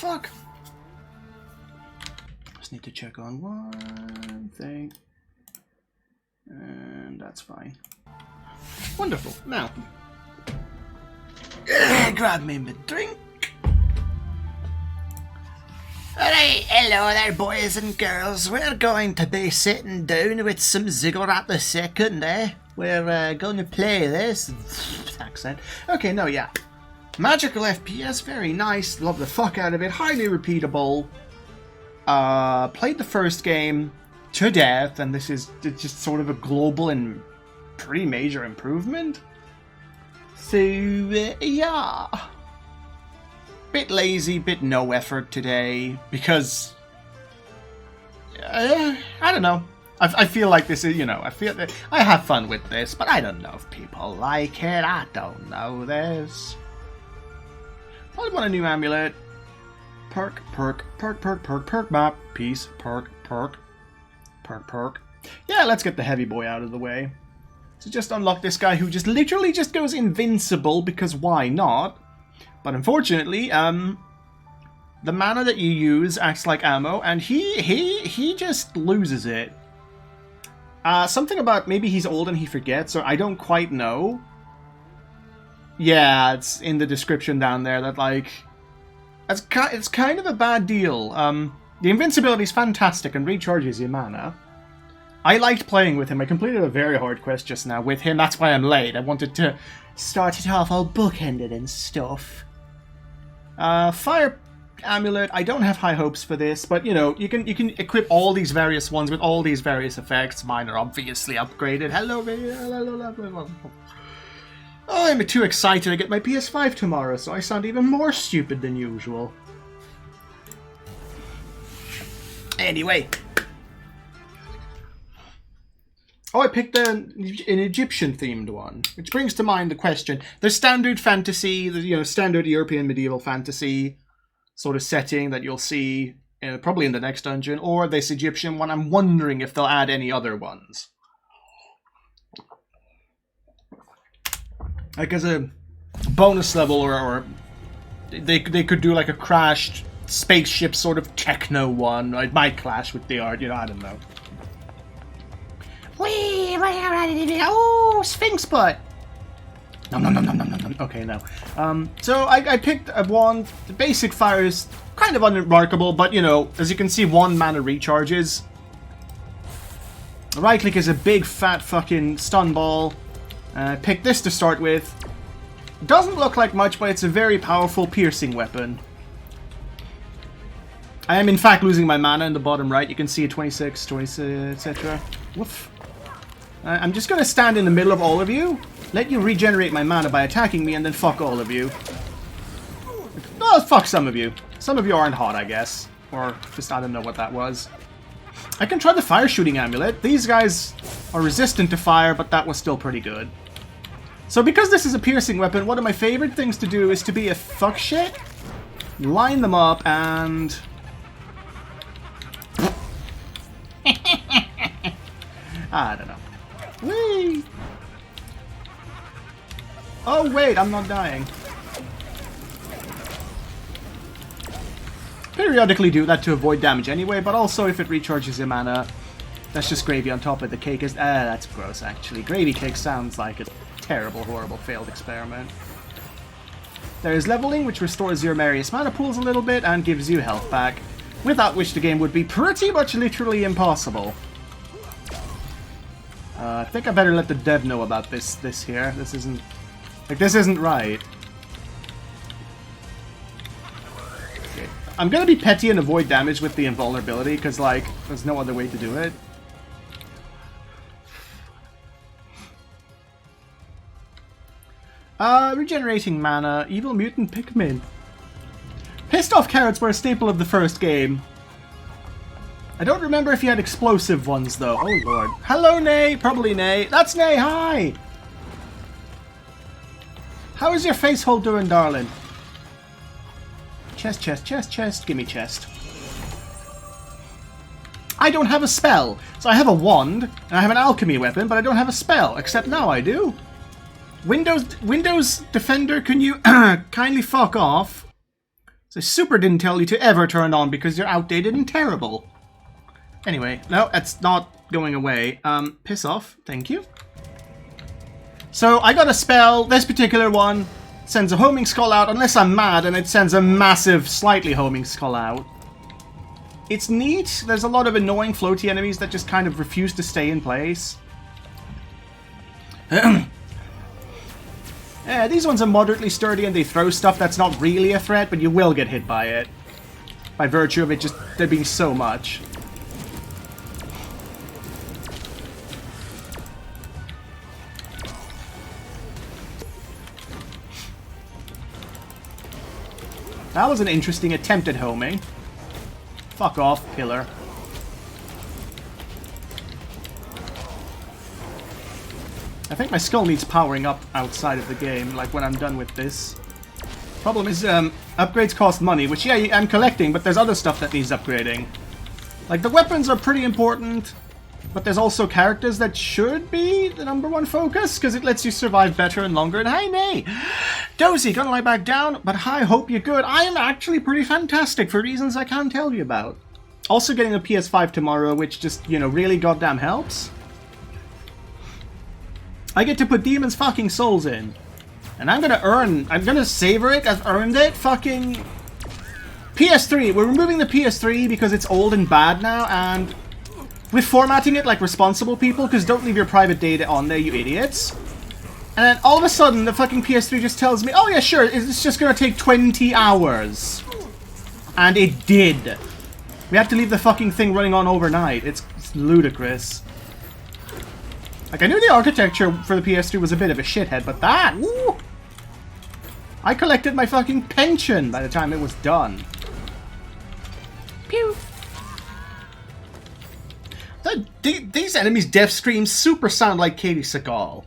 fuck? Just need to check on one thing. And that's fine. Wonderful. Now, grab me a drink. Alright, hello there boys and girls. We're going to be sitting down with some Ziggurat the second, eh? We're going to play this. Accent. Okay, no, yeah. Magical FPS, very nice. Love the fuck out of it. Highly repeatable. Played the first game to death, and this is just sort of a global and pretty major improvement. So, yeah. Bit lazy, bit no effort today, because... I don't know. I feel like this is, you know, I feel that I have fun with this, but I don't know if people like it. I don't know this. I want a new amulet. Perk, perk, perk, perk, perk, perk map. Peace, perk, perk, perk, perk. Yeah, let's get the heavy boy out of the way. So just unlock this guy who just literally just goes invincible, because why not? But unfortunately, the mana that you use acts like ammo, and he just loses it. Something about maybe he's old and he forgets, or I don't quite know. Yeah, it's in the description down there that, like, it's kind of a bad deal. The invincibility is fantastic and recharges your mana. I liked playing with him. I completed a very hard quest just now with him. That's why I'm late. I wanted to start it off all bookended and stuff. Fire amulet. I don't have high hopes for this, but you know, you can equip all these various ones with all these various effects. Mine are obviously upgraded. Hello. Oh, I'm too excited to get my PS5 tomorrow, so I sound even more stupid than usual. Anyway. Oh, I picked an Egyptian-themed one, which brings to mind the question. There's standard fantasy, you know, standard European medieval fantasy sort of setting that you'll see probably in the next dungeon, or this Egyptian one. I'm wondering if they'll add any other ones. Like as a bonus level, or they could do like a crashed spaceship sort of techno one. It might clash with the art, you know, I don't know. Wee! Oh, Sphinx butt! Nom. Okay, no. So I picked a wand. The basic fire is kind of unremarkable, but you know, as you can see, 1 mana recharges. Right click is a big fat fucking stun ball. Pick this to start with. Doesn't look like much, but it's a very powerful piercing weapon. I am in fact losing my mana in the bottom right. You can see a 26, etc. Woof. I'm just going to stand in the middle of all of you, let you regenerate my mana by attacking me, and then fuck all of you. Oh, fuck some of you. Some of you aren't hot, I guess. Or just, I don't know what that was. I can try the fire shooting amulet. These guys are resistant to fire, but that was still pretty good. So because this is a piercing weapon, one of my favorite things to do is to be a fuck shit, line them up, and... I don't know. Whee! Oh wait, I'm not dying. Periodically do that to avoid damage anyway, but also if it recharges your mana, that's just gravy on top of the cake. That's gross actually. Gravy cake sounds like a terrible, horrible, failed experiment. There is leveling, which restores your various mana pools a little bit and gives you health back, without which the game would be pretty much literally impossible. I think I better let the dev know about this here. This isn't right. Okay. I'm gonna be petty and avoid damage with the invulnerability, because, like, there's no other way to do it. Regenerating mana, evil mutant Pikmin. Pissed off carrots were a staple of the first game. I don't remember if you had explosive ones, though. Oh, lord. Hello, Nay. Probably Nay. That's Nay. Hi. How is your face hole doing, darling? Chest, chest, chest, chest. Gimme chest. I don't have a spell. So I have a wand, and I have an alchemy weapon, but I don't have a spell. Except now I do. Windows Defender, can you kindly fuck off? So Super didn't tell you to ever turn on because you're outdated and terrible. Anyway, no, it's not going away. Piss off. Thank you. So I got a spell. This particular one sends a homing skull out unless I'm mad, and it sends a massive, slightly homing skull out. It's neat. There's a lot of annoying floaty enemies that just kind of refuse to stay in place. These ones are moderately sturdy and they throw stuff that's not really a threat, but you will get hit by it. By virtue of it just there being so much. That was an interesting attempt at homing. Fuck off, killer. I think my skull needs powering up outside of the game, like when I'm done with this. Problem is, upgrades cost money, which, yeah, I'm collecting, but there's other stuff that needs upgrading. Like, the weapons are pretty important, but there's also characters that should be the #1 focus, because it lets you survive better and longer. And hi, Nay! Dozy, gonna lie back down, but hi, hope you're good. I am actually pretty fantastic for reasons I can't tell you about. Also getting a PS5 tomorrow, which just, you know, really goddamn helps. I get to put Demon's fucking Souls in. And I'm gonna savor it, I've earned it, fucking... PS3, we're removing the PS3 because it's old and bad now, and... we're formatting it like responsible people, because don't leave your private data on there, you idiots. And then all of a sudden, the fucking PS3 just tells me, oh yeah, sure, it's just gonna take 20 hours. And it did. We had to leave the fucking thing running on overnight. It's ludicrous. Like, I knew the architecture for the PS3 was a bit of a shithead, but that, woo! I collected my fucking pension by the time it was done. Pew! These enemies' death screams super sound like Katie Seagal.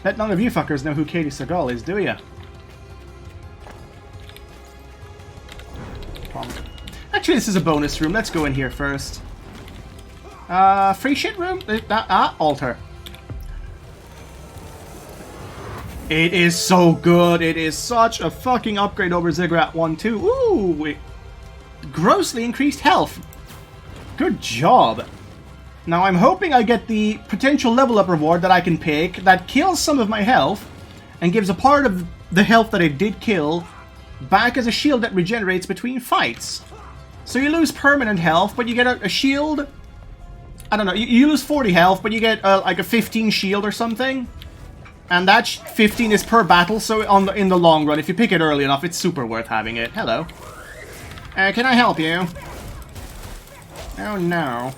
Bet none of you fuckers know who Katie Seagal is, do ya? Actually, this is a bonus room. Let's go in here first. Free shit room? Altar. It is so good. It is such a fucking upgrade over Ziggurat 1-2. Ooh! Grossly increased health. Good job. Now I'm hoping I get the potential level up reward that I can pick that kills some of my health and gives a part of the health that I did kill back as a shield that regenerates between fights. So you lose permanent health, but you get a shield. I don't know, you lose 40 health, but you get like a 15 shield or something. And that 15 is per battle, so in the long run, if you pick it early enough, it's super worth having it. Hello. Can I help you? Oh no.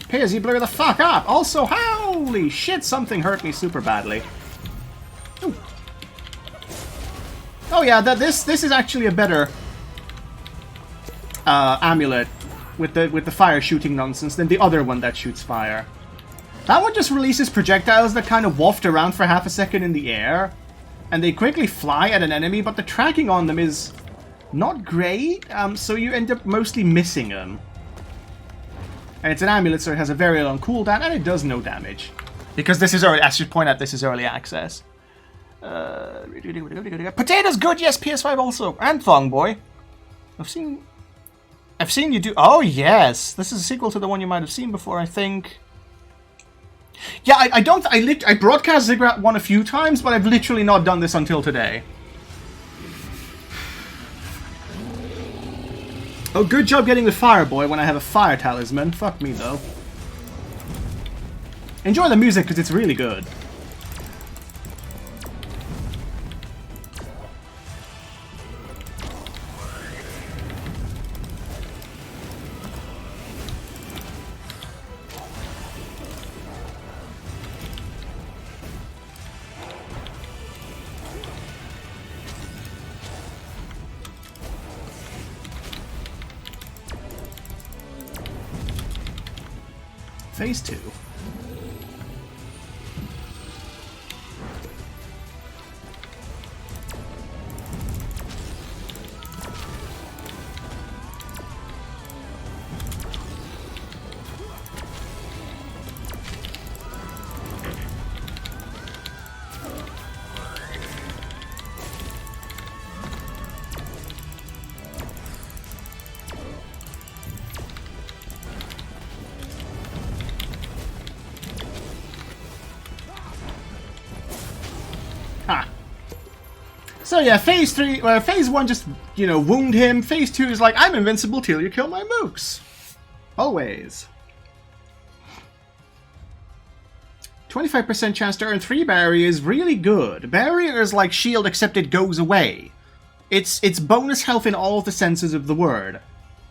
Pizzy blew the fuck up! Also, holy shit, something hurt me super badly. Ooh. Oh yeah, this is actually a better amulet with the fire shooting nonsense than the other one that shoots fire. That one just releases projectiles that kind of waft around for half a second in the air, and they quickly fly at an enemy, but the tracking on them is not great, so you end up mostly missing them. And it's an amulet, so it has a very long cooldown, and it does no damage. Because this is early, I should point out, this is early access. Potatoes good, yes, PS5 also, and Thong Boy. I've seen you do. Oh yes, this is a sequel to the one you might have seen before, I think. Yeah, I broadcast Ziggurat 1 a few times, but I've literally not done this until today. Oh, good job getting the Fire Boy when I have a Fire Talisman. Fuck me, though. Enjoy the music, because it's really good. Phase 2. So yeah, phase 3, phase 1 just, you know, wound him. Phase 2 is like, I'm invincible till you kill my mooks. Always. 25% chance to earn 3 barriers, really good. Barrier is like shield except it goes away. It's bonus health in all of the senses of the word.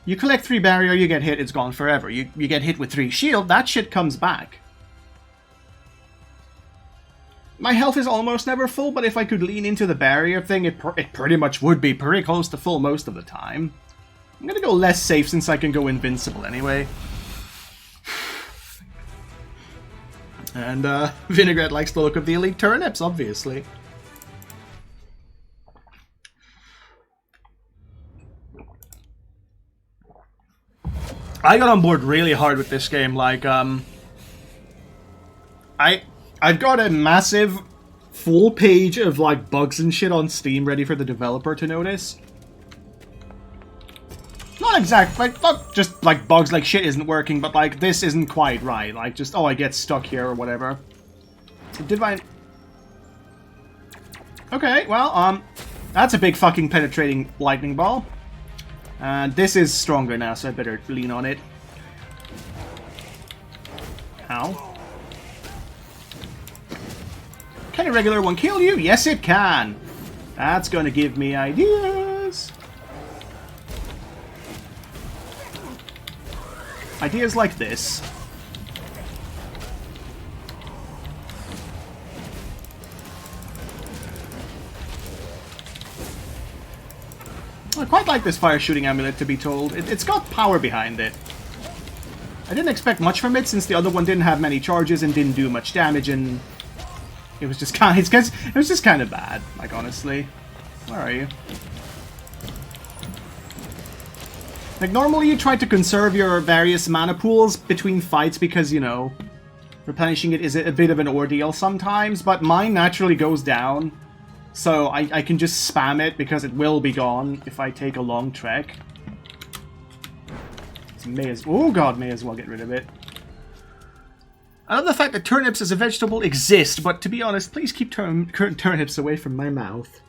You collect 3 barrier, you get hit, it's gone forever. You get hit with 3 shield, that shit comes back. My health is almost never full, but if I could lean into the barrier thing, it pretty much would be pretty close to full most of the time. I'm gonna go less safe since I can go invincible anyway. And Vinaigrette likes the look of the elite turnips, obviously. I got on board really hard with this game, like, I've got a massive full page of, like, bugs and shit on Steam ready for the developer to notice. Not exact, like, not just, like, bugs like shit isn't working, but, like, this isn't quite right. Like, just, oh, I get stuck here or whatever. Did I... Okay, well, that's a big fucking penetrating lightning ball. And this is stronger now, so I better lean on it. Ow. Can a regular one kill you? Yes, it can. That's going to give me ideas. Ideas like this. I quite like this fire shooting amulet, to be told. It's got power behind it. I didn't expect much from it since the other one didn't have many charges and didn't do much damage, and it was just kind of bad, like, honestly. Where are you? Like, normally you try to conserve your various mana pools between fights because, you know, replenishing it is a bit of an ordeal sometimes, but mine naturally goes down, so I can just spam it because it will be gone if I take a long trek. So oh god, may as well get rid of it. I love the fact that turnips as a vegetable exist, but to be honest, please keep turnips away from my mouth.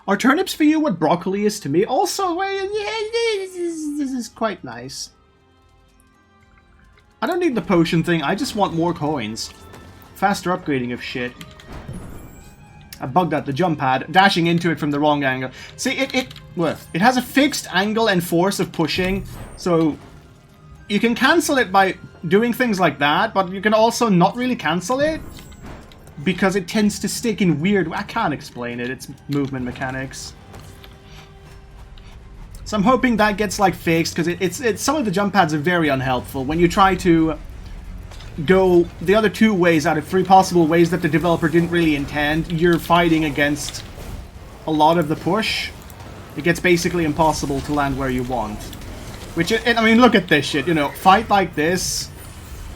Are turnips for you what broccoli is to me? Also, this is quite nice. I don't need the potion thing, I just want more coins. Faster upgrading of shit. I bugged out the jump pad, dashing into it from the wrong angle. See, it has a fixed angle and force of pushing, so you can cancel it by doing things like that, but you can also not really cancel it because it tends to stick in weird... I can't explain it, it's movement mechanics. So I'm hoping that gets, like, fixed, because it's some of the jump pads are very unhelpful. When you try to go the other 2 ways out of 3 possible ways that the developer didn't really intend, you're fighting against a lot of the push. It gets basically impossible to land where you want. Which, I mean, look at this shit, you know, fight like this,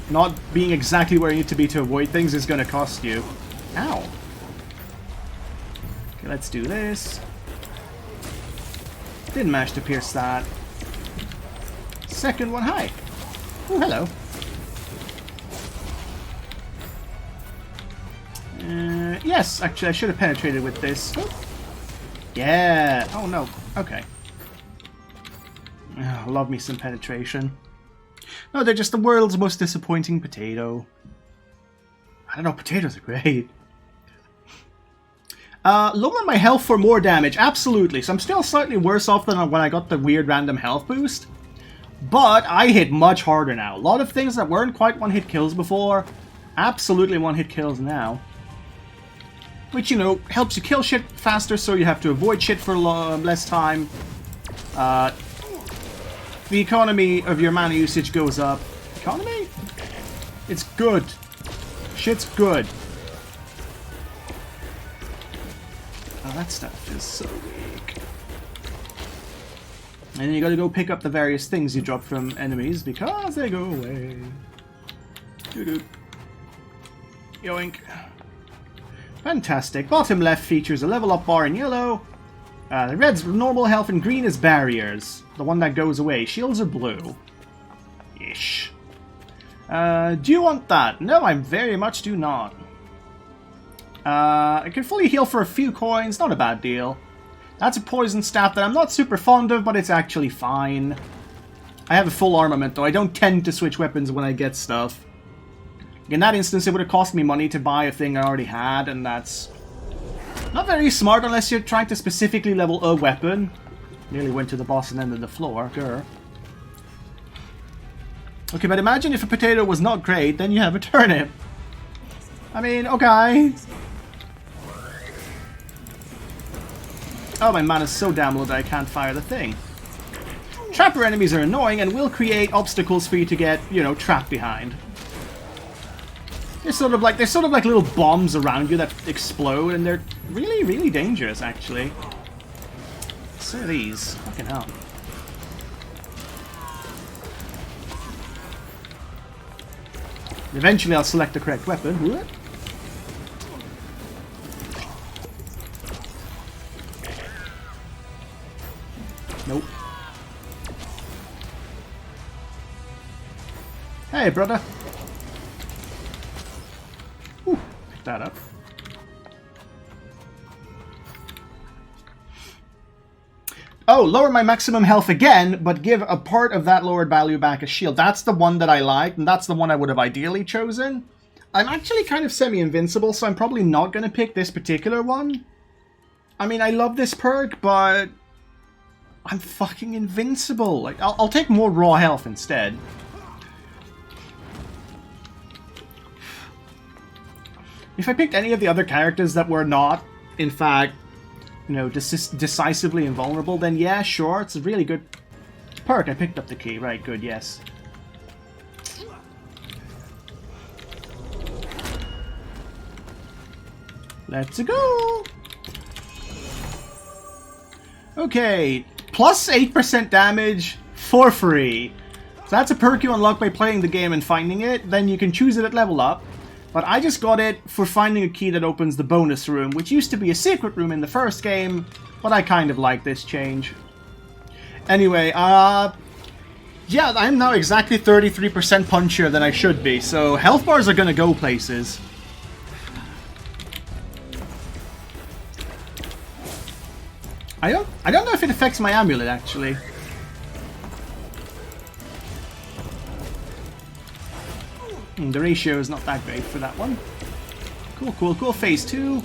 not being exactly where you need to be to avoid things is going to cost you. Ow. Okay, let's do this. Didn't manage to pierce that. Second one, hi. Oh, hello. Yes, actually, I should have penetrated with this. Oh. Yeah. Oh, no. Okay. Oh, love me some penetration. No, they're just the world's most disappointing potato. I don't know, potatoes are great. Lower my health for more damage, absolutely. So I'm still slightly worse off than when I got the weird random health boost. But I hit much harder now. A lot of things that weren't quite one-hit kills before, absolutely one-hit kills now. Which, you know, helps you kill shit faster, so you have to avoid shit for less time. The economy of your mana usage goes up. Economy? It's good. Shit's good. Oh, that stuff is so weak. And then you gotta go pick up the various things you drop from enemies because they go away. Doo-doo. Yoink. Fantastic. Bottom left features a level up bar in yellow. The red's normal health and green is barriers. The one that goes away. Shields are blue. Ish. Do you want that? No, I very much do not. I can fully heal for a few coins, not a bad deal. That's a poison staff that I'm not super fond of, but it's actually fine. I have a full armament, though. I don't tend to switch weapons when I get stuff. In that instance, it would have cost me money to buy a thing I already had, and that's not very smart unless you're trying to specifically level a weapon. Nearly went to the boss and ended the floor. Grr. Okay, but imagine if a potato was not great, then you have a turnip. I mean, okay. Oh, my mana's so damn low that I can't fire the thing. Trapper enemies are annoying and will create obstacles for you to get, you know, trapped behind. They're sort of like little bombs around you that explode, and they're really, really dangerous, actually. So are these. Fucking hell. Eventually I'll select the correct weapon. What? Nope. Hey, brother. Ooh, pick that up. Oh, lower my maximum health again, but give a part of that lowered value back as shield. That's the one that I liked, and that's the one I would have ideally chosen. I'm actually kind of semi-invincible, so I'm probably not going to pick this particular one. I mean, I love this perk, but I'm fucking invincible. Like, I'll take more raw health instead. If I picked any of the other characters that were not, in fact, you know, decisively invulnerable, then yeah, sure, it's a really good perk. I picked up the key. Right, good, yes. Let's go! Okay, plus 8% damage for free. So that's a perk you unlock by playing the game and finding it. Then you can choose it at level up. But I just got it for finding a key that opens the bonus room, which used to be a secret room in the first game, but I kind of like this change. Anyway, yeah, I'm now exactly 33% punchier than I should be, so health bars are gonna go places. I don't know if it affects my amulet, actually. The ratio is not that great for that one. Cool, cool, cool. Phase 2.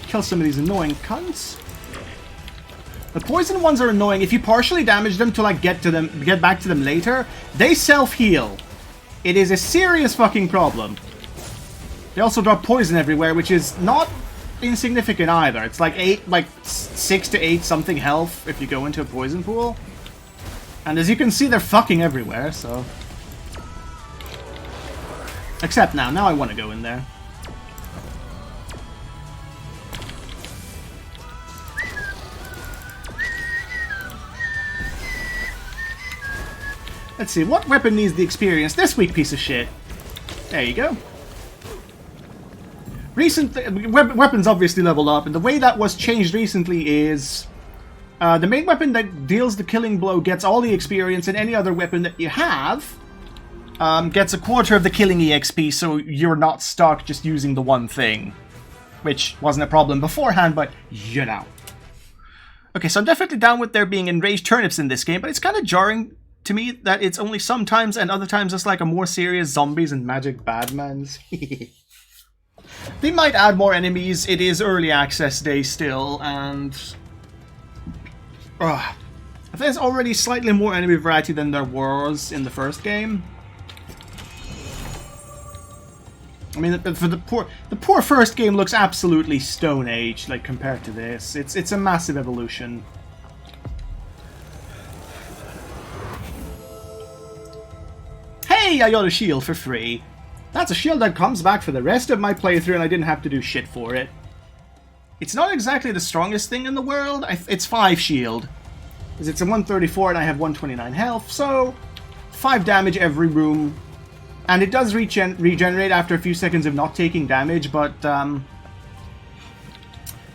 Kill some of these annoying cunts. The poison ones are annoying. If you partially damage them to like get back to them later, they self-heal. It is a serious fucking problem. They also drop poison everywhere, which is not insignificant either. It's like 6 to 8 something health if you go into a poison pool. And as you can see, they're fucking everywhere, so... Except now. Now I want to go in there. Let's see. What weapon needs the experience? This weak piece of shit. There you go. Weapons obviously leveled up, and the way that was changed recently is... the main weapon that deals the killing blow gets all the experience, and any other weapon that you have... gets a quarter of the killing EXP, so you're not stuck just using the one thing. Which wasn't a problem beforehand, but you know. Okay, so I'm definitely down with there being enraged turnips in this game, but it's kind of jarring to me that it's only sometimes and other times it's like a more serious zombies and magic badmans. They might add more enemies. It is early access day still, and... there's already slightly more enemy variety than there was in the first game. I mean, for the poor first game looks absolutely Stone Age, like, compared to this. It's a massive evolution. Hey, I got a shield for free. That's a shield that comes back for the rest of my playthrough, and I didn't have to do shit for it. It's not exactly the strongest thing in the world. It's 5 shield. Because it's a 134 and I have 129 health, so 5 damage every room. And it does regenerate after a few seconds of not taking damage, but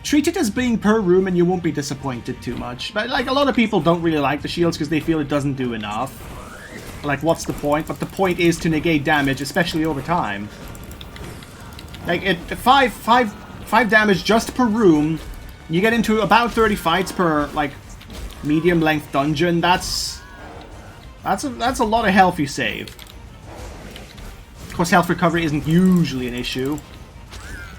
treat it as being per room and you won't be disappointed too much. But like, a lot of people don't really like the shields because they feel it doesn't do enough. Like, what's the point? But the point is to negate damage, especially over time. Like, 5 5 damage just per room. You get into about 30 fights per, like, medium-length dungeon. That's a lot of health you save. Of course, health recovery isn't usually an issue.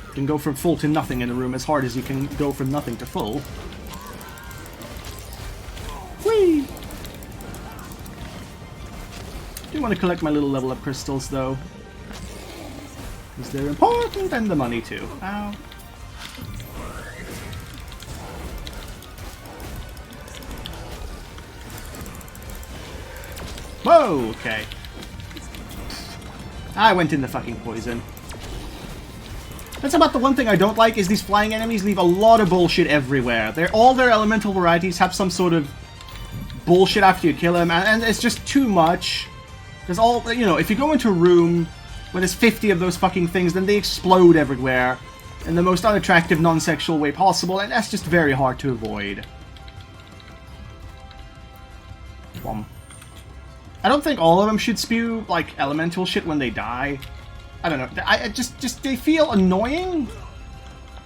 You can go from full to nothing in a room as hard as you can go from nothing to full. Whee! I do want to collect my little level up crystals, though. Because they're important, and the money, too. Ow. Whoa, okay. I went in the fucking poison. That's about the one thing I don't like, is these flying enemies leave a lot of bullshit everywhere. All their elemental varieties have some sort of bullshit after you kill them, and it's just too much. There's all, you know, if you go into a room where there's 50 of those fucking things, then they explode everywhere in the most unattractive, non-sexual way possible, and that's just very hard to avoid. Boom. I don't think all of them should spew, like, elemental shit when they die. I don't know. I just they feel annoying.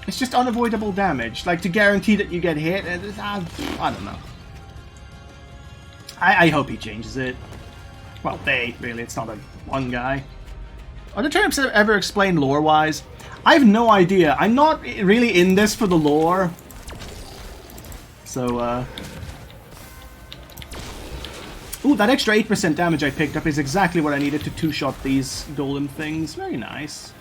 It's just unavoidable damage. Like, to guarantee that you get hit, I don't know. I hope he changes it. Well, they, really. It's not a one guy. Are the terms ever explained lore-wise? I have no idea. I'm not really in this for the lore. So, ooh, that extra 8% damage I picked up is exactly what I needed to two-shot these golem things. Very nice.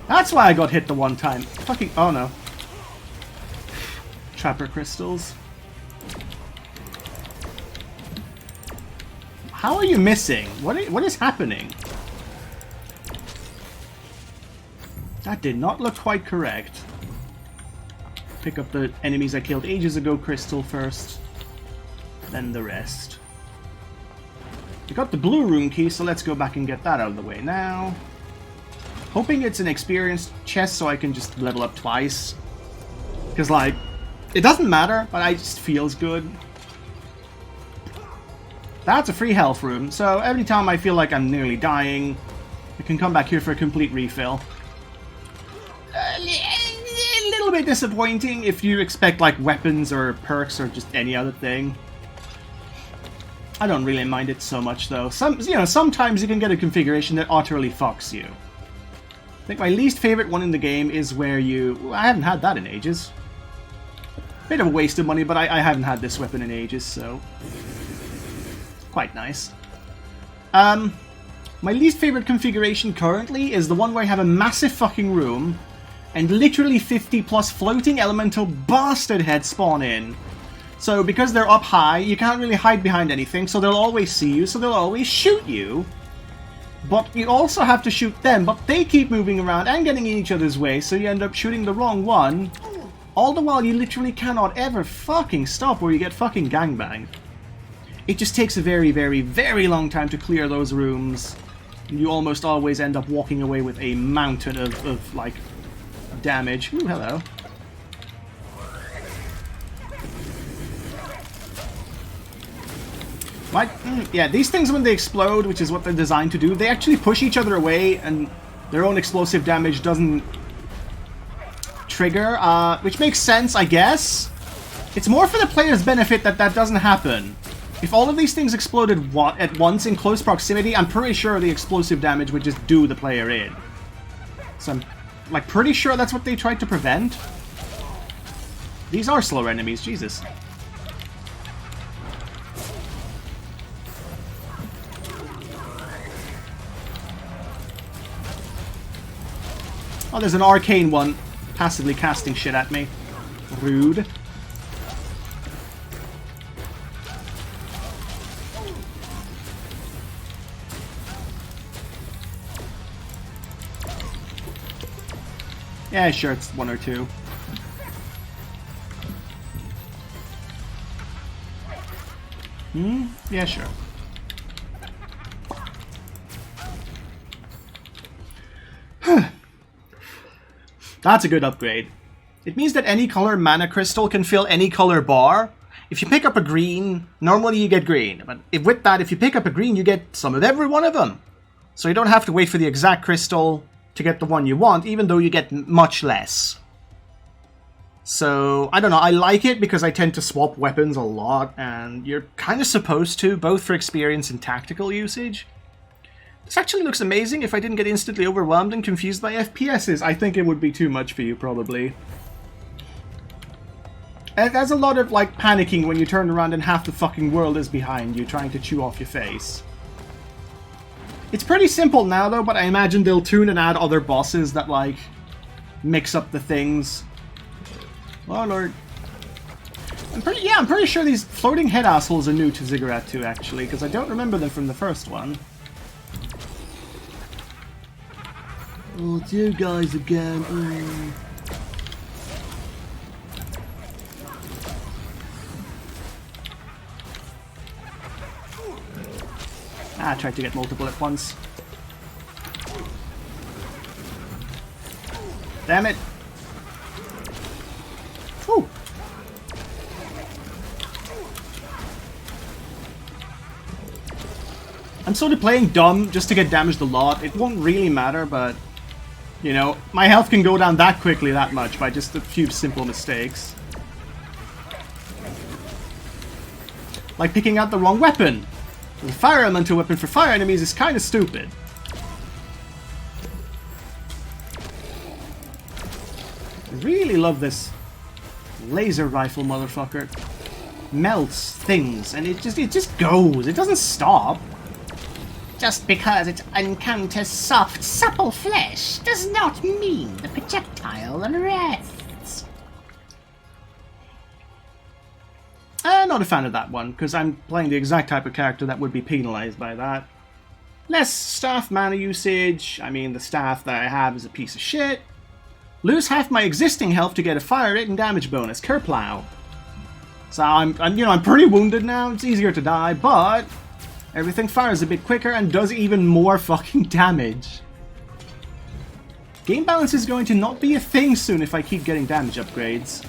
That's why I got hit the one time. Fucking... oh no. Trapper crystals. How are you missing? What is happening? That did not look quite correct. Pick up the enemies I killed ages ago crystal first. Then the rest. We got the blue rune key, so let's go back and get that out of the way now. Hoping it's an experienced chest so I can just level up twice. Because, like, it doesn't matter, but it just feels good. That's a free health room, so every time I feel like I'm nearly dying, I can come back here for a complete refill. A little bit disappointing if you expect, like, weapons or perks or just any other thing. I don't really mind it so much, though. Sometimes you can get a configuration that utterly fucks you. I think my least favorite one in the game is where you... I haven't had that in ages. Bit of a waste of money, but I haven't had this weapon in ages, so... quite nice. My least favorite configuration currently is the one where I have a massive fucking room and literally 50 plus floating elemental bastard heads spawn in. So because they're up high, you can't really hide behind anything, so they'll always see you, so they'll always shoot you. But you also have to shoot them, but they keep moving around and getting in each other's way, so you end up shooting the wrong one. All the while you literally cannot ever fucking stop or you get fucking gangbanged. It just takes a very, very, very long time to clear those rooms. You almost always end up walking away with a mountain of like, damage. Ooh, hello. Yeah, these things when they explode, which is what they're designed to do, they actually push each other away and their own explosive damage doesn't trigger, which makes sense, I guess. It's more for the player's benefit that that doesn't happen. If all of these things exploded at once in close proximity, I'm pretty sure the explosive damage would just do the player in. So I'm like pretty sure that's what they tried to prevent. These are slower enemies, Jesus. Oh, there's an arcane one passively casting shit at me. Rude. Yeah, sure, it's one or two. Yeah, sure. That's a good upgrade. It means that any color mana crystal can fill any color bar, if you pick up a green, normally you get green. But with that, if you pick up a green, you get some of every one of them. So you don't have to wait for the exact crystal to get the one you want, even though you get much less. So, I don't know, I like it because I tend to swap weapons a lot, and you're kind of supposed to, both for experience and tactical usage. This actually looks amazing. If I didn't get instantly overwhelmed and confused by FPSs, I think it would be too much for you, probably. And there's a lot of, like, panicking when you turn around and half the fucking world is behind you, trying to chew off your face. It's pretty simple now, though, but I imagine they'll tune and add other bosses that, like, mix up the things. Oh, Lord. I'm pretty sure these floating head assholes are new to Ziggurat 2, actually, because I don't remember them from the first one. Oh, it's you guys again. I tried to get multiple at once. Damn it. Whew. I'm sort of playing dumb just to get damaged a lot. It won't really matter, but, you know, my health can go down that quickly that much by just a few simple mistakes. Like picking out the wrong weapon. The fire elemental weapon for fire enemies is kind of stupid. I really love this laser rifle motherfucker. Melts things and it just goes. It doesn't stop. Just because it encounters soft, supple flesh does not mean the projectile rests. Not a fan of that one, because I'm playing the exact type of character that would be penalized by that. Less staff mana usage. I mean, the staff that I have is a piece of shit. Lose half my existing health to get a fire rate and damage bonus. Kerplow. So I'm pretty wounded now. It's easier to die, but everything fires a bit quicker and does even more fucking damage. Game balance is going to not be a thing soon if I keep getting damage upgrades.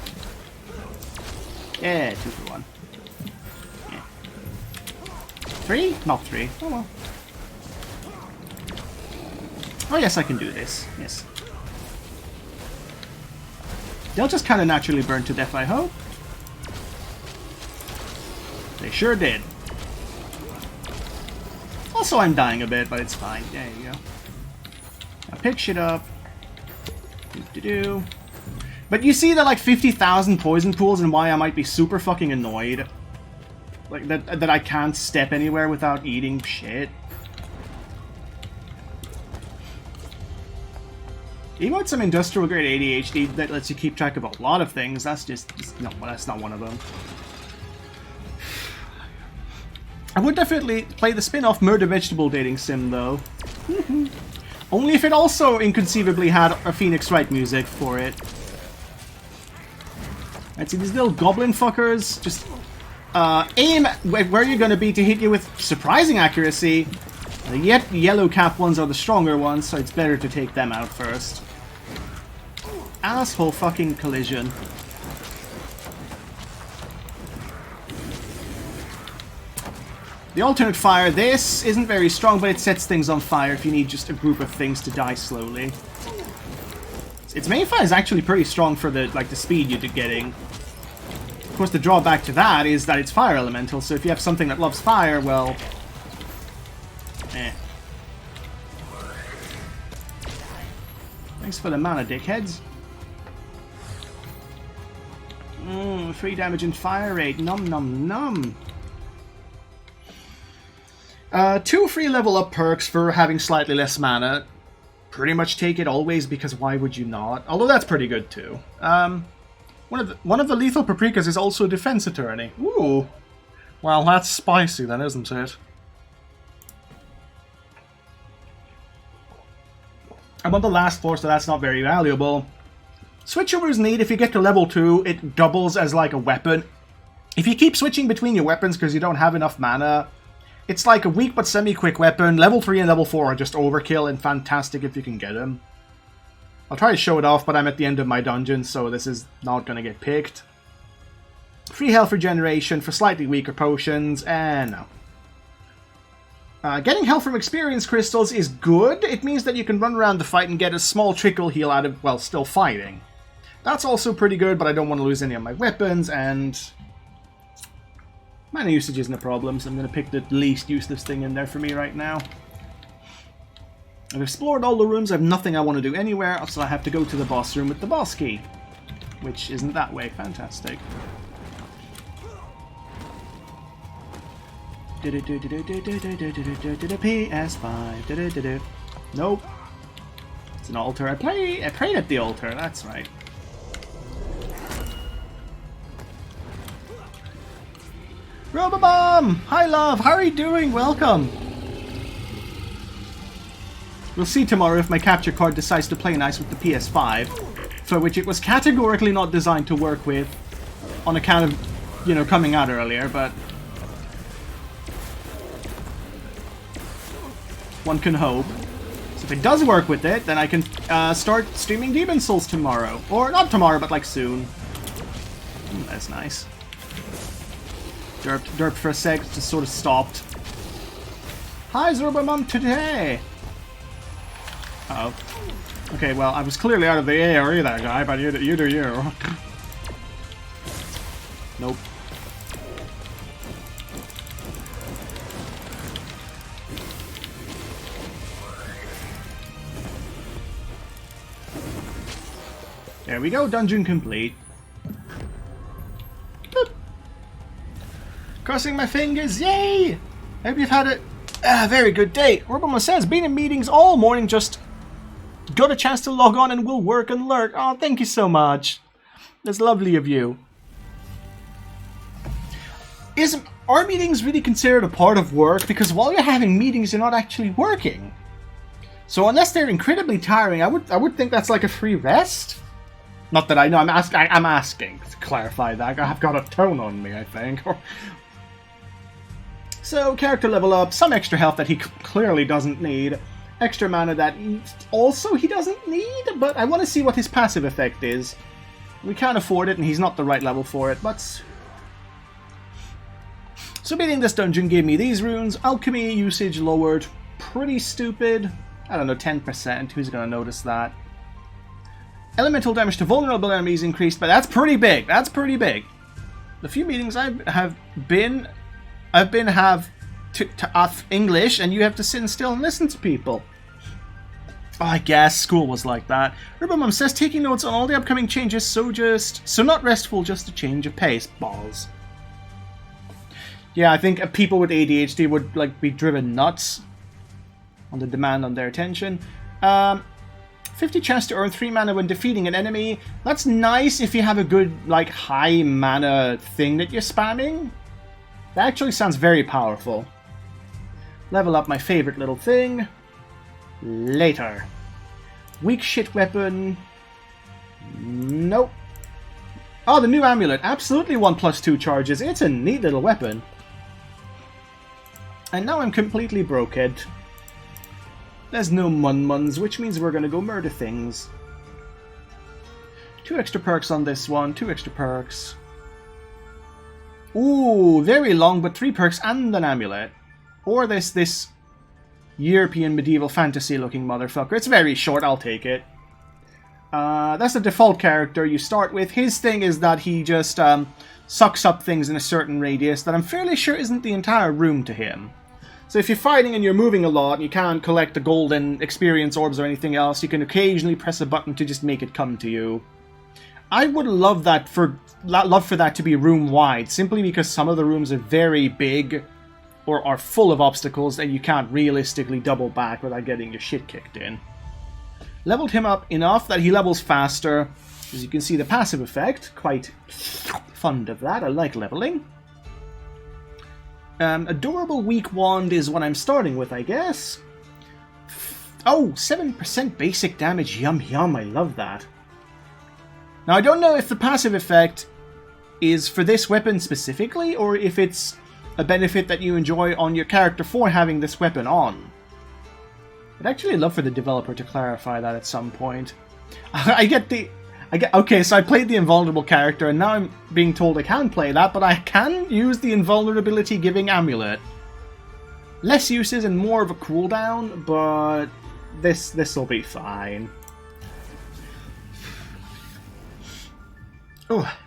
Yeah, 2 for 1. Yeah. 3? Not 3. Oh well. Oh yes, I can do this. Yes. They'll just kind of naturally burn to death, I hope. They sure did. Also, I'm dying a bit, but it's fine. There you go. Now pick shit up. Do-do-do. But you see the like 50,000 poison pools and why I might be super fucking annoyed. Like that I can't step anywhere without eating shit. Even with some industrial grade ADHD that lets you keep track of a lot of things, that's not one of them. I would definitely play the spin-off Murder Vegetable Dating Sim, though. Only if it also inconceivably had a Phoenix Wright music for it. Right, see these little goblin fuckers just aim where you're going to be to hit you with surprising accuracy. The yellow cap ones are the stronger ones, so it's better to take them out first. Asshole fucking collision. The alternate fire, this isn't very strong, but it sets things on fire if you need just a group of things to die slowly. Its main fire is actually pretty strong for the speed you're getting. Of course, the drawback to that is that it's fire elemental, so if you have something that loves fire, well... Thanks for the mana, dickheads. 3 damage and fire rate. Num num num. 2 free level up perks for having slightly less mana. Pretty much take it always, because why would you not? Although that's pretty good too. One of the lethal paprikas is also a defense attorney. Ooh. Well, that's spicy then, isn't it? I'm on the last floor, so that's not very valuable. Switchover is neat. If you get to level 2, it doubles as like a weapon. If you keep switching between your weapons because you don't have enough mana, it's like a weak but semi-quick weapon. Level 3 and level 4 are just overkill and fantastic if you can get them. I'll try to show it off, but I'm at the end of my dungeon, so this is not going to get picked. Free health regeneration for slightly weaker potions, and no. Getting health from experience crystals is good. It means that you can run around the fight and get a small trickle heal out of, well, still fighting. That's also pretty good, but I don't want to lose any of my weapons, and mana usage isn't a problem, so I'm going to pick the least useless thing in there for me right now. I've explored all the rooms. I have nothing I want to do anywhere, so I have to go to the boss room with the boss key, which isn't that way. Fantastic. PS5. Nope. It's an altar. I prayed at the altar. That's right. Robobomb! Hi, love. How are you doing? Welcome. We'll see tomorrow if my capture card decides to play nice with the PS5, for which it was categorically not designed to work with, on account of, you know, coming out earlier, but one can hope. So if it does work with it, then I can start streaming Demon Souls tomorrow. Or not tomorrow, but like soon. That's nice. Derped for a sec, just sort of stopped. Hi, Zerbamum today! Uh-oh. Okay, well, I was clearly out of the area, that guy, but you do you. Nope. There we go, dungeon complete. Boop. Crossing my fingers, yay! I hope you've had a very good day. Roboma says, been in meetings all morning, just got a chance to log on and will work and lurk. Oh, thank you so much. That's lovely of you. Are meetings really considered a part of work? Because while you're having meetings, you're not actually working. So unless they're incredibly tiring, I would think that's like a free rest. Not that I know. I'm asking to clarify that. I've got a tone on me, I think. So character level up, some extra health that he clearly doesn't need, extra mana that also he doesn't need. But I want to see what his passive effect is. We can't afford it, and he's not the right level for it. But so beating this dungeon gave me these runes. Alchemy usage lowered. Pretty stupid. I don't know, 10%. Who's going to notice that? Elemental damage to vulnerable enemies increased, but that's pretty big. That's pretty big. The few meetings have been to English, and you have to sit still and listen to people. I guess school was like that. Ribamum says taking notes on all the upcoming changes, so not restful, just a change of pace. Balls. Yeah, I think people with ADHD would like be driven nuts on the demand on their attention. 50 chance to earn 3 mana when defeating an enemy. That's nice if you have a good, like, high mana thing that you're spamming. That actually sounds very powerful. Level up my favorite little thing. Later. Weak shit weapon. Nope. Oh, the new amulet. Absolutely 1+2 charges. It's a neat little weapon. And now I'm completely broken. There's no mun-muns, which means we're gonna go murder things. 2 extra perks on this one, 2 extra perks. Ooh, very long, but 3 perks and an amulet. Or this European medieval fantasy looking motherfucker. It's very short, I'll take it. That's the default character you start with. His thing is that he just sucks up things in a certain radius that I'm fairly sure isn't the entire room to him. So if you're fighting and you're moving a lot and you can't collect the golden experience orbs or anything else, you can occasionally press a button to just make it come to you. I would love for that to be room-wide, simply because some of the rooms are very big or are full of obstacles and you can't realistically double back without getting your shit kicked in. Leveled him up enough that he levels faster. As you can see, the passive effect, quite fond of that. I like leveling. Adorable weak wand is what I'm starting with, I guess. Oh, 7% basic damage. Yum yum, I love that. Now, I don't know if the passive effect is for this weapon specifically, or if it's a benefit that you enjoy on your character for having this weapon on. I'd actually love for the developer to clarify that at some point. I get Okay, so I played the invulnerable character, and now I'm being told I can't play that, but I can use the invulnerability-giving amulet. Less uses and more of a cooldown, but this'll be fine. Oh.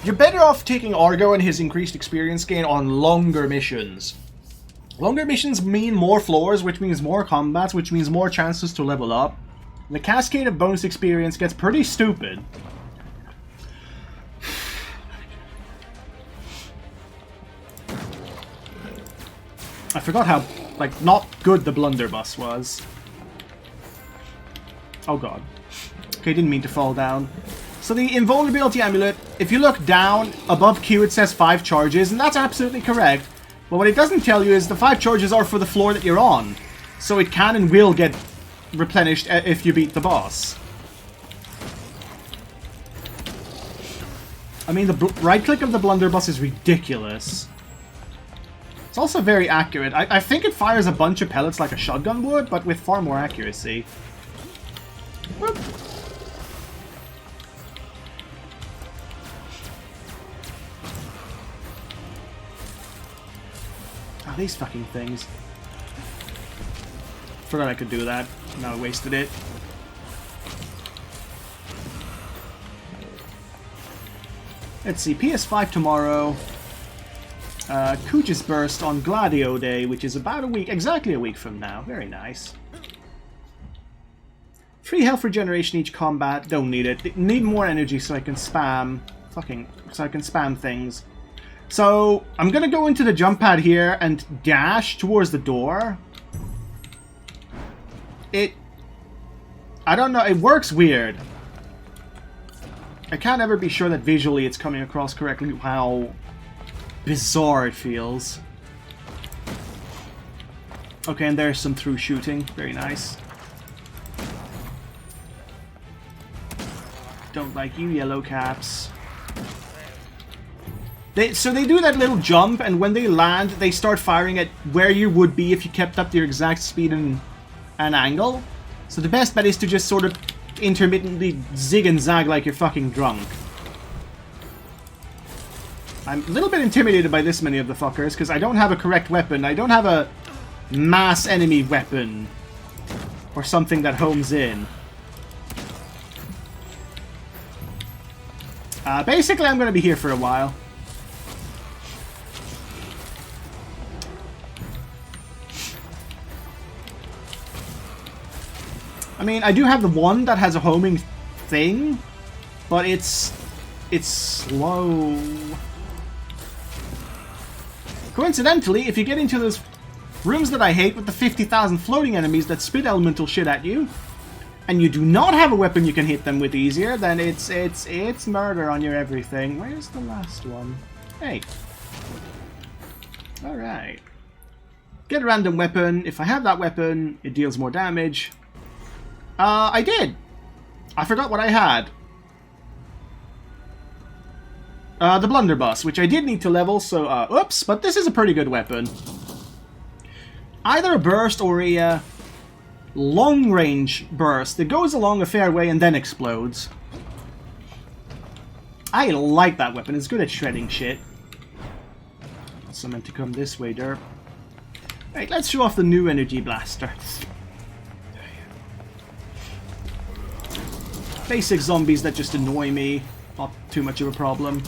You're better off taking Argo and his increased experience gain on longer missions. Longer missions mean more floors, which means more combats, which means more chances to level up. The cascade of bonus experience gets pretty stupid. I forgot how, like, not good the blunderbuss was. Oh god. Okay, didn't mean to fall down. So the invulnerability amulet, if you look down, above Q it says 5 charges, and that's absolutely correct. But what it doesn't tell you is the 5 charges are for the floor that you're on. So it can and will get replenished if you beat the boss. I mean, the right click of the blunderbuss is ridiculous. It's also very accurate. I think it fires a bunch of pellets like a shotgun would, but with far more accuracy. Whoop. Oh, these fucking things. Forgot I could do that. Now I wasted it. Let's see, PS5 tomorrow. Cooch's Burst on Gladio Day, which is about a week, exactly a week from now. Very nice. Free health regeneration each combat. Don't need it. Need more energy so I can spam. So I can spam things. So, I'm gonna go into the jump pad here and dash towards the door. I don't know, it works weird. I can't ever be sure that visually it's coming across correctly how bizarre it feels. Okay, and there's some through shooting. Very nice. Don't like you, yellow caps. So they do that little jump, and when they land, they start firing at where you would be if you kept up to your exact speed and angle. So the best bet is to just sort of intermittently zig and zag like you're fucking drunk. I'm a little bit intimidated by this many of the fuckers, because I don't have a correct weapon. I don't have a mass enemy weapon. Or something that homes in. Basically, I'm going to be here for a while. I mean, I do have the one that has a homing thing, but it's slow. Coincidentally, if you get into those rooms that I hate with the 50,000 floating enemies that spit elemental shit at you, and you do not have a weapon you can hit them with easier, then it's murder on your everything. Where's the last one? Hey. Alright. Get a random weapon. If I have that weapon, it deals more damage. I did. I forgot what I had. The blunderbuss, which I did need to level, so, oops, but this is a pretty good weapon. Either a burst or a, long-range burst that goes along a fair way and then explodes. I like that weapon, it's good at shredding shit. Also meant to come this way, derp. Right, let's show off the new energy blaster. Basic zombies that just annoy me. Not too much of a problem.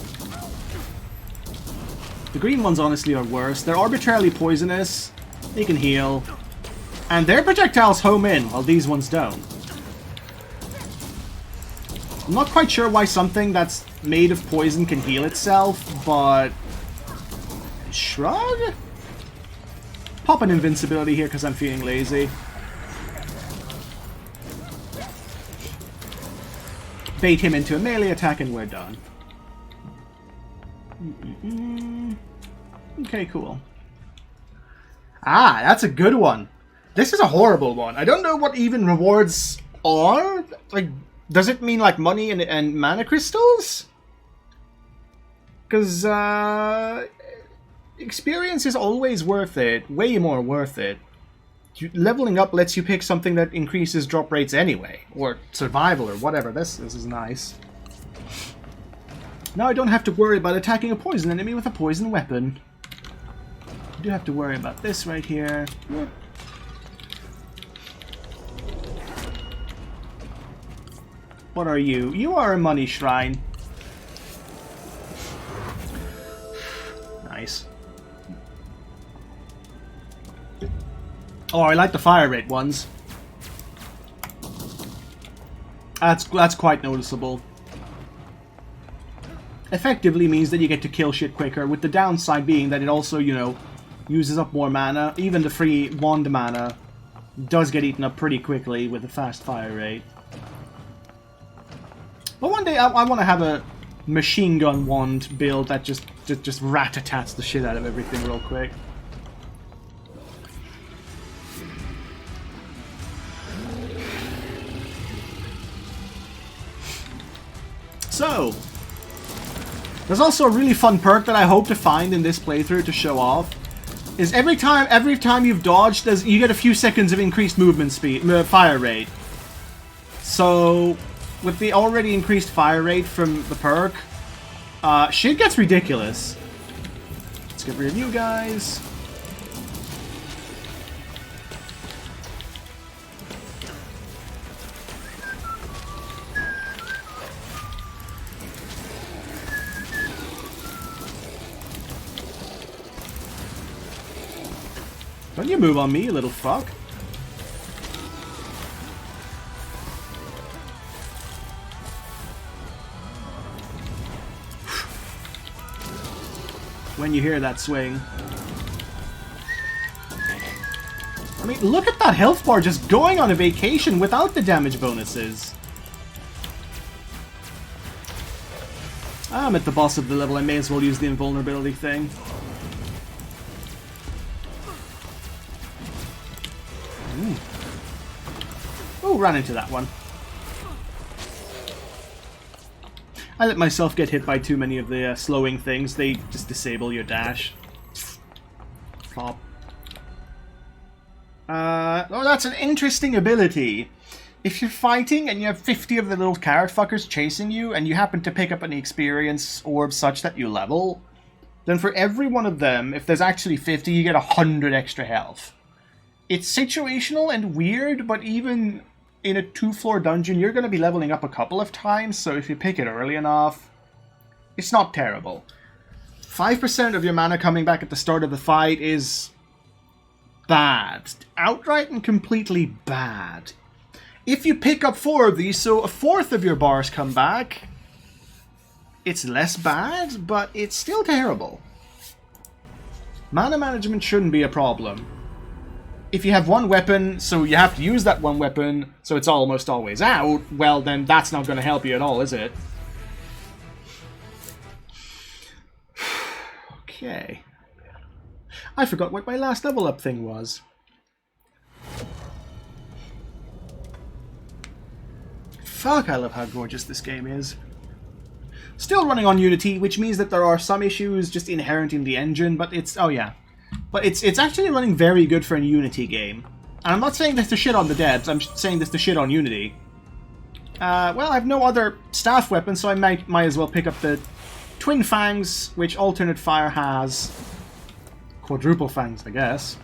The green ones honestly are worse. They're arbitrarily poisonous. They can heal. And their projectiles home in, while these ones don't. I'm not quite sure why something that's made of poison can heal itself, but... Shrug? Pop an invincibility here because I'm feeling lazy. Bait him into a melee attack and we're done. Okay, cool. Ah, that's a good one. This is a horrible one. I don't know what even rewards are. Like, does it mean like money and mana crystals? Because experience is always worth it. Way more worth it. leveling up lets you pick something that increases drop rates anyway, or survival, or whatever. This is nice. Now I don't have to worry about attacking a poison enemy with a poison weapon. I do have to worry about this right here. What are you? You are a money shrine. Nice. Oh, I like the fire rate ones. That's quite noticeable. Effectively means that you get to kill shit quicker, with the downside being that it also, you know, uses up more mana. Even the free wand mana does get eaten up pretty quickly with a fast fire rate. But one day I want to have a machine gun wand build that just rat-a-tats the shit out of everything real quick. So, there's also a really fun perk that I hope to find in this playthrough to show off. Is every time you've dodged, you get a few seconds of increased movement speed, fire rate. So, with the already increased fire rate from the perk, shit gets ridiculous. Let's get rid of you guys. Don't you move on me, you little fuck. When you hear that swing. I mean, look at that health bar just going on a vacation without the damage bonuses. I'm at the boss of the level, I may as well use the invulnerability thing. Oh, ran into that one. I let myself get hit by too many of the slowing things. They just disable your dash. Plop. Oh, that's an interesting ability. If you're fighting and you have 50 of the little carrot fuckers chasing you, and you happen to pick up an experience orb such that you level, then for every one of them, if there's actually 50, you get 100 extra health. It's situational and weird, but even in a 2-floor dungeon, you're going to be leveling up a couple of times, so if you pick it early enough, it's not terrible. 5% of your mana coming back at the start of the fight is bad. Outright and completely bad. If you pick up 4 of these, so a fourth of your bars come back, it's less bad, but it's still terrible. Mana management shouldn't be a problem. If you have one weapon, so you have to use that one weapon, so it's almost always out, well then that's not going to help you at all, is it? Okay. I forgot what my last level up thing was. Fuck, I love how gorgeous this game is. Still running on Unity, which means that there are some issues just inherent in the engine, but it's... oh yeah. But it's actually running very good for a Unity game. And I'm not saying this to shit on the devs, I'm saying this to shit on Unity. Well, I have no other staff weapons, so I might as well pick up the Twin Fangs, which Alternate Fire has. Quadruple Fangs, I guess.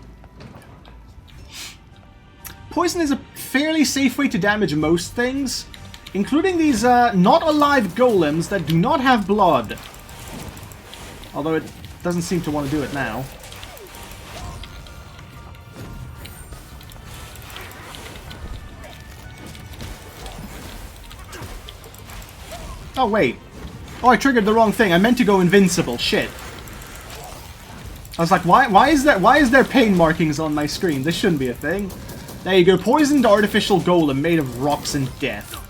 Poison is a fairly safe way to damage most things, including these not alive golems that do not have blood. Although it doesn't seem to want to do it now. Oh, wait. Oh, I triggered the wrong thing. I meant to go invincible. Shit. I was like, why is there pain markings on my screen? This shouldn't be a thing. There you go. Poisoned artificial golem made of rocks and death.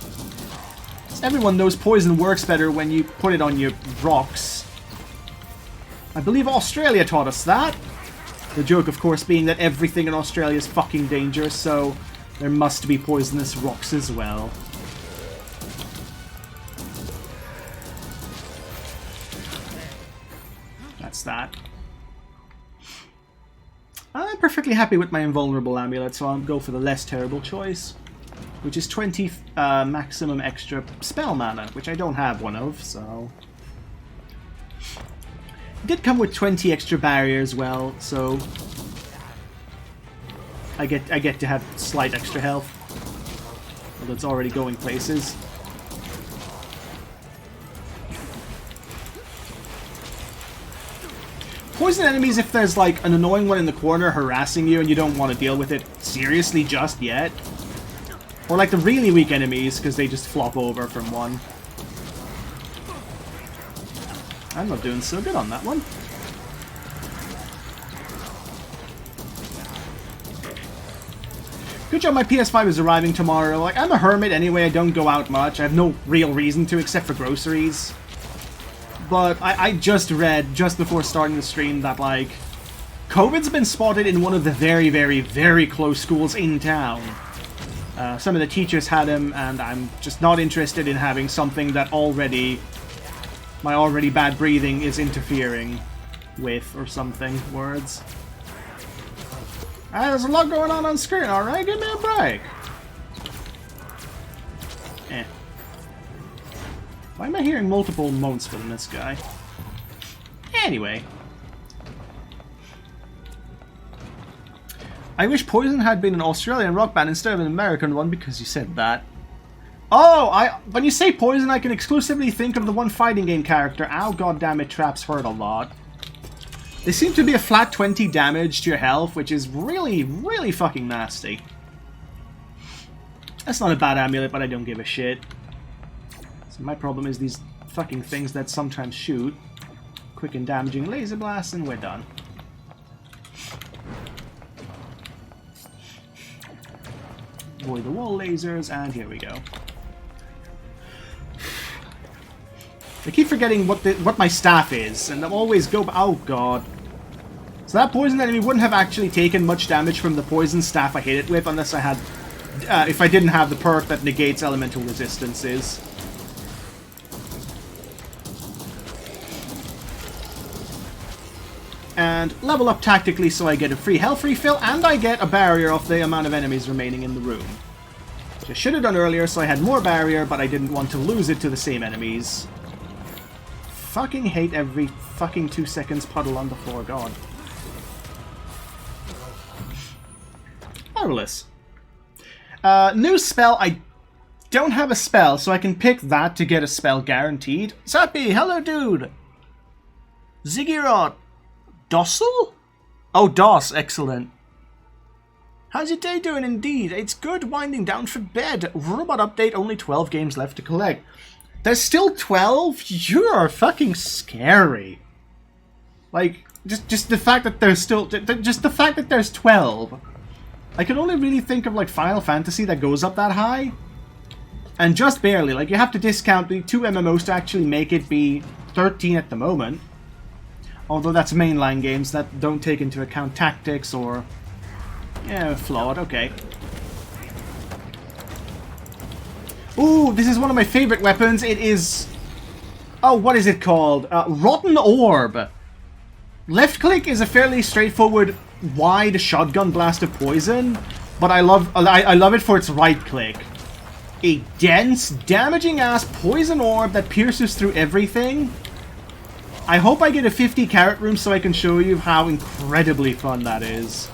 Everyone knows poison works better when you put it on your rocks. I believe Australia taught us that. The joke, of course, being that everything in Australia is fucking dangerous, so there must be poisonous rocks as well. That's that. I'm perfectly happy with my invulnerable amulet, so I'll go for the less terrible choice, which is 20 maximum extra spell mana, which I don't have one of, so... It did come with 20 extra barrier as well, so... I get to have slight extra health. Although it's already going places. Poison enemies if there's like an annoying one in the corner harassing you and you don't want to deal with it seriously just yet. Or like the really weak enemies because they just flop over from one. I'm not doing so good on that one. Good job, my PS5 is arriving tomorrow. Like, I'm a hermit anyway, I don't go out much. I have no real reason to except for groceries. But I just read, just before starting the stream, that, like, COVID's been spotted in one of the very, very, very close schools in town. Some of the teachers had him, and I'm just not interested in having something that my already bad breathing is interfering with, or something. Words. There's a lot going on screen, alright? Give me a break. Why am I hearing multiple moans from this guy? Anyway. I wish Poison had been an Australian rock band instead of an American one because you said that. Oh, when you say Poison, I can exclusively think of the one fighting game character. Ow, goddammit, traps hurt a lot. They seem to be a flat 20 damage to your health, which is really, really fucking nasty. That's not a bad amulet, but I don't give a shit. So my problem is these fucking things that sometimes shoot. Quick and damaging laser blasts, and we're done. Avoid the wall lasers, and here we go. I keep forgetting what my staff is, and I'm always go... Oh god. So that poison enemy wouldn't have actually taken much damage from the poison staff I hit it with, unless I had... if I didn't have the perk that negates elemental resistances. And level up tactically so I get a free health refill, and I get a barrier of the amount of enemies remaining in the room. Which I should have done earlier so I had more barrier, but I didn't want to lose it to the same enemies. Fucking hate every fucking 2 seconds puddle on the floor, god. Marvelous. New spell, I don't have a spell, so I can pick that to get a spell guaranteed. Sappy, hello dude! Ziggurat! Dossel? Oh, DOS, excellent. How's your day doing indeed? It's good, winding down for bed. Robot update, only 12 games left to collect. There's still 12? You are fucking scary. Like, just the fact that there's still... Just the fact that there's 12. I can only really think of, like, Final Fantasy that goes up that high. And just barely. Like, you have to discount the 2 MMOs to actually make it be 13 at the moment. Although that's mainline games that don't take into account tactics or... Yeah, flawed, okay. Ooh, this is one of my favorite weapons. It is... Oh, what is it called? Rotten Orb. Left click is a fairly straightforward, wide shotgun blast of poison, but I love it for its right click. A dense, damaging-ass poison orb that pierces through everything. I hope I get a 50 carrot room so I can show you how incredibly fun that is.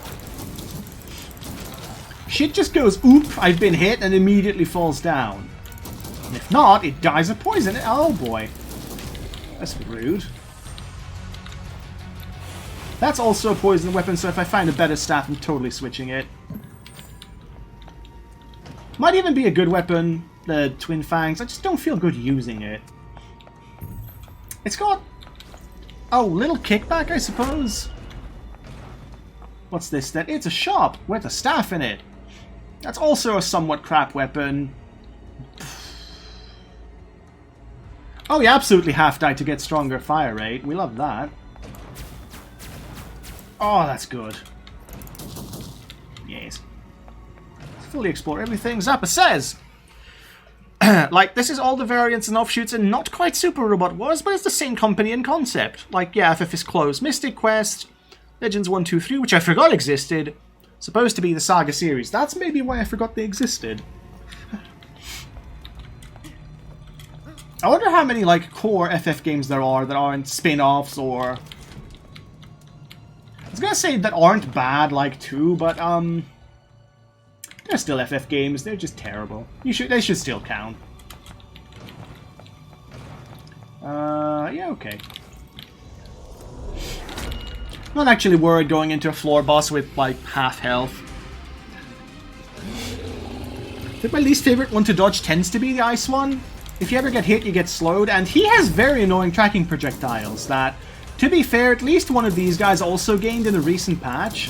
Shit just goes, oop, I've been hit, and immediately falls down. And if not, it dies of poison. Oh boy. That's rude. That's also a poison weapon, so if I find a better staff, I'm totally switching it. Might even be a good weapon, the Twin Fangs. I just don't feel good using it. It's got... Oh, little kickback, I suppose? What's this then? It's a shop with a staff in it. That's also a somewhat crap weapon. Oh, you absolutely half die to get stronger fire rate. We love that. Oh, that's good. Yes. Let's fully explore everything. Zappa says... like, this is all the variants and offshoots and not quite Super Robot Wars, but it's the same company and concept. Like, yeah, FF is closed. Mystic Quest, Legends 1, 2, 3, which I forgot existed. Supposed to be the Saga series. That's maybe why I forgot they existed. I wonder how many, like, core FF games there are that aren't spin-offs or... I was gonna say that aren't bad, like 2, but, they're still FF games. They're just terrible. They should still count. Yeah, okay. Not actually worried going into a floor boss with, like, half health. I think my least favorite one to dodge tends to be the ice one. If you ever get hit, you get slowed, and he has very annoying tracking projectiles that, to be fair, at least one of these guys also gained in a recent patch.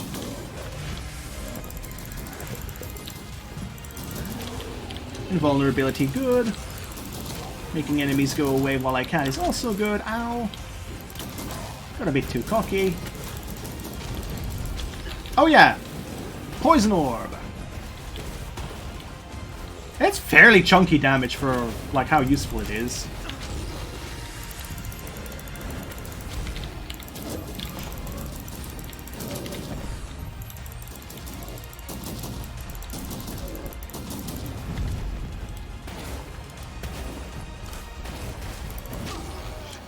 Invulnerability, good. Making enemies go away while I can is also good. Ow. Got a bit too cocky. Oh yeah! Poison Orb! It's fairly chunky damage for, like, how useful it is.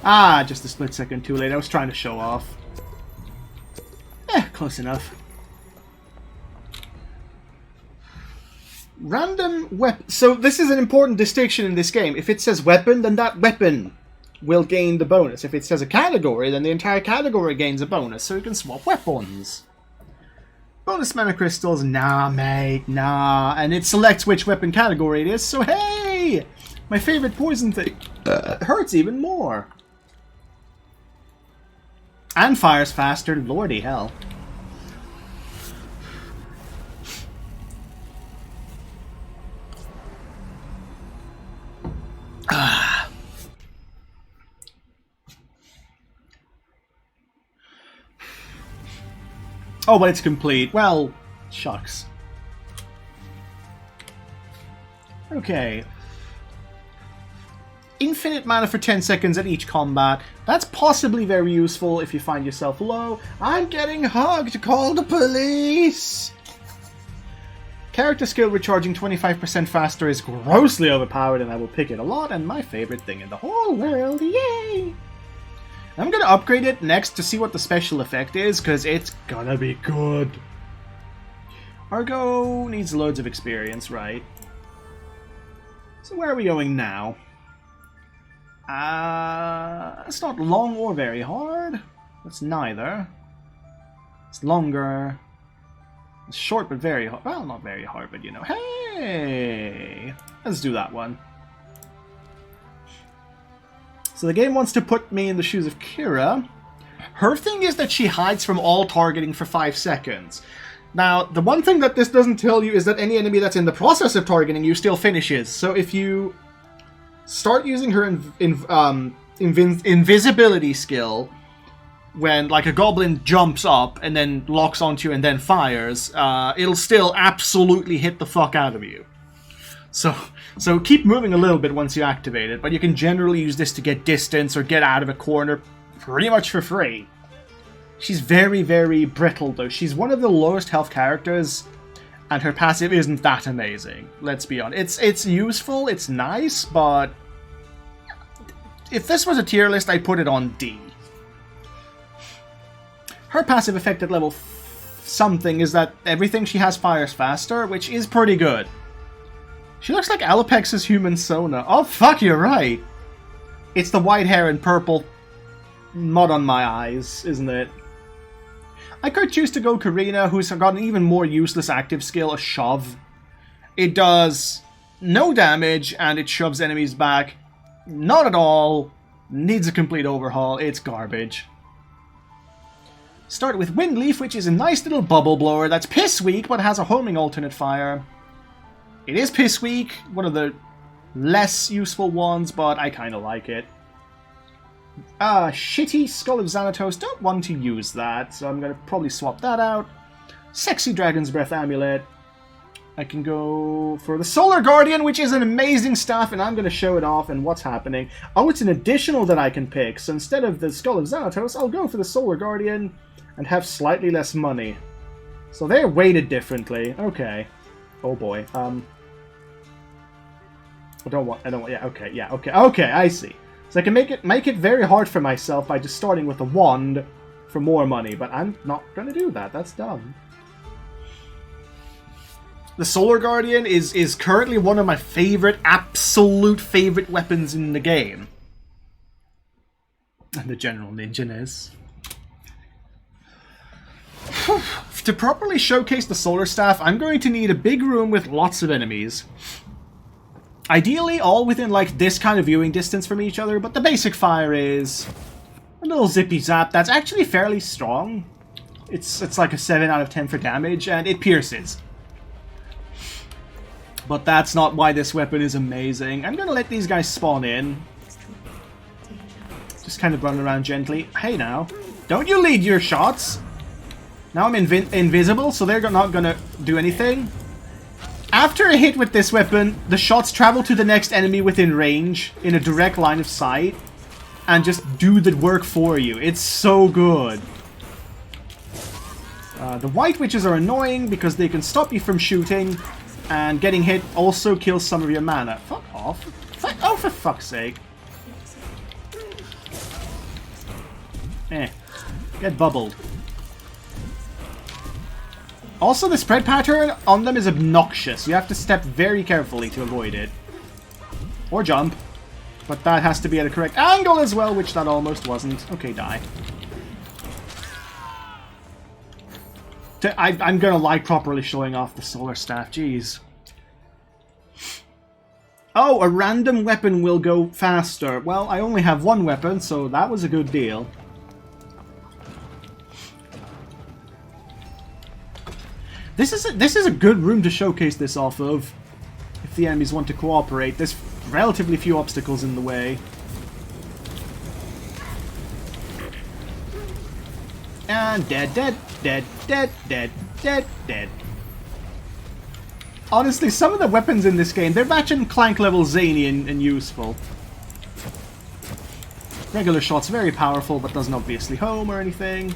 Ah, just a split second too late. I was trying to show off. Close enough. Random weapon. So this is an important distinction in this game. If it says weapon, then that weapon will gain the bonus. If it says a category, then the entire category gains a bonus. So you can swap weapons. Bonus mana crystals, nah mate, nah. And it selects which weapon category it is, so hey! My favorite poison thing hurts even more. And fires faster, lordy hell. Oh, but it's complete. Well, shucks. Okay. Infinite mana for 10 seconds at each combat. That's possibly very useful if you find yourself low. I'm getting hugged! Call the police! Character skill recharging 25% faster is grossly overpowered and I will pick it a lot, and my favorite thing in the whole world, yay! I'm gonna upgrade it next to see what the special effect is, because it's gonna be good. Argo needs loads of experience, right? So where are we going now? It's not long or very hard. It's neither. It's longer. It's short but very hard. Well, not very hard, but you know. Hey! Let's do that one. So the game wants to put me in the shoes of Kira. Her thing is that she hides from all targeting for 5 seconds. Now, the one thing that this doesn't tell you is that any enemy that's in the process of targeting you still finishes. So if you start using her invisibility skill, when like a goblin jumps up and then locks onto you and then fires, it'll still absolutely hit the fuck out of you. So keep moving a little bit once you activate it, but you can generally use this to get distance or get out of a corner pretty much for free. She's very, very brittle though. She's one of the lowest health characters, and her passive isn't that amazing. Let's be honest. It's useful, it's nice, but if this was a tier list, I'd put it on D. Her passive effect at level something is that everything she has fires faster, which is pretty good. She looks like Alopex's human Sona. Oh fuck, you're right! It's the white hair and purple mud on my eyes, isn't it? I could choose to go Karina, who's got an even more useless active skill, a shove. It does no damage, and it shoves enemies back. Not at all. Needs a complete overhaul. It's garbage. Start with Windleaf, which is a nice little bubble blower that's piss weak, but has a homing alternate fire. It is piss weak, one of the less useful ones, but I kind of like it. Shitty Skull of Xanatos, don't want to use that, so I'm going to probably swap that out. Sexy Dragon's Breath Amulet. I can go for the Solar Guardian, which is an amazing staff, and I'm going to show it off and what's happening. Oh, it's an additional that I can pick, so instead of the Skull of Xanatos, I'll go for the Solar Guardian and have slightly less money. So they're weighted differently. Okay. Oh boy. I don't want, yeah, okay, I see. So I can make it very hard for myself by just starting with a wand for more money, but I'm not going to do that. That's dumb. The Solar Guardian is currently one of my favorite, absolute favorite weapons in the game. And the General Ninja-ness. To properly showcase the Solar Staff, I'm going to need a big room with lots of enemies. Ideally, all within like this kind of viewing distance from each other, but the basic fire is a little zippy zap that's actually fairly strong. It's like a 7 out of 10 for damage, and it pierces. But that's not why this weapon is amazing. I'm gonna let these guys spawn in. Just kind of run around gently. Hey now, don't you lead your shots! Now I'm invisible, so they're not gonna do anything. After a hit with this weapon, the shots travel to the next enemy within range, in a direct line of sight, and just do the work for you. It's so good. The White Witches are annoying because they can stop you from shooting, and getting hit also kills some of your mana. Fuck off. Oh, for fuck's sake. Get bubbled. Also, the spread pattern on them is obnoxious. You have to step very carefully to avoid it. Or jump. But that has to be at a correct angle as well, which that almost wasn't. Okay, die. I'm gonna like properly showing off the Solar Staff, jeez. Oh, a random weapon will go faster. Well, I only have one weapon, so that was a good deal. This is a good room to showcase this off of, if the enemies want to cooperate. There's relatively few obstacles in the way. And dead, dead, dead, dead, dead, dead, dead. Honestly, some of the weapons in this game, they're Ratchet and Clank level zany and useful. Regular shot's very powerful, but doesn't obviously home or anything.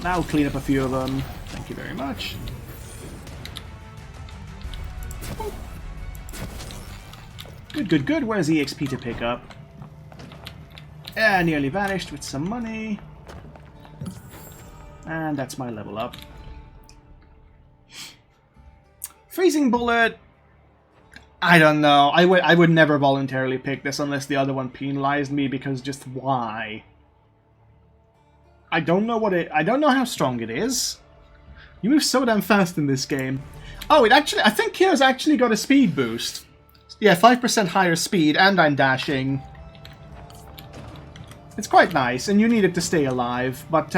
Now I'll clean up a few of them. Thank you very much. Good, good, good. Where's the XP to pick up? Nearly vanished with some money. And that's my level up. Freezing Bullet. I don't know. I would never voluntarily pick this unless the other one penalized me, because just why? I don't know I don't know how strong it is. You move so damn fast in this game. Oh, I think Kyo's actually got a speed boost. Yeah, 5% higher speed, and I'm dashing. It's quite nice, and you need it to stay alive, but,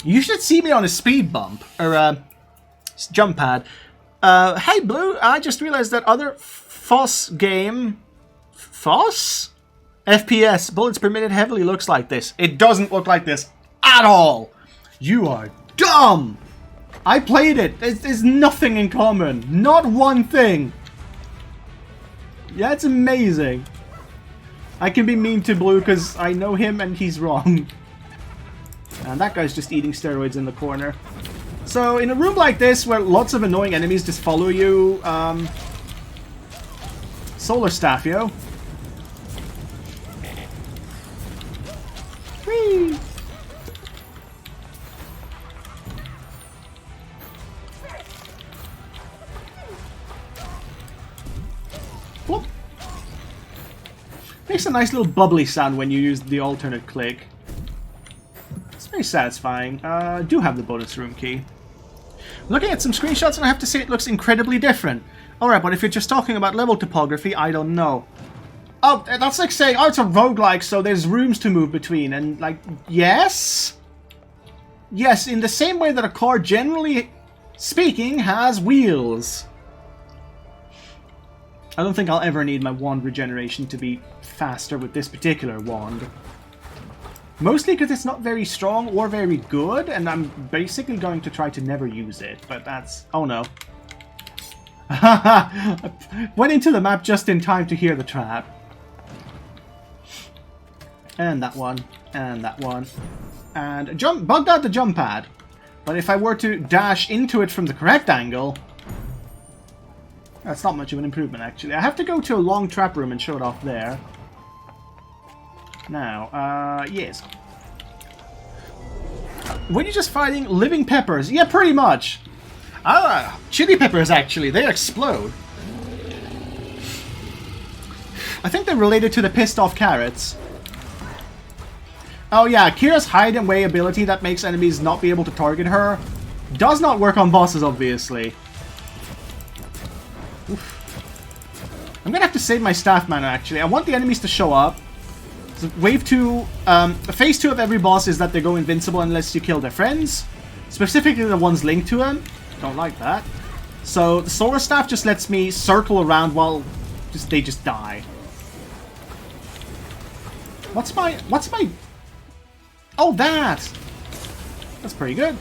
you should see me on a speed bump, or, jump pad. Hey, Blue, I just realized that other FOSS game... FOSS? FPS, bullets per minute heavily looks like this. It doesn't look like this at all! You are dumb! I played it! There's nothing in common. Not one thing! Yeah, it's amazing. I can be mean to Blue because I know him and he's wrong. And that guy's just eating steroids in the corner. So, in a room like this, where lots of annoying enemies just follow you, Solar Staff, yo. Whee! Whoop. Makes a nice little bubbly sound when you use the alternate click. It's very satisfying. I do have the bonus room key. Looking at some screenshots, and I have to say it looks incredibly different. Alright, but if you're just talking about level topography, I don't know. Oh, that's like saying, oh, it's a roguelike, so there's rooms to move between, and, like, yes? Yes, in the same way that a car, generally speaking, has wheels. I don't think I'll ever need my wand regeneration to be faster with this particular wand. Mostly because it's not very strong or very good, and I'm basically going to try to never use it, but that's... Oh no. Went into the map just in time to hear the trap. And that one, and that one. And jump, bugged out the jump pad. But if I were to dash into it from the correct angle... That's not much of an improvement, actually. I have to go to a long trap room and show it off there. Now, yes. Were you just fighting living peppers? Yeah, pretty much. Ah, chili peppers, actually. They explode. I think they're related to the pissed off carrots. Oh yeah, Kira's hide and way ability that makes enemies not be able to target her does not work on bosses, obviously. Oof. I'm gonna have to save my staff mana, actually. I want the enemies to show up. So wave 2, phase 2 of every boss is that they go invincible unless you kill their friends. Specifically the ones linked to them. Don't like that. So the solar staff just lets me circle around while they just die. What's my... Oh, that! That's pretty good.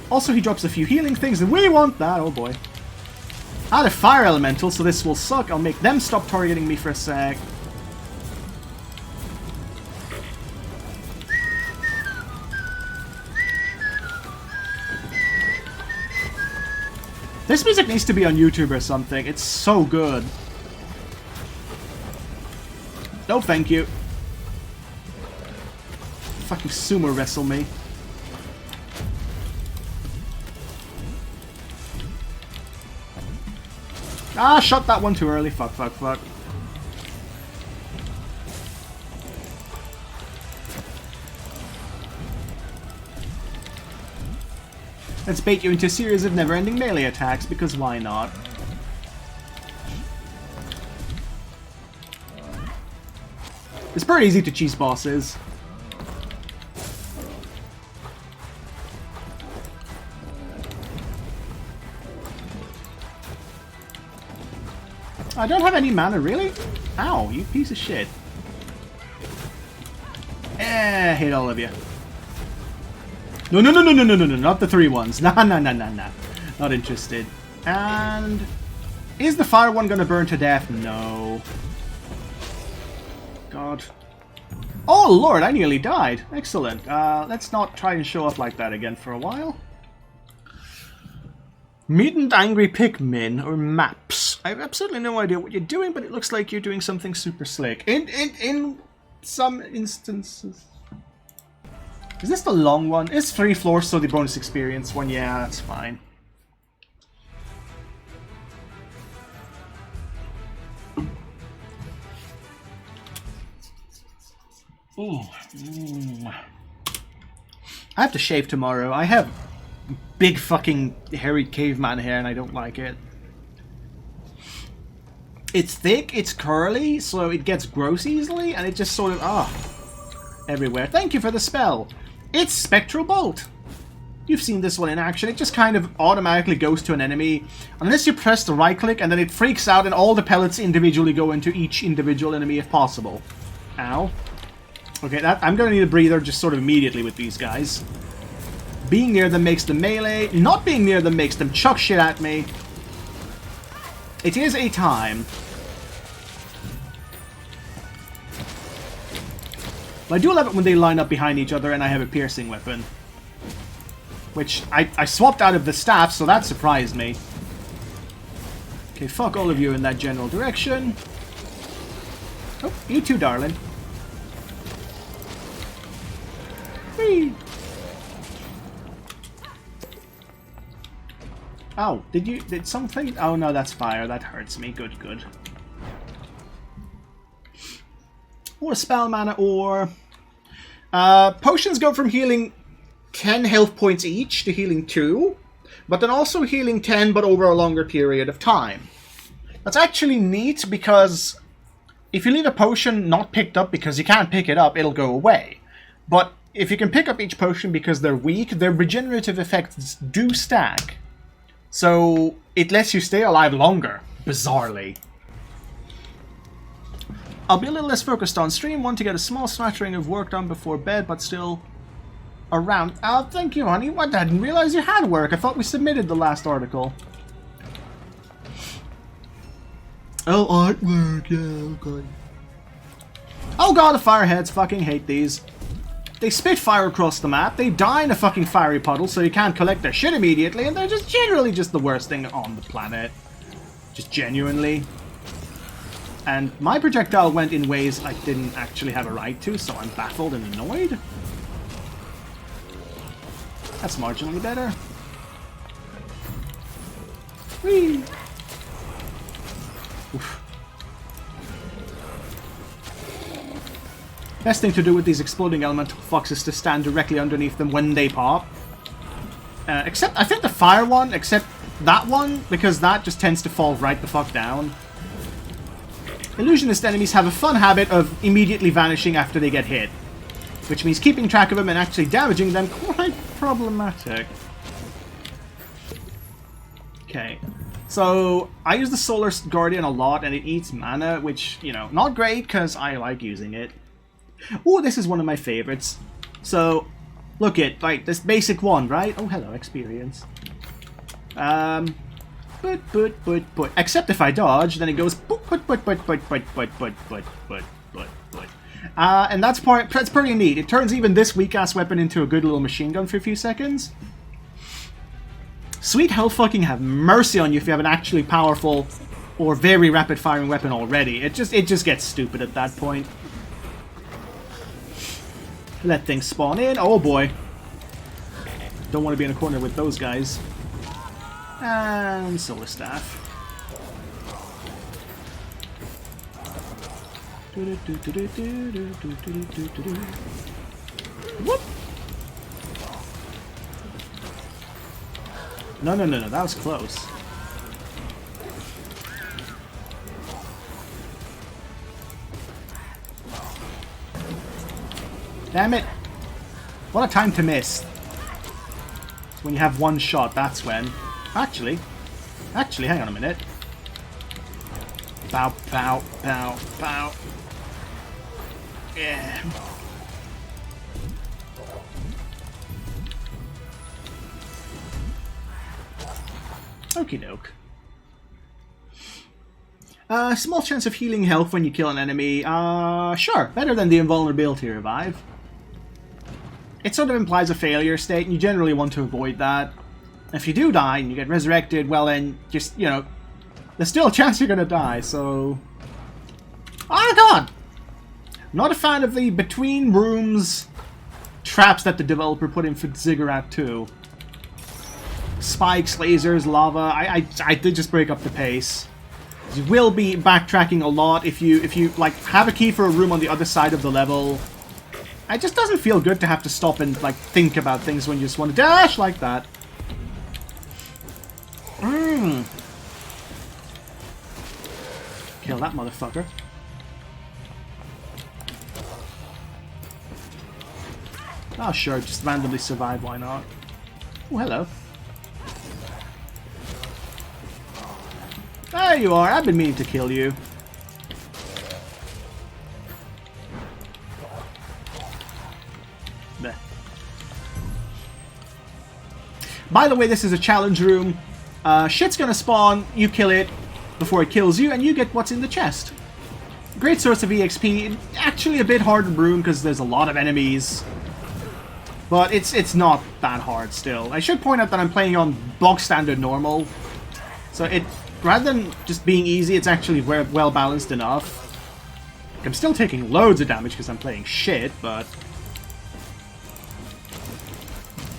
Also, he drops a few healing things, and we want that. Oh boy. Out of fire elemental, so this will suck. I'll make them stop targeting me for a sec. This music needs to be on YouTube or something. It's so good. No, thank you. Fucking sumo wrestle me. Ah, shot that one too early. Fuck, fuck, fuck. Let's bait you into a series of never-ending melee attacks, because why not? It's pretty easy to cheese bosses. I don't have any mana, really? Ow, you piece of shit. Hate all of you. No, no, no, no, no, no, no, no, not the 3 ones. Nah, nah, nah, nah, nah. Not interested. And... is the fire one gonna burn to death? No. God. Oh, Lord, I nearly died. Excellent. Let's not try and show off like that again for a while. Mutant Angry Pikmin, or maps. I have absolutely no idea what you're doing, but it looks like you're doing something super slick. In some instances. Is this the long one? It's 3 floors, so the bonus experience one. Yeah, that's fine. Ooh. I have to shave tomorrow. I have big fucking hairy caveman hair and I don't like it. It's thick, it's curly, so it gets gross easily, and it just sort of, everywhere. Thank you for the spell. It's Spectral Bolt. You've seen this one in action. It just kind of automatically goes to an enemy, unless you press the right click, and then it freaks out and all the pellets individually go into each individual enemy if possible. Ow. Okay, I'm gonna need a breather just sort of immediately with these guys. Being near them makes them melee. Not being near them makes them chuck shit at me. It is a time. But I do love it when they line up behind each other and I have a piercing weapon. Which I swapped out of the staff, so that surprised me. Okay, fuck all of you in that general direction. Oh, you too, darling. Whee! Oh, did something? Oh no, that's fire. That hurts me. Good, good. Or spell mana, or... potions go from healing 10 health points each to healing 2, but then also healing 10 but over a longer period of time. That's actually neat because if you leave a potion not picked up because you can't pick it up, it'll go away. But if you can pick up each potion because they're weak, their regenerative effects do stack. So it lets you stay alive longer, bizarrely. I'll be a little less focused on stream. Want to get a small smattering of work done before bed, but still around. Oh, thank you, honey. What? I didn't realize you had work. I thought we submitted the last article. Oh, artwork. Yeah, oh god. Oh god, the fireheads. Fucking hate these. They spit fire across the map. They die in a fucking fiery puddle, so you can't collect their shit immediately, and they're just generally just the worst thing on the planet. Just genuinely. And my projectile went in ways I didn't actually have a right to, so I'm baffled and annoyed. That's marginally better. Whee! Oof. Best thing to do with these exploding elemental fucks is to stand directly underneath them when they pop. Except, I think the fire one, except that one, because that just tends to fall right the fuck down. Illusionist enemies have a fun habit of immediately vanishing after they get hit, which means keeping track of them and actually damaging them quite problematic. Okay, so I use the Solar Guardian a lot and it eats mana, which, you know, not great because I like using it. Oh, this is one of my favorites. So, look at, like, this basic one, right? Oh, hello, experience. Except if I dodge, then it goes and that's pretty neat. It turns even this weak-ass weapon into a good little machine gun for a few seconds. Sweet hell fucking have mercy on you if you have an actually powerful or very rapid-firing weapon already. It just gets stupid at that point. Let things spawn in. Oh boy. Don't want to be in a corner with those guys. And Solar Staff. Whoop! No, that was close. Damn it! What a time to miss. When you have one shot, that's when. Actually, hang on a minute. Pow, pow, pow, pow. Yeah. Okie doke. Small chance of healing health when you kill an enemy. Sure, better than the invulnerability revive. It sort of implies a failure state, and you generally want to avoid that. If you do die and you get resurrected, well then, just, you know, there's still a chance you're gonna die, so... Oh god! Not a fan of the between rooms traps that the developer put in for Ziggurat 2. Spikes, lasers, lava, I did just break up the pace. You will be backtracking a lot if you like have a key for a room on the other side of the level. It just doesn't feel good to have to stop and like think about things when you just want to dash like that. Kill that motherfucker. Oh sure, just randomly survive, why not? Oh, hello. There you are, I've been meaning to kill you. Bleh. By the way, this is a challenge room. Shit's gonna spawn, you kill it before it kills you, and you get what's in the chest. Great source of EXP. Actually a bit hard room because there's a lot of enemies. But it's not that hard still. I should point out that I'm playing on bog standard normal. So it, rather than just being easy, it's actually well balanced enough. I'm still taking loads of damage because I'm playing shit, but...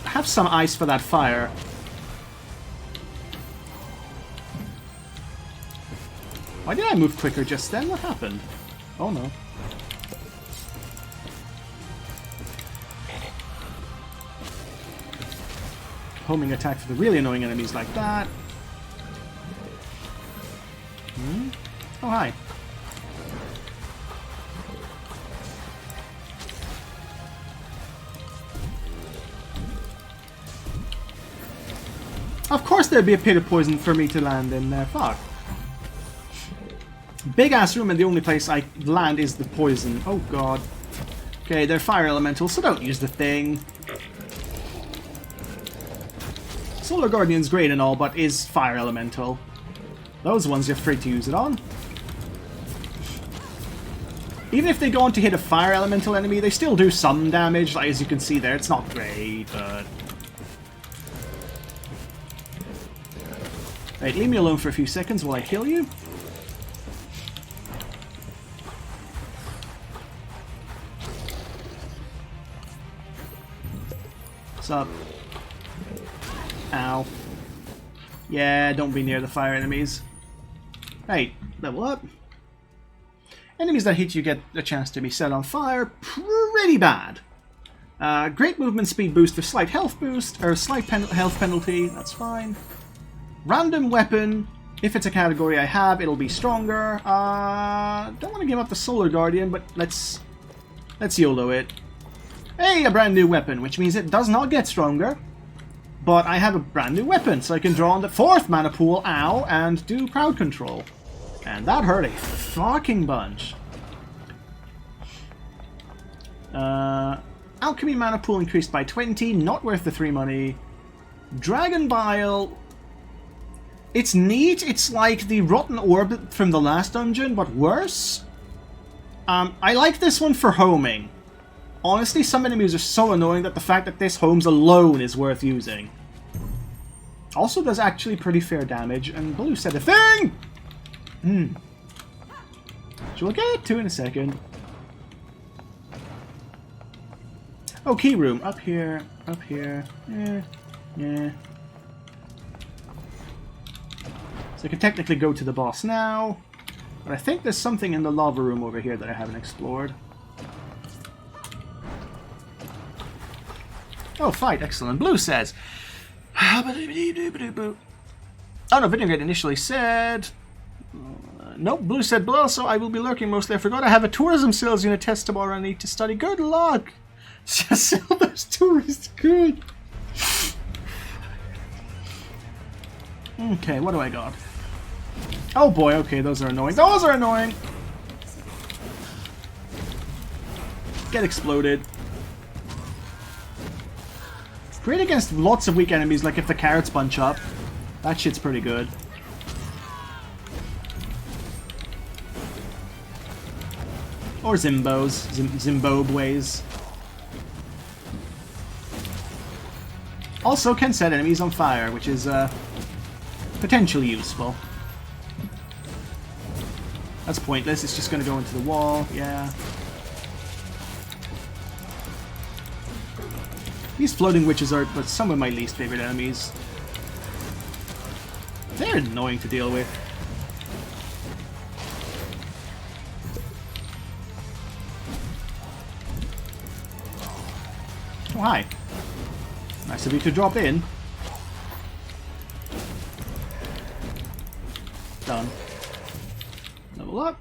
have some ice for that fire. Why did I move quicker just then? What happened? Oh no. Homing attack for the really annoying enemies like that. Oh, hi. Of course there'd be a pit of poison for me to land in there. Fuck. big ass room, and the only place I land is the poison. Oh god. Okay, they're fire elementals, so don't use the thing. Solar Guardian's great and all, but is fire elemental. Those ones you're free to use it on. Even if they go on to hit a fire elemental enemy, they still do some damage. Like, as you can see there, it's not great, but... Right, leave me alone for a few seconds while I kill you. What's up? Ow. Yeah, don't be near the fire enemies. Right, level up. Enemies that hit you get a chance to be set on fire. Pretty bad. Great movement speed boost for slight health boost, or slight health penalty, that's fine. Random weapon, if it's a category I have, it'll be stronger. Don't want to give up the Solar Guardian, but let's YOLO it. Hey, a brand new weapon, which means it does not get stronger. But I have a brand new weapon, so I can draw on the 4th mana pool, ow, and do crowd control. And that hurt a fucking bunch. Alchemy mana pool increased by 20, not worth the 3 money. Dragon Bile... It's neat, it's like the Rotten Orb from the last dungeon, but worse. I like this one for homing. Honestly, some enemies are so annoying that the fact that this homes alone is worth using. Also does actually pretty fair damage, and Blue said a thing! Which we'll get to in a second. Oh, key room. Up here, up here. Yeah. So I can technically go to the boss now. But I think there's something in the lava room over here that I haven't explored. Oh, fight. Excellent. Blue says... Oh no, Vinaigrette initially said... Nope, Blue said, but also I will be lurking mostly. I forgot I have a tourism sales unit test tomorrow I need to study. Good luck! Just sell those tourists. Good. Okay, what do I got? Oh boy, okay, those are annoying. Those are annoying! Get exploded. Great against lots of weak enemies, like if the carrots bunch up. That shit's pretty good. Or Zimbos. Zimbabwe's. Also can set enemies on fire, which is potentially useful. That's pointless, it's just going to go into the wall, yeah. These floating witches are some of my least favorite enemies. They're annoying to deal with. Oh, hi. Nice of you to drop in. Done. Level up.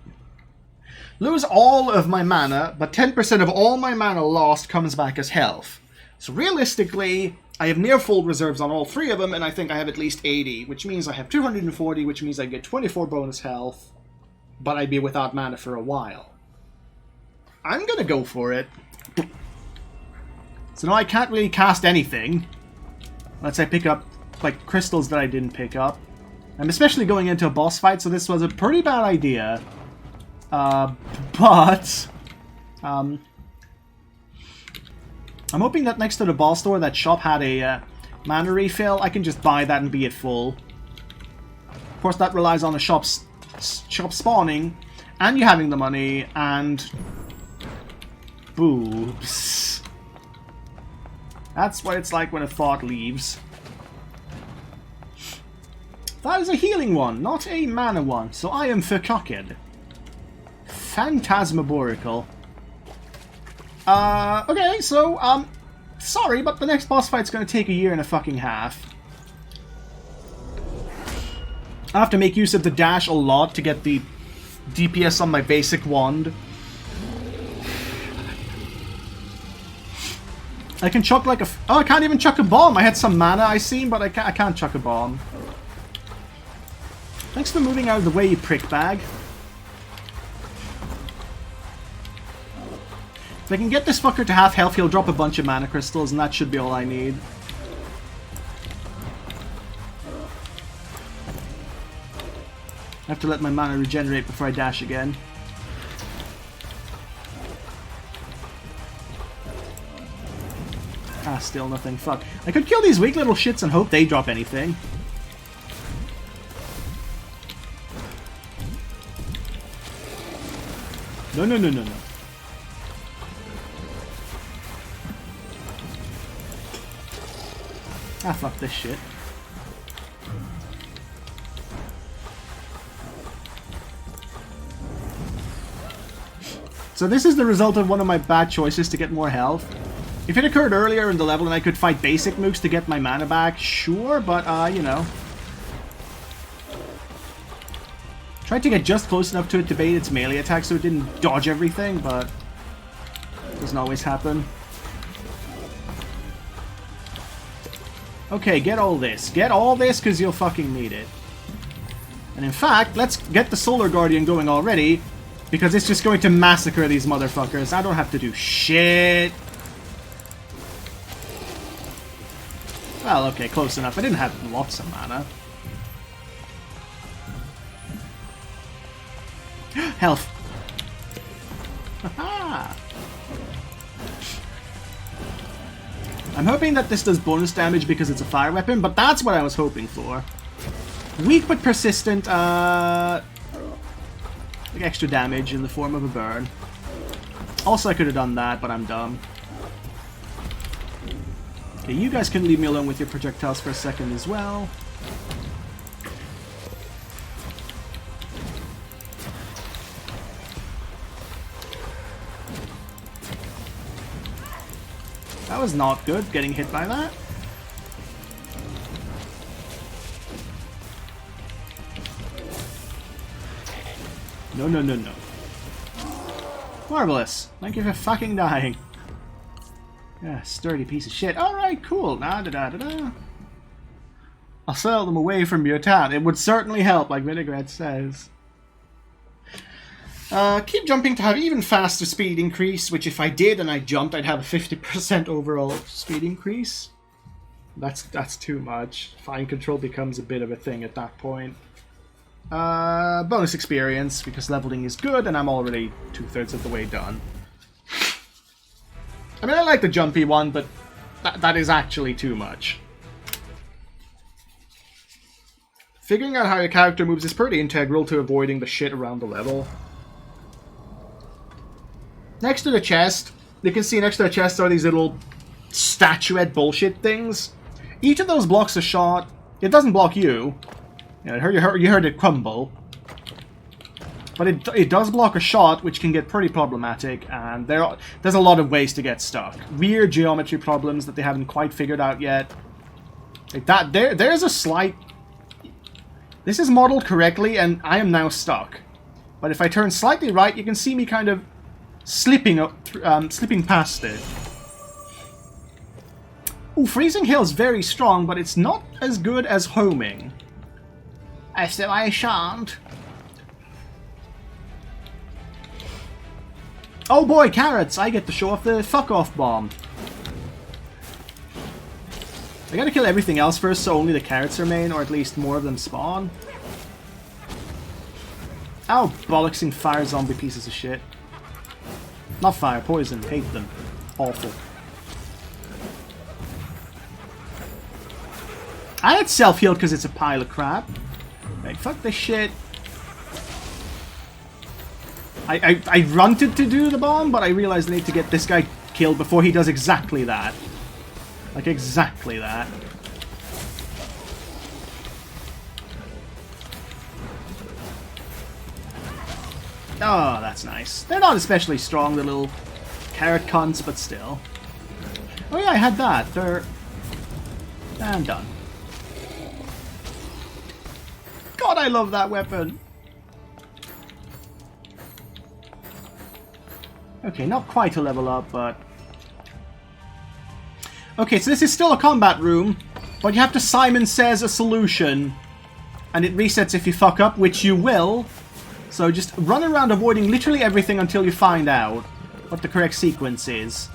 Lose all of my mana, but 10% of all my mana lost comes back as health. So realistically, I have near full reserves on all 3 of them, and I think I have at least 80, which means I have 240, which means I get 24 bonus health, but I'd be without mana for a while. I'm gonna go for it. So now I can't really cast anything. Unless I pick up, like, crystals that I didn't pick up. I'm especially going into a boss fight, so this was a pretty bad idea. But... I'm hoping that next to the boss door, that shop had a mana refill. I can just buy that and be at full. Of course, that relies on the shop spawning, and you having the money, and... boobs. That's what it's like when a thought leaves. That is a healing one, not a mana one, so I am vercocked. Phantasmagorical. Okay, so, sorry, but the next boss fight's gonna take a year and a fucking half. I have to make use of the dash a lot to get the DPS on my basic wand. I can chuck like a... Oh, I can't even chuck a bomb! I had some mana I seen, but I can't chuck a bomb. Thanks for moving out of the way, you prick bag. If I can get this fucker to half health, he'll drop a bunch of mana crystals, and that should be all I need. I have to let my mana regenerate before I dash again. Ah, still nothing. Fuck. I could kill these weak little shits and hope they drop anything. No, no, no, no, no. Ah, fuck this shit. So this is the result of one of my bad choices to get more health. If it occurred earlier in the level and I could fight basic mooks to get my mana back, sure, but, you know. Tried to get just close enough to it to bait its melee attack so it didn't dodge everything, but it doesn't always happen. Okay, get all this. Get all this, because you'll fucking need it. And in fact, let's get the Solar Guardian going already, because it's just going to massacre these motherfuckers. I don't have to do shit. Well, okay, close enough. I didn't have lots of mana. Health. Haha. I'm hoping that this does bonus damage because it's a fire weapon, but that's what I was hoping for. Weak but persistent, like extra damage in the form of a burn. Also, I could have done that, but I'm dumb. Okay, you guys can leave me alone with your projectiles for a second as well. That was not good, getting hit by that. No, no, no, no. Marvelous. Thank you for fucking dying. Yeah, sturdy piece of shit. Alright, cool. Da-da-da-da-da. I'll sell them away from your town. It would certainly help, like Ziggurat says. Keep jumping to have even faster speed increase, which if I did and I jumped, I'd have a 50% overall speed increase. That's too much. Fine control becomes a bit of a thing at that point. Bonus experience, because leveling is good, and I'm already 2/3 of the way done. I mean, I like the jumpy one, but that is actually too much. Figuring out how your character moves is pretty integral to avoiding the shit around the level. Next to the chest, you can see next to the chest are these little statuette bullshit things. Each of those blocks a shot. It doesn't block you. Yeah, you heard it crumble. But it does block a shot, which can get pretty problematic, and there's a lot of ways to get stuck. Weird geometry problems that they haven't quite figured out yet. Like that, there's a slight... This is modeled correctly, and I am now stuck. But if I turn slightly right, you can see me kind of slipping past it. Ooh, Freezing Hail is very strong, but it's not as good as homing. So I shan't. Oh boy, carrots! I get to show off the fuck-off bomb. I gotta kill everything else first, so only the carrots remain, or at least more of them spawn. Ow, bollocksing fire zombie pieces of shit. Not fire, poison. Hate them. Awful. I had self-healed because it's a pile of crap. Right, fuck this shit. I runted to do the bomb, but I realized I need to get this guy killed before he does exactly that. Like, exactly that. Oh, that's nice. They're not especially strong, the little carrot cunts, but still. Oh yeah, I had that. I'm done. God, I love that weapon! Okay, not quite a level up, but... Okay, so this is still a combat room, but you have to Simon Says a solution, and it resets if you fuck up, which you will. So just run around avoiding literally everything until you find out. what the correct sequence is.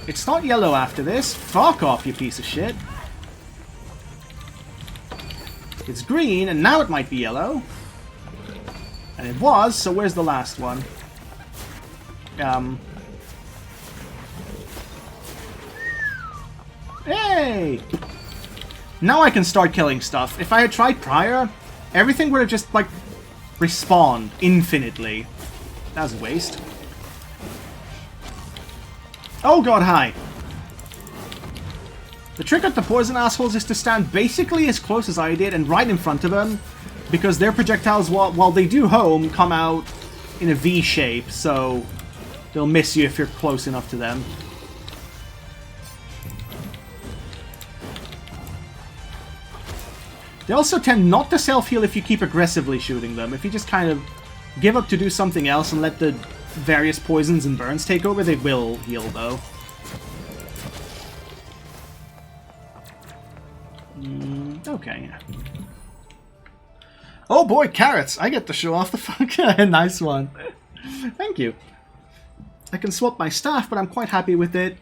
It's not yellow after this. Fuck off, you piece of shit. It's green, and now it might be yellow. And it was, so where's the last one? Hey! Now I can start killing stuff. If I had tried prior, everything would have just, like, respawned infinitely. That was a waste. Oh god, hi! The trick with the poison assholes is to stand basically as close as I did and right in front of them, because their projectiles, while they do home, come out in a V shape, so they'll miss you if you're close enough to them. They also tend not to self-heal if you keep aggressively shooting them. If you just kind of give up to do something else and let the various poisons and burns take over, they will heal, though. Okay. Oh boy, carrots! I get to show off the fuck. Nice one. Thank you. I can swap my staff, but I'm quite happy with it.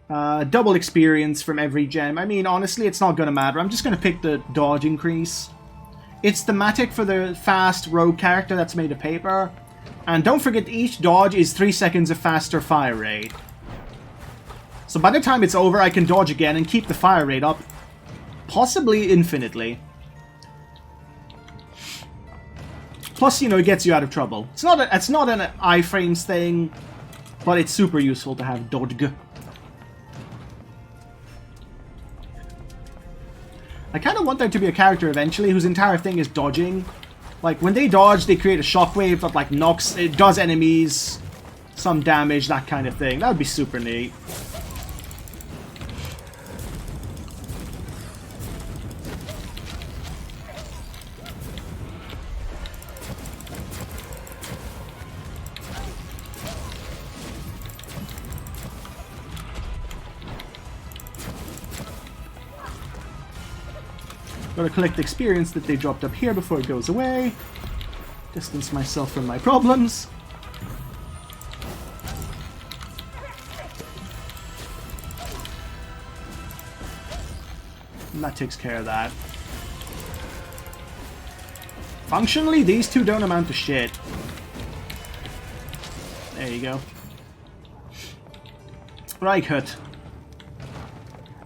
Double experience from every gem. I mean, honestly, it's not going to matter. I'm just going to pick the dodge increase. It's thematic for the fast rogue character that's made of paper. And don't forget, each dodge is 3 seconds of faster fire rate. So by the time it's over, I can dodge again and keep the fire rate up. Possibly infinitely. Plus, you know, it gets you out of trouble. It's not an iframes thing, but it's super useful to have dodge. I kind of want there to be a character eventually whose entire thing is dodging. Like, when they dodge, they create a shockwave that, like, knocks... It does enemies some damage, that kind of thing. That would be super neat. Gotta collect the experience that they dropped up here before it goes away. Distance myself from my problems. And that takes care of that. Functionally, these two don't amount to shit. There you go. Right, Hut.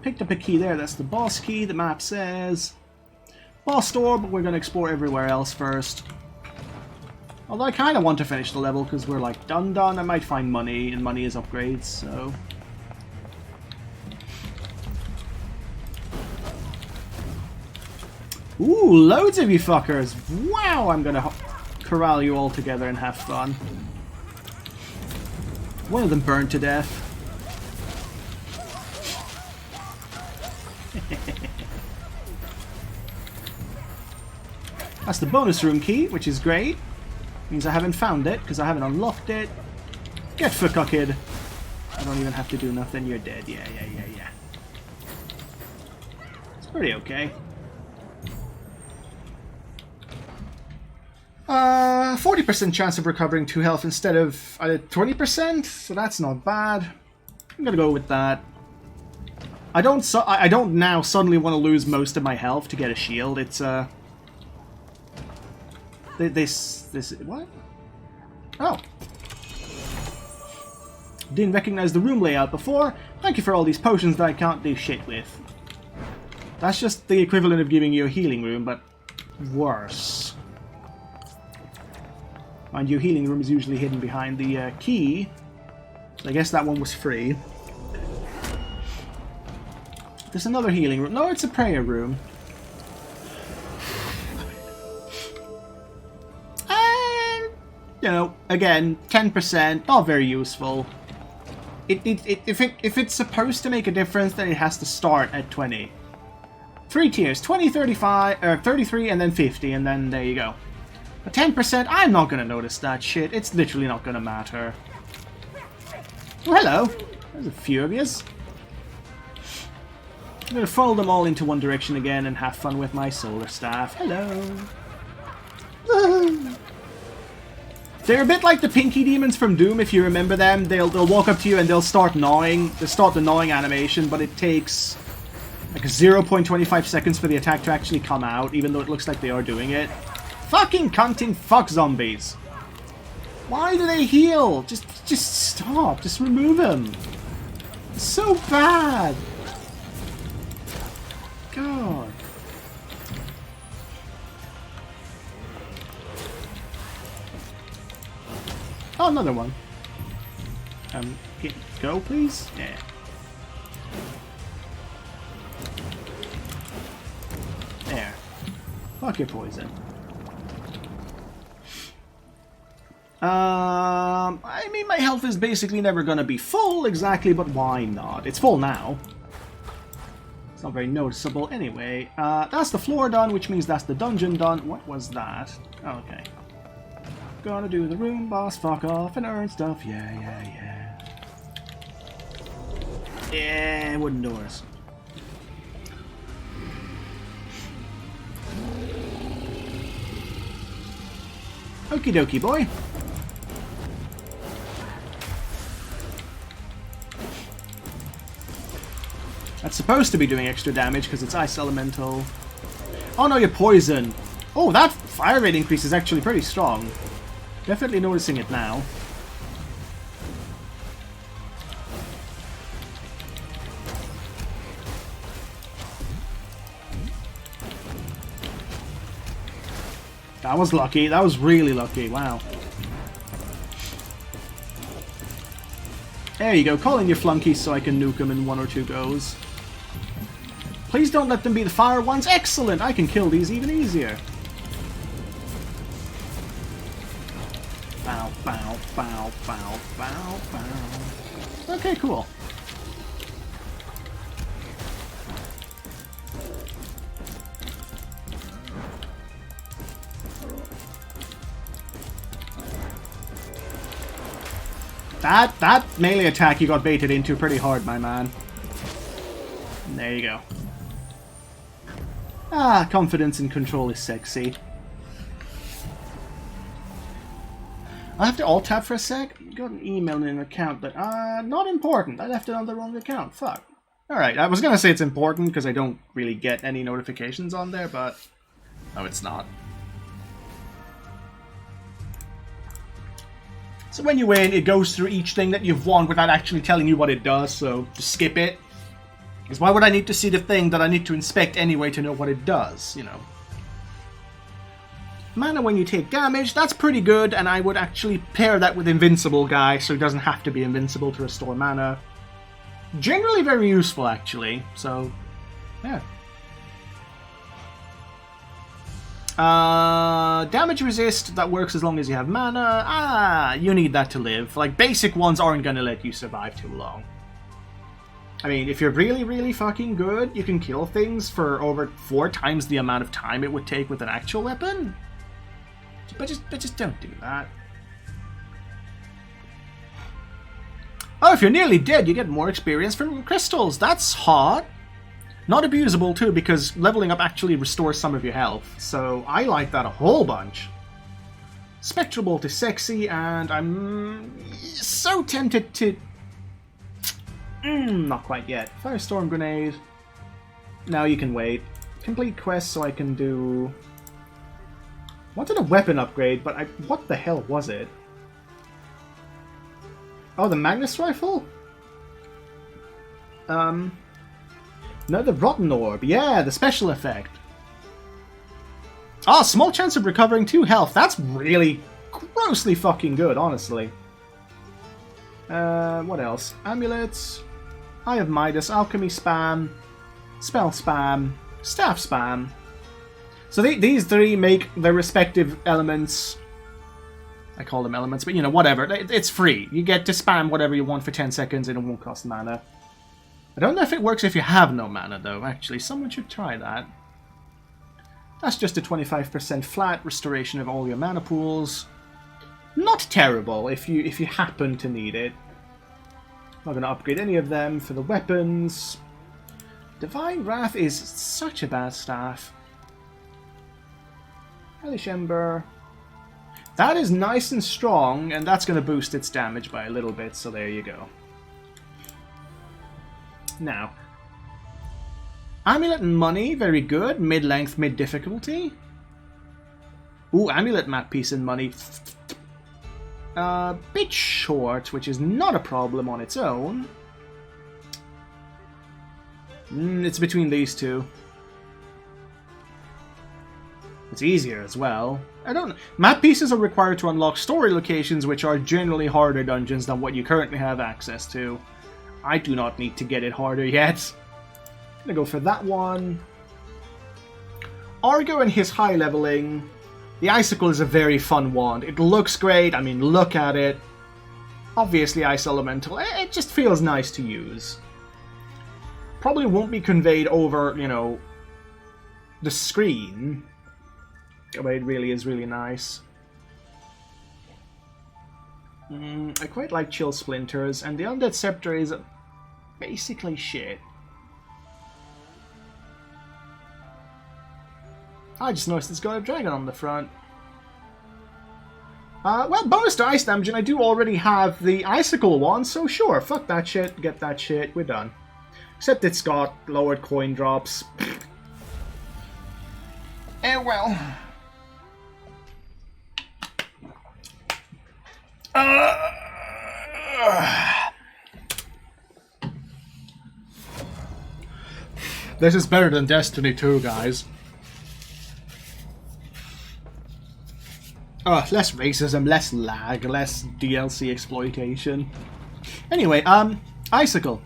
Picked up a key there, that's the boss key, the map says. Boss door, but we're going to explore everywhere else first. Although I kind of want to finish the level because we're like done. I might find money, and money is upgrades, so... Ooh, loads of you fuckers! Wow, I'm going to corral you all together and have fun. One of them burned to death. That's the bonus room key, which is great. Means I haven't found it, because I haven't unlocked it. Get fucked, kid. I don't even have to do nothing, you're dead. Yeah. It's pretty okay. 40% chance of recovering 2 health instead of 20%, so that's not bad. I'm gonna go with that. I don't now suddenly want to lose most of my health to get a shield. It's This... What? Oh. Didn't recognize the room layout before. Thank you for all these potions that I can't do shit with. That's just the equivalent of giving you a healing room, but worse. Mind you, healing room is usually hidden behind the key. So I guess that one was free. There's another healing room. No, it's a prayer room. You know, again, 10%, not very useful. If it's supposed to make a difference, then it has to start at 20. 3 tiers, 20, 35, or 33, and then 50, and then there you go. But 10%, I'm not gonna notice that shit. It's literally not gonna matter. Oh, hello. There's a few of yous. I'm gonna funnel them all into one direction again and have fun with my solar staff. Hello. They're a bit like the Pinky Demons from Doom, if you remember them. They'll walk up to you and they'll start gnawing. They'll start the gnawing animation, but it takes like 0.25 seconds for the attack to actually come out, even though it looks like they are doing it. Fucking cunting fuck zombies. Why do they heal? Just stop. Just remove them. It's so bad. God. Oh, another one. Go, please? Yeah. There. Fuck your poison. I mean, my health is basically never gonna be full exactly, but why not? It's full now. It's not very noticeable anyway. That's the floor done, which means that's the dungeon done. What was that? Okay. Gonna do the room boss, fuck off, and earn stuff. Yeah. Yeah, wooden doors. Okie dokie, boy. That's supposed to be doing extra damage because it's ice elemental. Oh no, you're poison. Oh, that fire rate increase is actually pretty strong. Definitely noticing it now. That was lucky. That was really lucky. Wow. There you go. Call in your flunkies so I can nuke them in 1 or 2 goes. Please don't let them be the fire ones. Excellent! I can kill these even easier. Bow, bow, bow, bow, bow, bow. Okay, cool. That melee attack you got baited into pretty hard, my man. And there you go. Ah, confidence and control is sexy. I'll have to alt-tab for a sec. Got an email in an account, but not important. I left it on the wrong account. Fuck. Alright, I was gonna say it's important because I don't really get any notifications on there, but no, it's not. So when you win, it goes through each thing that you've won without actually telling you what it does, so just skip it. Because why would I need to see the thing that I need to inspect anyway to know what it does, you know? Mana when you take damage, that's pretty good, and I would actually pair that with Invincible Guy, so he doesn't have to be invincible to restore mana. Generally very useful, actually, so, yeah. Damage resist, that works as long as you have mana. You need that to live. Like, basic ones aren't gonna let you survive too long. I mean, if you're really, really fucking good, you can kill things for over 4 times the amount of time it would take with an actual weapon. But just don't do that. Oh, if you're nearly dead, you get more experience from crystals. That's hot. Not abusable, too, because leveling up actually restores some of your health. So I like that a whole bunch. Spectral Bolt is sexy, and I'm so tempted to... not quite yet. Firestorm Grenade. Now you can wait. Complete quest so I can do... Wanted a weapon upgrade, but what the hell was it? Oh, the Magnus Rifle? No, the Rotten Orb. Yeah, the special effect. Ah, small chance of recovering 2 health. That's really grossly fucking good, honestly. What else? Amulets. Eye of Midas. Alchemy spam. Spell spam. Staff spam. So these 3 make their respective elements. I call them elements, but you know, whatever. It's free. You get to spam whatever you want for 10 seconds and it won't cost mana. I don't know if it works if you have no mana, though, actually. Someone should try that. That's just a 25% flat restoration of all your mana pools. Not terrible if you happen to need it. Not going to upgrade any of them for the weapons. Divine Wrath is such a bad staff. Hellish Ember. That is nice and strong, and that's going to boost its damage by a little bit, so there you go. Now, Amulet and Money, very good. Mid-length, mid-difficulty. Ooh, Amulet map piece and Money. Bit short, which is not a problem on its own. It's between these two. It's easier as well. I don't know. Map pieces are required to unlock story locations, which are generally harder dungeons than what you currently have access to. I do not need to get it harder yet. I'm gonna go for that one. Argo and his high leveling. The Icicle is a very fun wand. It looks great. I mean, look at it. Obviously Ice Elemental. It just feels nice to use. Probably won't be conveyed over, you know, the screen. But it really is really nice. I quite like Chill Splinters, and the Undead Scepter is basically shit. I just noticed it's got a dragon on the front. Well, bonus to ice damage, and I do already have the Icicle one, so sure, fuck that shit, get that shit, we're done. Except it's got lowered coin drops. Eh, well. This is better than Destiny 2, guys. Less racism, less lag, less DLC exploitation. Anyway, Icicle.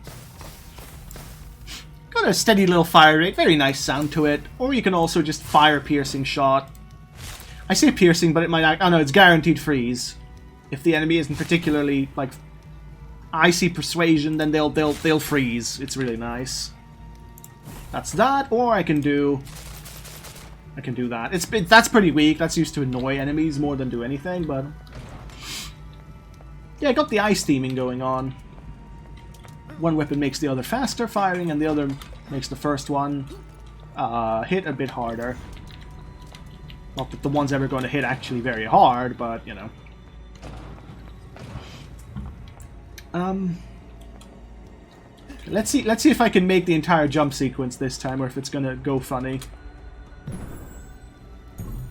Got a steady little fire rate, very nice sound to it. Or you can also just fire piercing shot. I say piercing, but it might act. Oh no, it's guaranteed freeze. If the enemy isn't particularly like icy persuasion, then they'll freeze. It's really nice. That's that, or I can do that. That's pretty weak. That's used to annoy enemies more than do anything, but yeah, I got the ice theming going on. One weapon makes the other faster firing, and the other makes the first one hit a bit harder. Not that the one's ever going to hit actually very hard, but you know. Let's see if I can make the entire jump sequence this time, or if it's gonna go funny.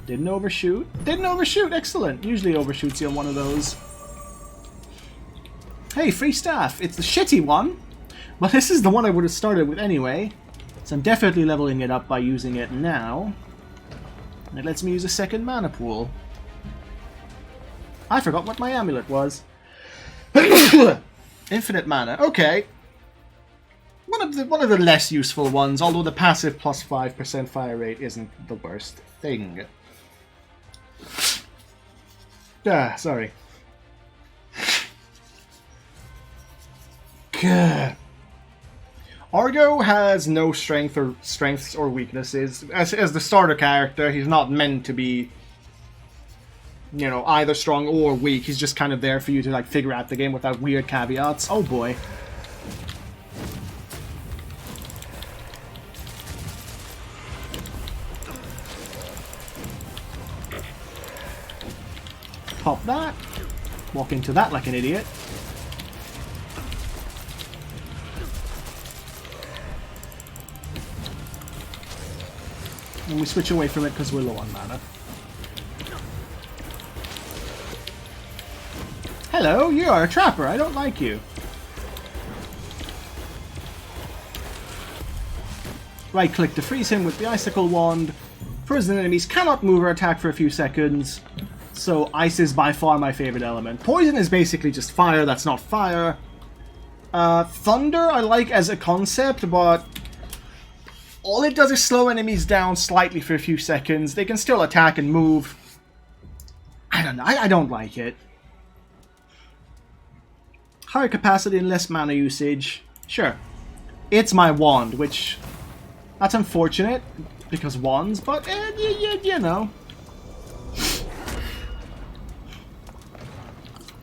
Didn't overshoot. Didn't overshoot. Excellent. Usually overshoots you on one of those. Hey, free staff. It's the shitty one, but this is the one I would have started with anyway. So I'm definitely leveling it up by using it now. And it lets me use a second mana pool. I forgot what my amulet was. Infinite mana. Okay. One of the less useful ones, although the passive plus 5% fire rate isn't the worst thing. Sorry. Argo has no strengths or weaknesses. As the starter character, he's not meant to be, you know, either strong or weak. He's just kind of there for you to like figure out the game without weird caveats. Oh boy. Pop that. Walk into that like an idiot. And we switch away from it because we're low on mana. Hello, you are a trapper. I don't like you. Right click to freeze him with the Icicle wand. Frozen enemies cannot move or attack for a few seconds. So ice is by far my favorite element. Poison is basically just fire that's not fire. Thunder I like as a concept, but all it does is slow enemies down slightly for a few seconds. They can still attack and move. I don't know. I don't like it. Higher capacity and less mana usage. Sure. It's my wand, which... that's unfortunate, because wands, but you know.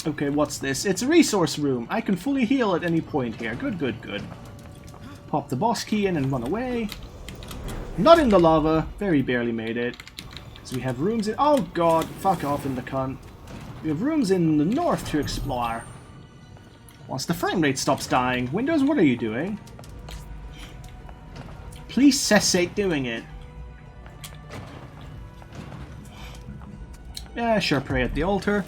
Okay, what's this? It's a resource room. I can fully heal at any point here. Good, good, good. Pop the boss key in and run away. Not in the lava. Very barely made it. So we have rooms in... Oh god, fuck off in the cunt. We have rooms in the north to explore. Once the frame rate stops dying. Windows, what are you doing? Please cessate doing it. Yeah, sure, pray at the altar.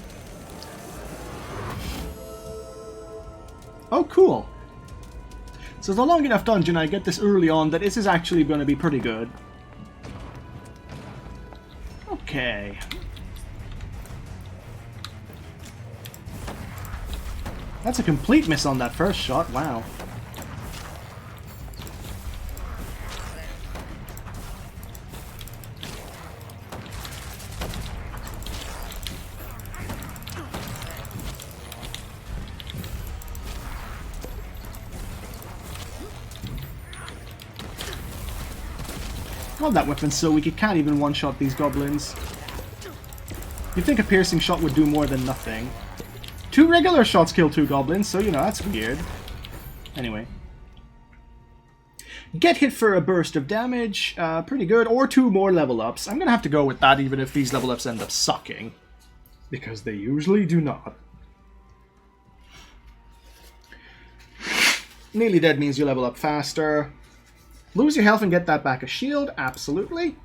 Oh, cool. So it's a long enough dungeon, I get this early on, that this is actually going to be pretty good. Okay. That's a complete miss on that first shot, wow. God, that weapon's so weak, it can't even one-shot these goblins. You'd think a piercing shot would do more than nothing. 2 regular shots kill 2 goblins, so, you know, that's weird. Anyway. Get hit for a burst of damage, pretty good, or 2 more level ups. I'm gonna have to go with that even if these level ups end up sucking. Because they usually do not. Nearly dead means you level up faster. Lose your health and get that back a shield, absolutely.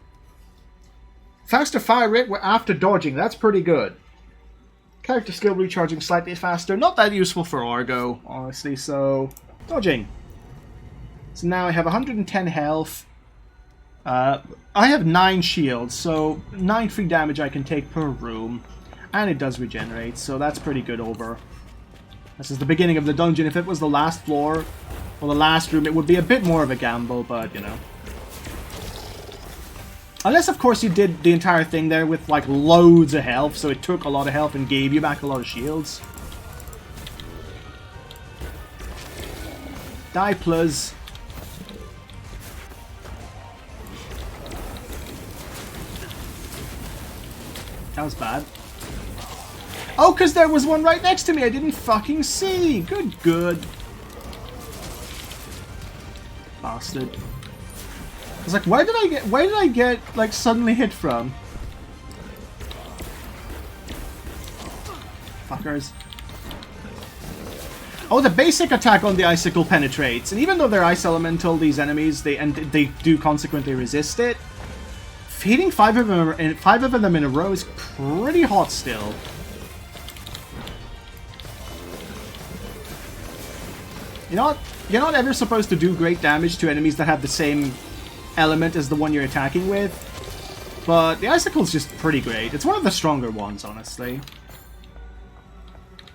Faster fire rate after dodging, that's pretty good. Character skill recharging slightly faster, not that useful for Argo, honestly, so... Dodging. So now I have 110 health. I have 9 shields, so 9 free damage I can take per room. And it does regenerate, so that's pretty good over. This is the beginning of the dungeon. If it was the last floor, or the last room, it would be a bit more of a gamble, but, you know. Unless, of course, you did the entire thing there with, like, loads of health, so it took a lot of health and gave you back a lot of shields. Die, plus. That was bad. Oh, because there was one right next to me I didn't fucking see! Good. Bastard. I was like, where did I get, like, suddenly hit from? Fuckers. Oh, the basic attack on the icicle penetrates, and even though they're ice elemental, these enemies, they do consequently resist it. Hitting 5 of them in a row is pretty hot still. You're not ever supposed to do great damage to enemies that have the same element as the one you're attacking with, but the icicle's just pretty great. It's one of the stronger ones, honestly.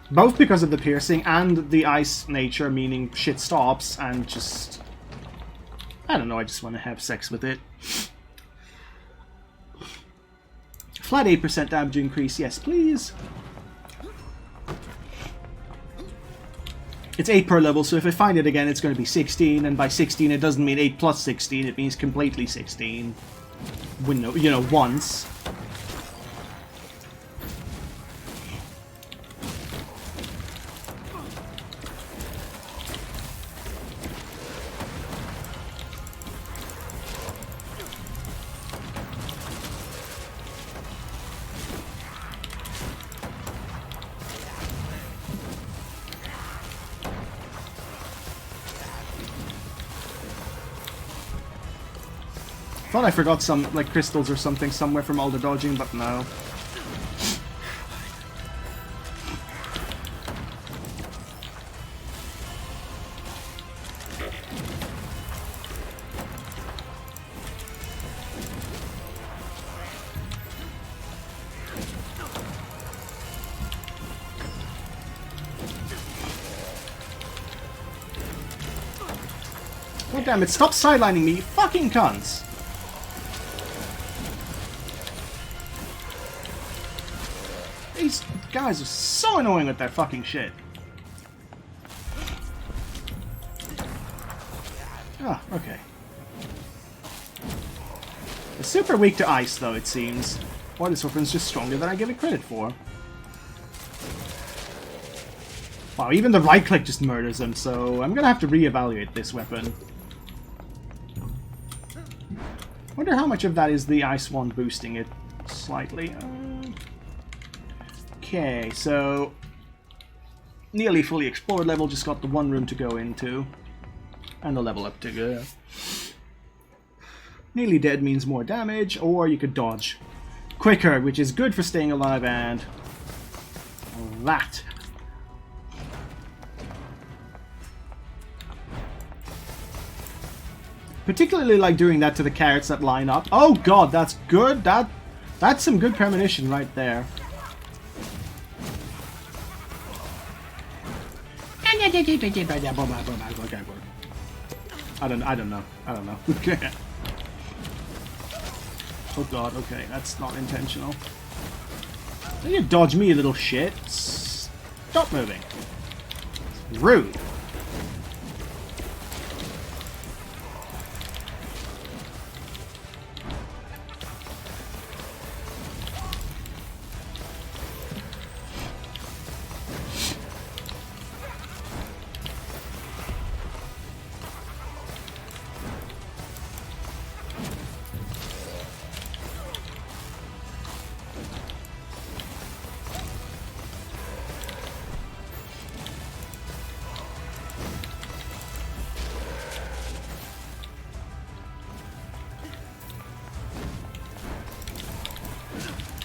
Both because of the piercing and the ice nature, meaning shit stops, and just... I don't know, I just want to have sex with it. Flat 8% damage increase, yes please. It's 8 per level, so if I find it again, it's going to be 16, and by 16 it doesn't mean 8 plus 16, it means completely 16. You know, once. Thought I forgot some, like, crystals or something somewhere from all the dodging, but no. God damn it, stop sidelining me, you fucking cunts! These guys are so annoying with that fucking shit. Ah, okay. They're super weak to ice, though, it seems. Or this weapon's just stronger than I give it credit for. Wow, even the right click just murders them, so I'm gonna have to reevaluate this weapon. Wonder how much of that is the ice wand boosting it. slightly. Okay, so nearly fully explored level, just got the one room to go into. And the level up to go. Nearly dead means more damage, or you could dodge quicker, which is good for staying alive, and that. Particularly like doing that to the carrots that line up. Oh god, that's good. That's some good premonition right there. I don't know. Oh god, okay, that's not intentional. You dodge me, you little shit. Stop moving. It's rude.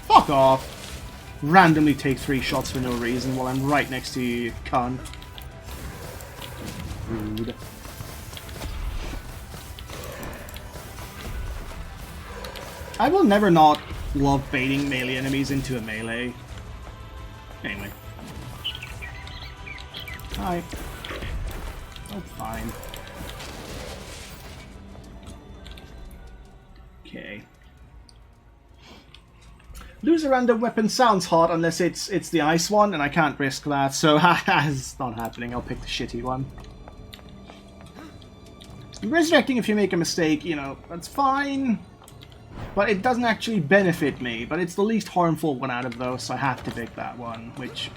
Fuck off! Randomly take 3 shots for no reason while I'm right next to you, cunt. Rude. I will never not love baiting melee enemies into a melee. Anyway. Hi. Oh, fine. Okay. Lose a random weapon sounds hot unless it's the ice one, and I can't risk that, so it's not happening. I'll pick the shitty one. Resurrecting if you make a mistake, you know, that's fine. But it doesn't actually benefit me, but it's the least harmful one out of those, so I have to pick that one, which...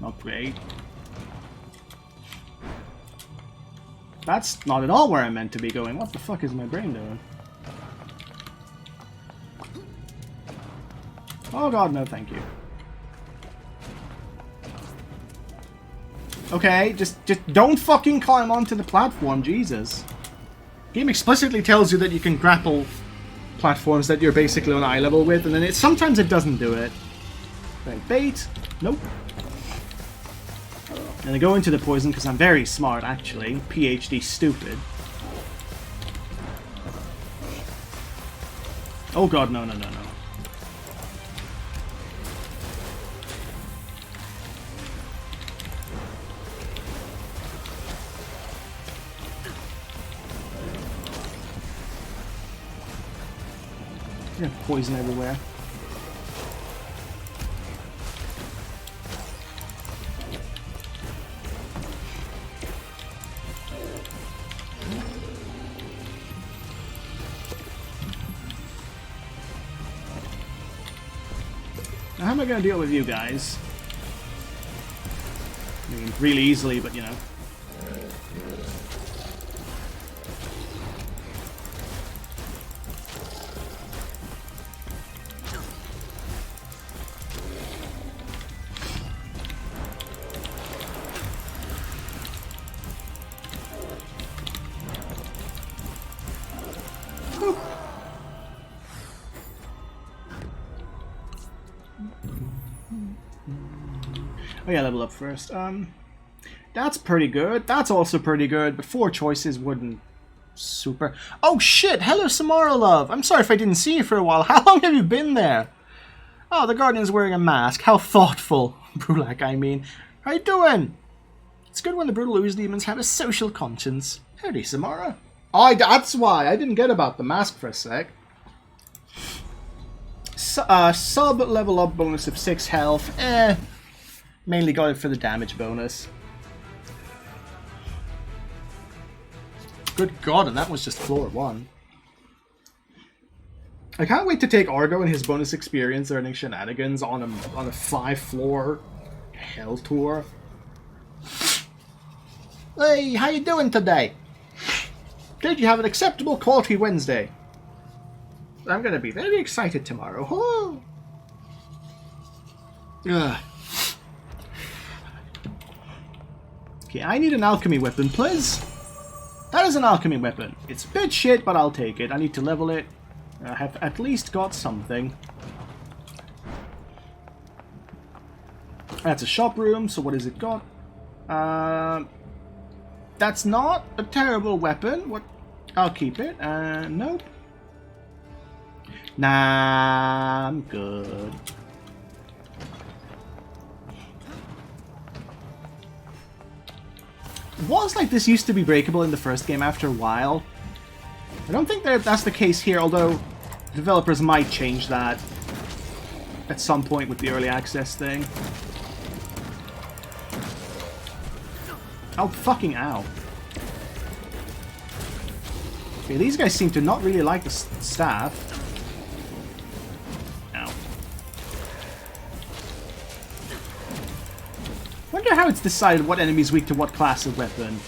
not great. That's not at all where I'm meant to be going. What the fuck is my brain doing? Oh god, no thank you. Okay, just don't fucking climb onto the platform, Jesus. Game explicitly tells you that you can grapple platforms that you're basically on eye level with, and then sometimes it doesn't do it. Right, bait. Nope. And I go into the poison because I'm very smart, actually. PhD stupid. Oh god, no. Yeah, poison everywhere. Now, how am I going to deal with you guys? I mean, really easily, but you know. Oh yeah, level up first. That's pretty good. That's also pretty good, but 4 choices wouldn't super... Oh shit! Hello Samara love! I'm sorry if I didn't see you for a while. How long have you been there? Oh, the Guardian's wearing a mask. How thoughtful. Brulak, I mean. How you doing? It's good when the brutal ooze demons have a social conscience. Howdy, Samara. Oh, that's why. I didn't get about the mask for a sec. Sub level up bonus of 6 health. Mainly got it for the damage bonus. Good god, and that was just floor 1. I can't wait to take Argo and his bonus experience earning shenanigans on a 5-floor hell tour. Hey, how you doing today? Did you have an acceptable quality Wednesday? I'm gonna be very excited tomorrow. Oh. Ugh. Okay, I need an alchemy weapon, please. That is an alchemy weapon. It's a bit shit, but I'll take it. I need to level it. I have at least got something. That's a shop room, so what has it got? That's not a terrible weapon. What? I'll keep it. Nope. Nah, I'm good. It was like this used to be breakable in the first game after a while. I don't think that's the case here, although developers might change that at some point with the early access thing. Oh, fucking ow. Okay, these guys seem to not really like the staff. Ow. Wonder how it's decided what enemy's weak to what class of weapon.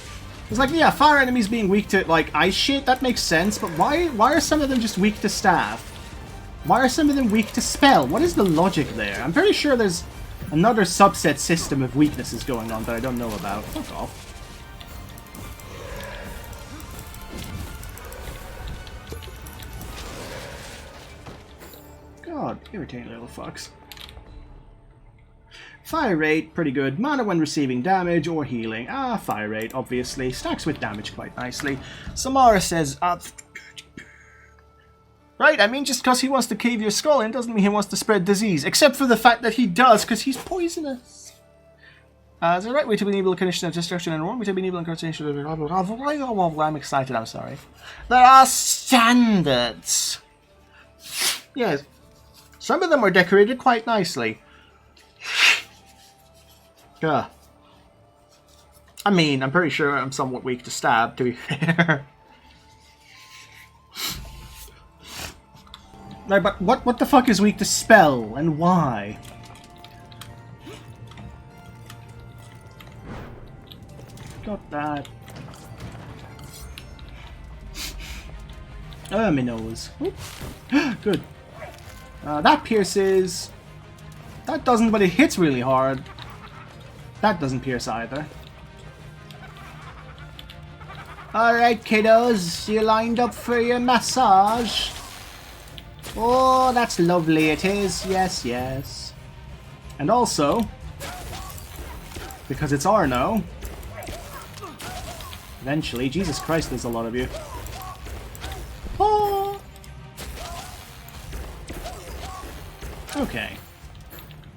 It's like, yeah, fire enemies being weak to, like, ice shit, that makes sense, but why are some of them just weak to staff? Why are some of them weak to spell? What is the logic there? I'm pretty sure there's another subset system of weaknesses going on that I don't know about. Fuck off. God, irritating little fucks. Fire rate, pretty good. Mana when receiving damage or healing. Ah, fire rate, obviously. Stacks with damage quite nicely. Samara says, right, I mean, just because he wants to cave your skull in doesn't mean he wants to spread disease. Except for the fact that he does, because he's poisonous. Is there a right way to be able to condition destruction and wrong way to be able to condition? I'm excited, I'm sorry. There are standards. Yes. Some of them are decorated quite nicely. I mean, I'm pretty sure I'm somewhat weak to stab, to be fair. No, but what the fuck is weak to spell, and why? Got that. Oh, my nose. Good. That pierces. That doesn't, but it hits really hard. That doesn't pierce either. Alright, kiddos. You lined up for your massage? Oh, that's lovely it is. Yes, yes. And also, because it's Arno, eventually, Jesus Christ, there's a lot of you. Oh. Okay.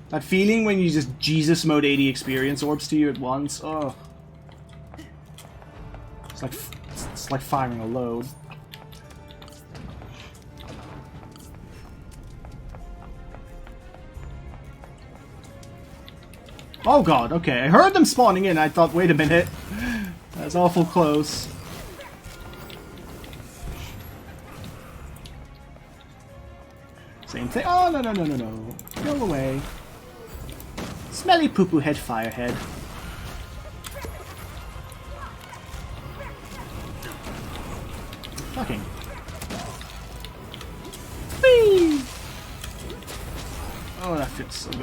That feeling when you just Jesus mode 80 experience orbs to you at once. Oh. It's like firing a load. Oh god, okay. I heard them spawning in. I thought, wait a minute. That's awful close. Same thing. Oh, no, no, no, no, no. Go away. Smelly poo-poo head firehead. Fucking. Whee! Oh, that feels so good.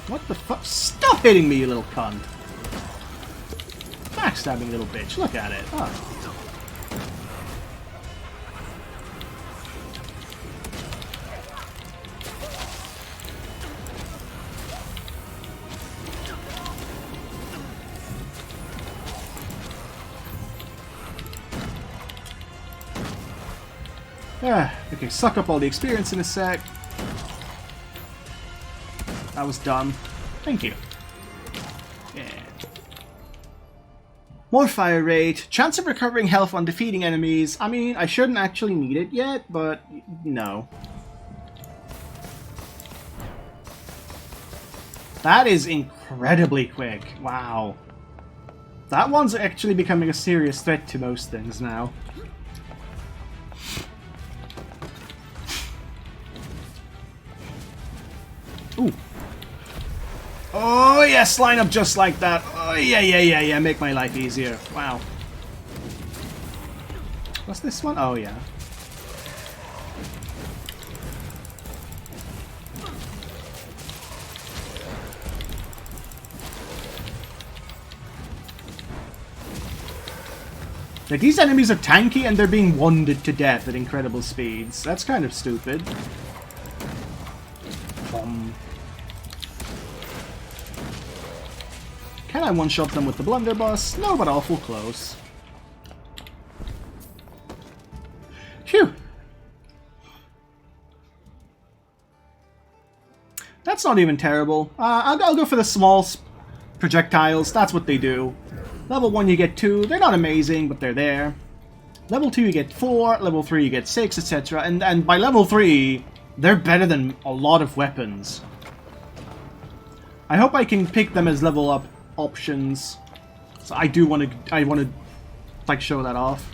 What the fuck? Stop hitting me, you little cunt! Backstabbing little bitch. Look at it. Oh. Okay, suck up all the experience in a sec. That was dumb. Thank you. Yeah. More fire rate. Chance of recovering health on defeating enemies. I mean, I shouldn't actually need it yet, but no. That is incredibly quick. Wow. That one's actually becoming a serious threat to most things now. Ooh. Oh, yes, line up just like that. Oh, yeah. Make my life easier. Wow. What's this one? Oh, yeah. Like, these enemies are tanky and they're being wounded to death at incredible speeds. That's kind of stupid. Can I one-shot them with the blunderbuss? No, but awful close. Phew! That's not even terrible. I'll go for the small projectiles. That's what they do. Level 1 you get 2. They're not amazing, but they're there. Level 2 you get 4. Level 3 you get 6, etc. And by level 3, they're better than a lot of weapons. I hope I can pick them as level up options. So I want to like show that off.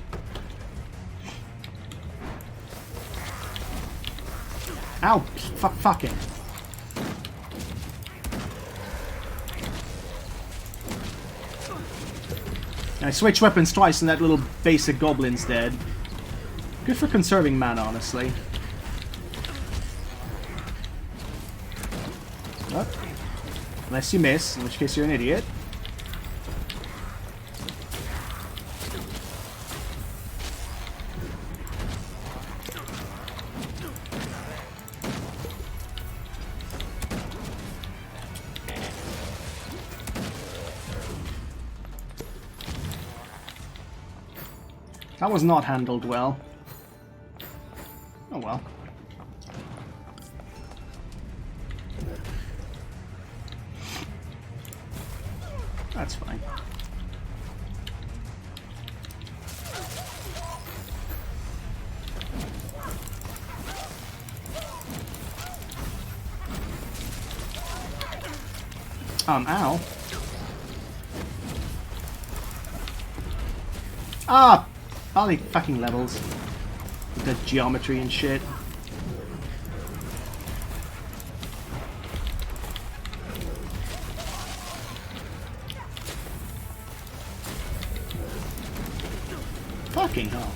Ow, fucking. I switched weapons twice and that little basic goblin's dead. Good for conserving mana, honestly. Oh. Unless you miss, in which case you're an idiot. That was not handled well. Oh well. That's fine. Ow. Ah! All the fucking levels. With the geometry and shit. Fucking hell.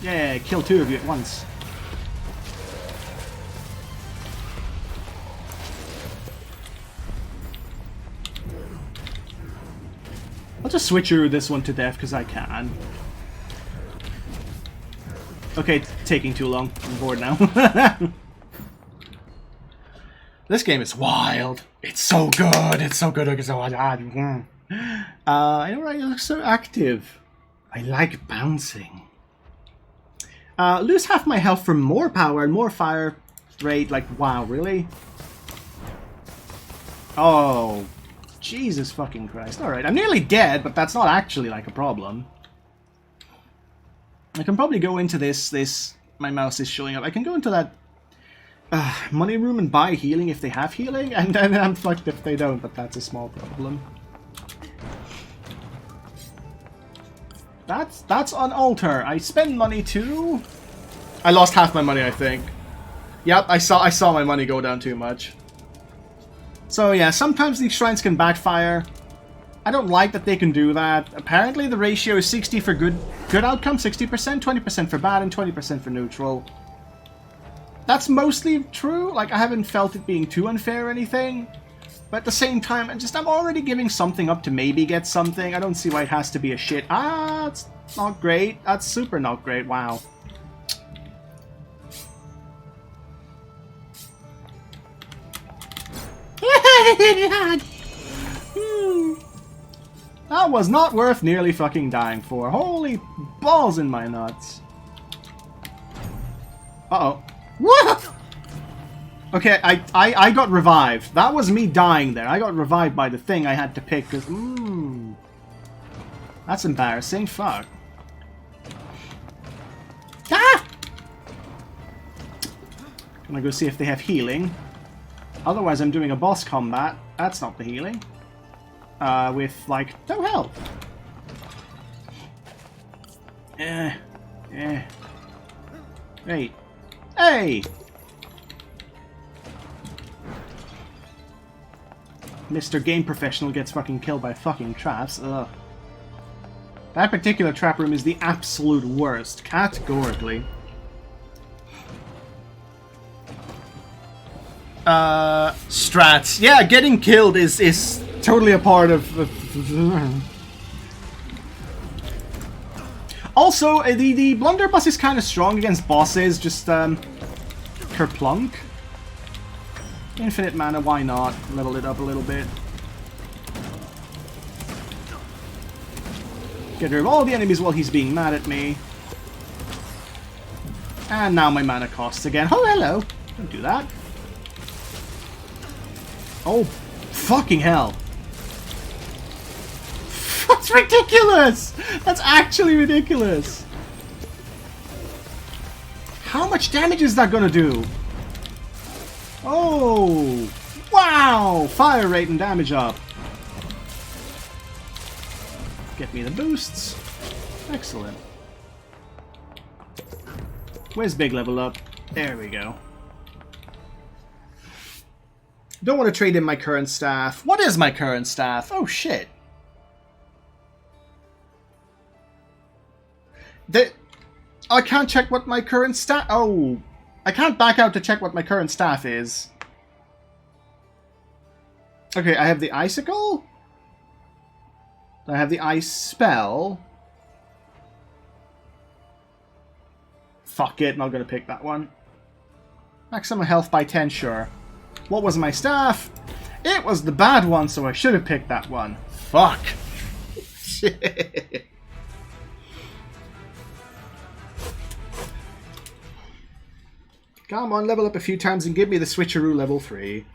Yeah, kill 2 of you at once. I'll just switcheroo this one to death because I can. Okay, taking too long. I'm bored now. This game is wild. It's so good. It's so good. It's so I know why you look so active. I like bouncing. Lose half my health for more power and more fire rate. Like, wow, really? Oh, Jesus fucking Christ. Alright, I'm nearly dead, but that's not actually, like, a problem. I can probably go into this... My mouse is showing up. I can go into that money room and buy healing if they have healing, and then I'm fucked if they don't, but that's a small problem. That's on altar. I spend money too. I lost half my money, I think. Yep, I saw my money go down too much. So yeah, sometimes these shrines can backfire. I don't like that they can do that. Apparently the ratio is 60 for good outcome, 60%, 20% for bad, and 20% for neutral. That's mostly true. Like, I haven't felt it being too unfair or anything. But at the same time, I'm already giving something up to maybe get something. I don't see why it has to be a shit. Ah, it's not great. That's super not great. Wow. That was not worth nearly fucking dying for. Holy balls in my nuts. Uh-oh. What? Okay, I got revived. That was me dying there. I got revived by the thing I had to pick. Cause, that's embarrassing. Fuck. Ah! I'm gonna go see if they have healing. Otherwise, I'm doing a boss combat. That's not the healing. With, like, no health. Hey. Hey! Mr. Game Professional gets fucking killed by fucking traps. Ugh. That particular trap room is the absolute worst, categorically. Strats. Yeah, getting killed is totally a part of... Also, the blunderbuss is kind of strong against bosses, just, kerplunk. Infinite mana, why not? Level it up a little bit. Get rid of all the enemies while he's being mad at me. And now my mana costs again. Oh, hello! Don't do that. Oh, fucking hell. That's ridiculous! That's actually ridiculous! How much damage is that gonna do? Oh! Wow! Fire rate and damage up. Get me the boosts. Excellent. Where's big level up? There we go. Don't want to trade in my current staff. What is my current staff? Oh shit. I can't check what my current staff... Oh. I can't back out to check what my current staff is. Okay, I have the Icicle. I have the Ice Spell. Fuck it, I'm not gonna pick that one. Maximum health by 10, sure. What was my staff? It was the bad one, so I should have picked that one. Fuck. Shit. Come on, level up a few times and give me the switcheroo level 3.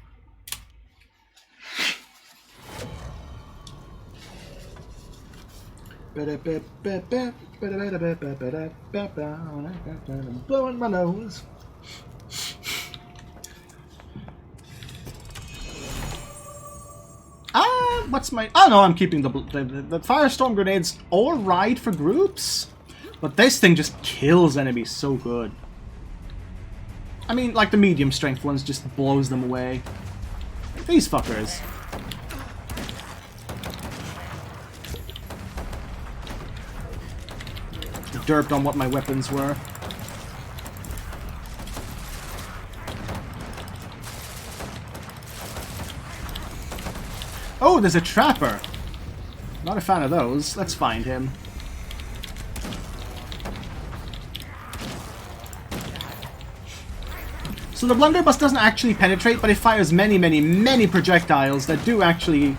Blowing my nose. What's my... Oh no, I'm keeping the Firestorm Grenades alright for groups, but this thing just kills enemies so good. I mean, like the medium strength ones just blows them away. These fuckers. Derped on what my weapons were. Oh, there's a trapper. Not a fan of those. Let's find him. So the blunderbuss doesn't actually penetrate, but it fires many, many, many projectiles that do actually...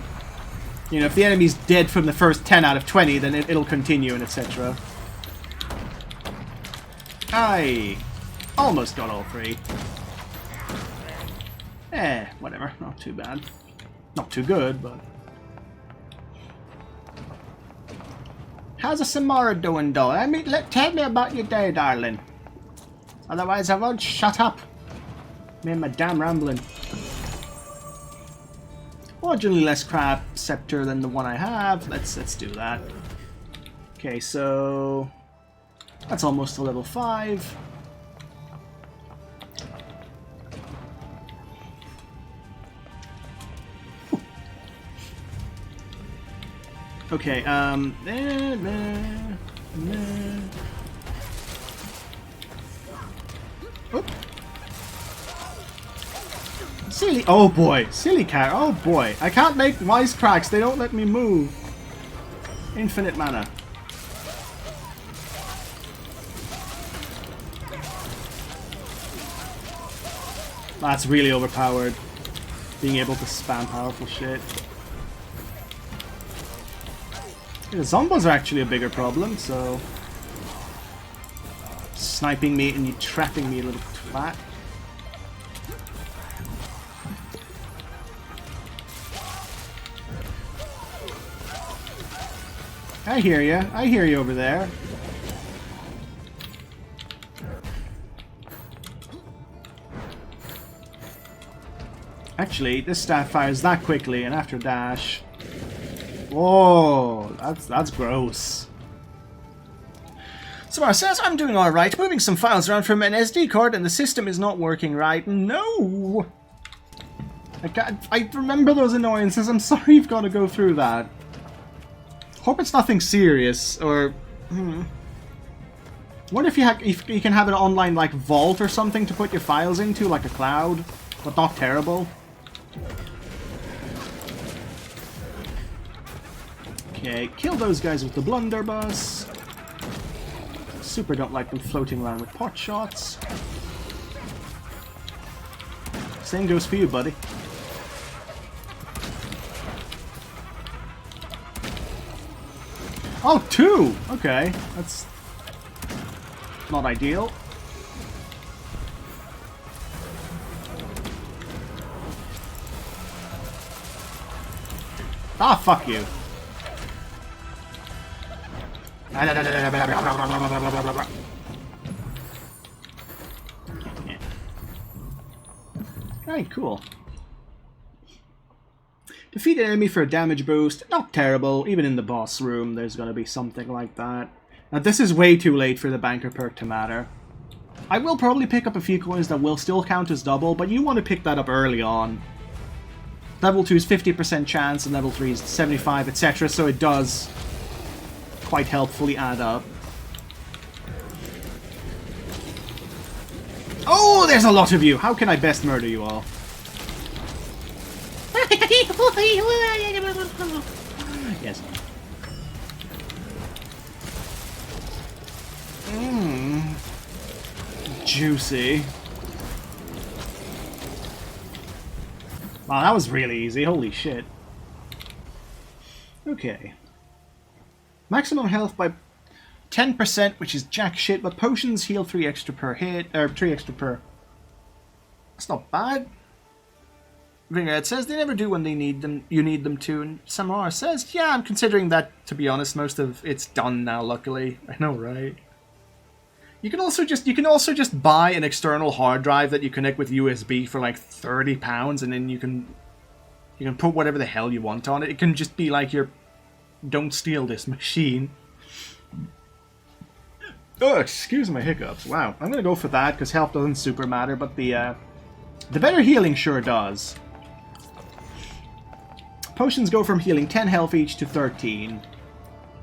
You know, if the enemy's dead from the first 10 out of 20, then it'll continue and etc. I almost got all 3. Whatever. Not too bad. Not too good, but... How's a Samara doing, though? Tell me about your day, darling. Otherwise I won't shut up. Me and my damn rambling. Marginally less crap scepter than the one I have. Let's do that. Okay, so... That's almost a level 5. Okay, Oop. Silly, oh boy, silly cat, oh boy. I can't make wisecracks, they don't let me move. Infinite mana. That's really overpowered. Being able to spam powerful shit. The zombos are actually a bigger problem, so... Sniping me and you trapping me, a little twat. I hear you. I hear you over there. Actually, this staff fires that quickly, and after dash... Whoa, that's gross. Samara says, I'm doing alright, moving some files around from an SD card and the system is not working right. No! I remember those annoyances, I'm sorry you've got to go through that. Hope it's nothing serious, or... What if you can have an online, like, vault or something to put your files into, like a cloud, but not terrible? Okay, kill those guys with the blunderbuss. Super don't like them floating around with pot shots. Same goes for you, buddy. Oh, 2! Okay, that's not ideal. Ah, fuck you. Alright, cool. Defeat an enemy for a damage boost. Not terrible. Even in the boss room, there's going to be something like that. Now, this is way too late for the banker perk to matter. I will probably pick up a few coins that will still count as double, but you want to pick that up early on. Level 2 is 50% chance, and level 3 is 75, etc., so it does quite helpfully add up. Oh, there's a lot of you! How can I best murder you all? Yes. Juicy. Wow, that was really easy. Holy shit. Okay. Maximum health by 10%, which is jack shit, but potions heal 3 extra per hit, or 3 extra per... That's not bad. Ringhead says they never do when they need them. You need them to, and Samara says, yeah, I'm considering that, to be honest. Most of it's done now, luckily. I know, right? You can also just buy an external hard drive that you connect with USB for like £30, and then you can put whatever the hell you want on it. It can just be like your don't steal this machine. Oh, excuse my hiccups. Wow, I'm gonna go for that because health doesn't super matter, but the better healing sure does. Potions go from healing 10 health each to 13.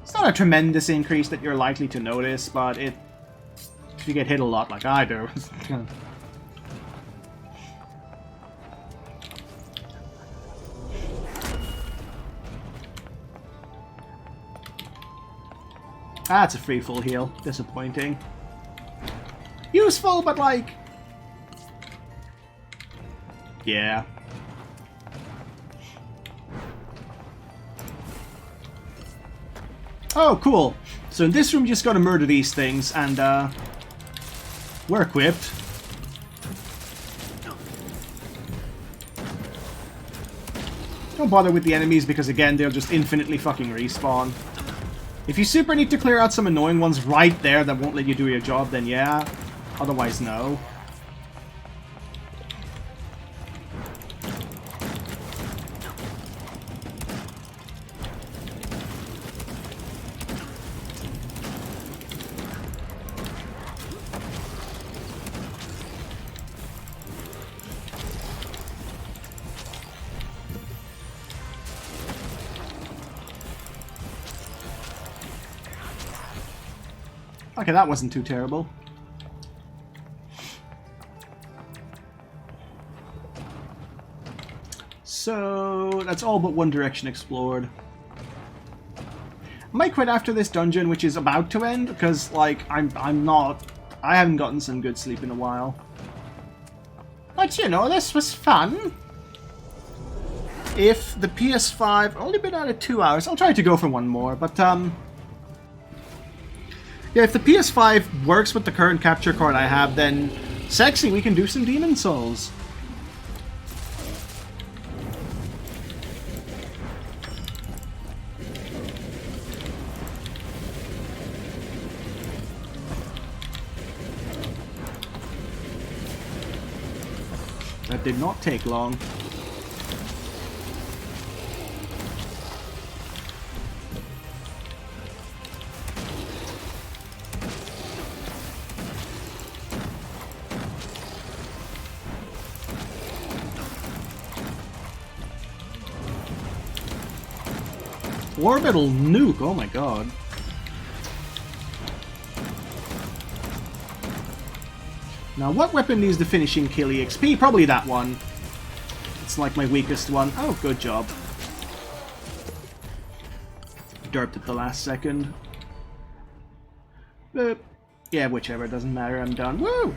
It's not a tremendous increase that you're likely to notice, but if you get hit a lot like I do. That's a free full heal. Disappointing. Useful, but like... Yeah. Oh, cool. So in this room, you just gotta murder these things, and, we're equipped. Don't bother with the enemies, because again, they'll just infinitely fucking respawn. If you super need to clear out some annoying ones right there that won't let you do your job, then yeah. Otherwise, no. Okay, that wasn't too terrible. So that's all but one direction explored. I might quit after this dungeon, which is about to end, because like I haven't gotten some good sleep in a while. But you know, this was fun. If the PS5 only been out at 2 hours, I'll try to go for one more, but yeah, if the PS5 works with the current capture card I have, then sexy, we can do some Demon Souls. That did not take long. Orbital nuke, oh my god. Now, what weapon needs the finishing kill EXP? Probably that one. It's like my weakest one. Oh, good job. Derped at the last second. But, yeah, whichever, doesn't matter, I'm done. Woo!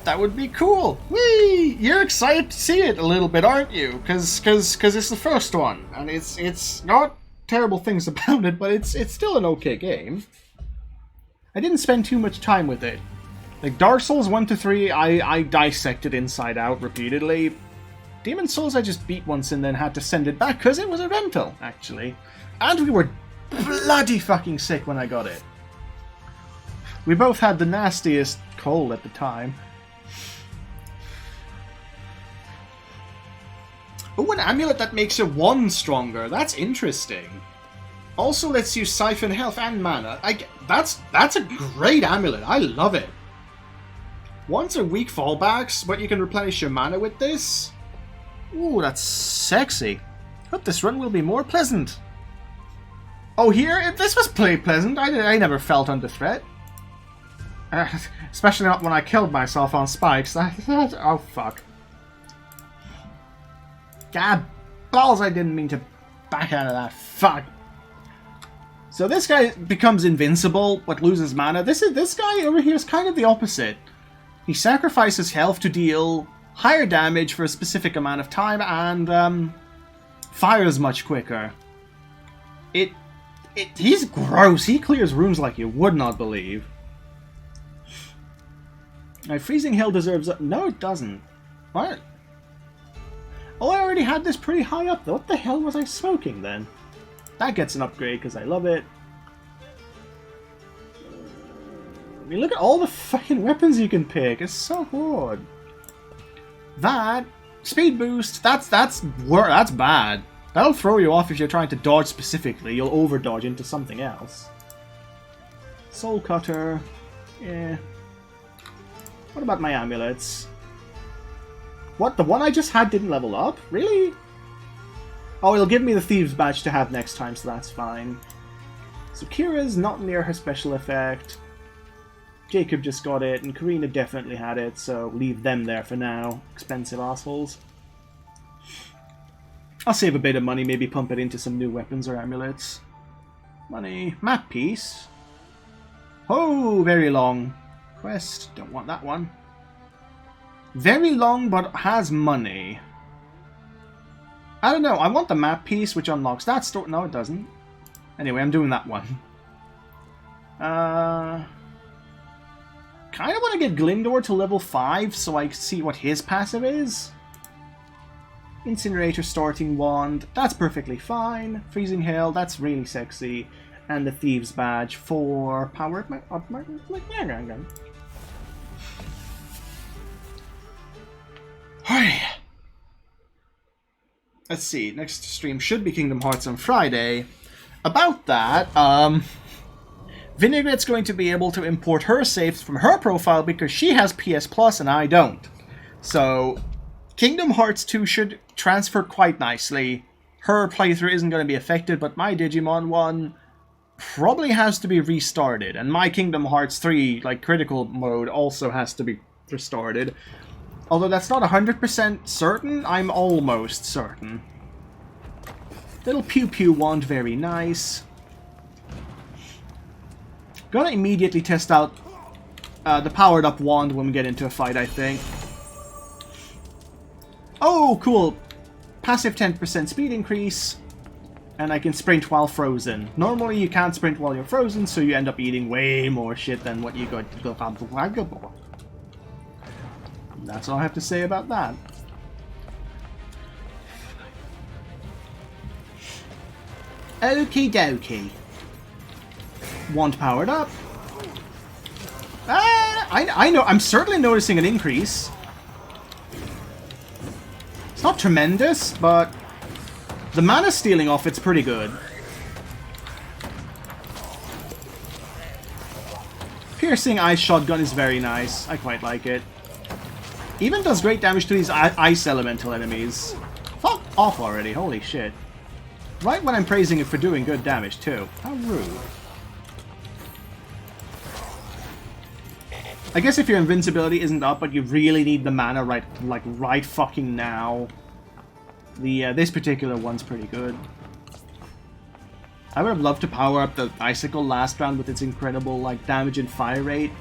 That would be cool! Whee! You're excited to see it a little bit, aren't you? Cause it's the first one, and it's not terrible things about it, but it's still an okay game. I didn't spend too much time with it. Like Dark Souls 1 to 3, I dissected inside out repeatedly. Demon Souls I just beat once and then had to send it back because it was a rental, actually. And we were bloody fucking sick when I got it. We both had the nastiest cold at the time. Oh, an amulet that makes your wand stronger. That's interesting. Also lets you siphon health and mana. That's a great amulet. I love it. Once a week fallbacks, but you can replenish your mana with this. Ooh, that's sexy. Hope this run will be more pleasant. Oh, here? If this was pretty pleasant, I never felt under threat. Especially not when I killed myself on spikes. Oh, fuck. God, balls, I didn't mean to back out of that. Fuck. So this guy becomes invincible, but loses mana. This guy over here is kind of the opposite. He sacrifices health to deal higher damage for a specific amount of time and fires much quicker. He's gross. He clears rooms like you would not believe. Now, Freezing Hill deserves a... No, it doesn't. What? Oh, I already had this pretty high up, though. What the hell was I smoking, then? That gets an upgrade, because I love it. I mean, look at all the fucking weapons you can pick. It's so good. That... Speed boost. That's bad. That'll throw you off if you're trying to dodge specifically. You'll over-dodge into something else. Soul Cutter. Yeah. What about my amulets? What? The one I just had didn't level up? Really? Oh, it'll give me the Thieves Badge to have next time, so that's fine. So Kira's not near her special effect. Jacob just got it, and Karina definitely had it, so leave them there for now. Expensive assholes. I'll save a bit of money, maybe pump it into some new weapons or amulets. Money. Map piece. Oh, very long. Quest. Don't want that one. Very long, but has money. I don't know. I want the map piece, which unlocks that store. No, it doesn't. Anyway, I'm doing that one. Kind of want to get Glindor to level 5 so I can see what his passive is. Incinerator starting wand. That's perfectly fine. Freezing Hill. That's really sexy. And the Thieves Badge for power up my Let's see, next stream should be Kingdom Hearts on Friday. About that, Vinaigrette's going to be able to import her saves from her profile because she has PS Plus and I don't. So, Kingdom Hearts 2 should transfer quite nicely. Her playthrough isn't going to be affected, but my Digimon one probably has to be restarted. And my Kingdom Hearts 3, like, critical mode also has to be restarted. Although that's not 100% certain, I'm almost certain. Little Pew Pew wand, very nice. Gonna immediately test out the powered up wand when we get into a fight, I think. Oh, cool. Passive 10% speed increase. And I can sprint while frozen. Normally you can't sprint while you're frozen, so you end up eating way more shit than what you got to go. That's all I have to say about that. Okie dokie. Wand powered up. I know, I'm certainly noticing an increase. not tremendous, but the mana stealing off it's pretty good. Piercing Ice Shotgun is very nice. I quite like it. Even does great damage to these ice elemental enemies. Fuck off already, holy shit. Right when I'm praising it for doing good damage too. How rude. I guess if your invincibility isn't up, but you really need the mana right fucking now, this particular one's pretty good. I would have loved to power up the Icicle last round with its incredible like damage and fire rate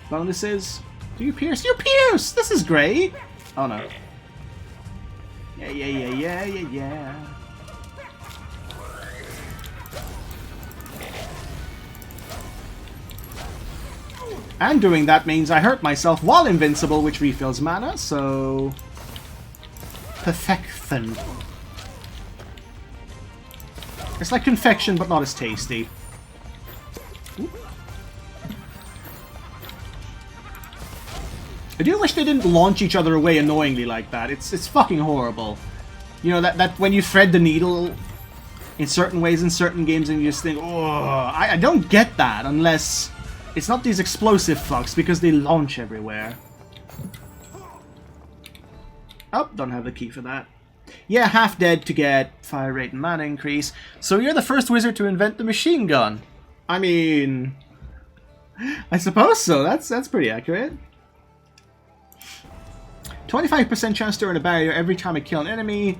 bonuses. Do you pierce? You pierce! This is great! Oh no. Yeah. And doing that means I hurt myself while invincible, which refills mana, so... Perfection. It's like confection, but not as tasty. Ooh. I do wish they didn't launch each other away annoyingly like that. It's fucking horrible. You know, that when you thread the needle in certain ways in certain games and you just think, oh, I don't get that unless... It's not these explosive fucks, because they launch everywhere. Oh, don't have the key for that. Yeah, half dead to get fire rate and mana increase. So you're the first wizard to invent the machine gun. I mean... I suppose so, that's pretty accurate. 25% chance to earn a barrier every time I kill an enemy.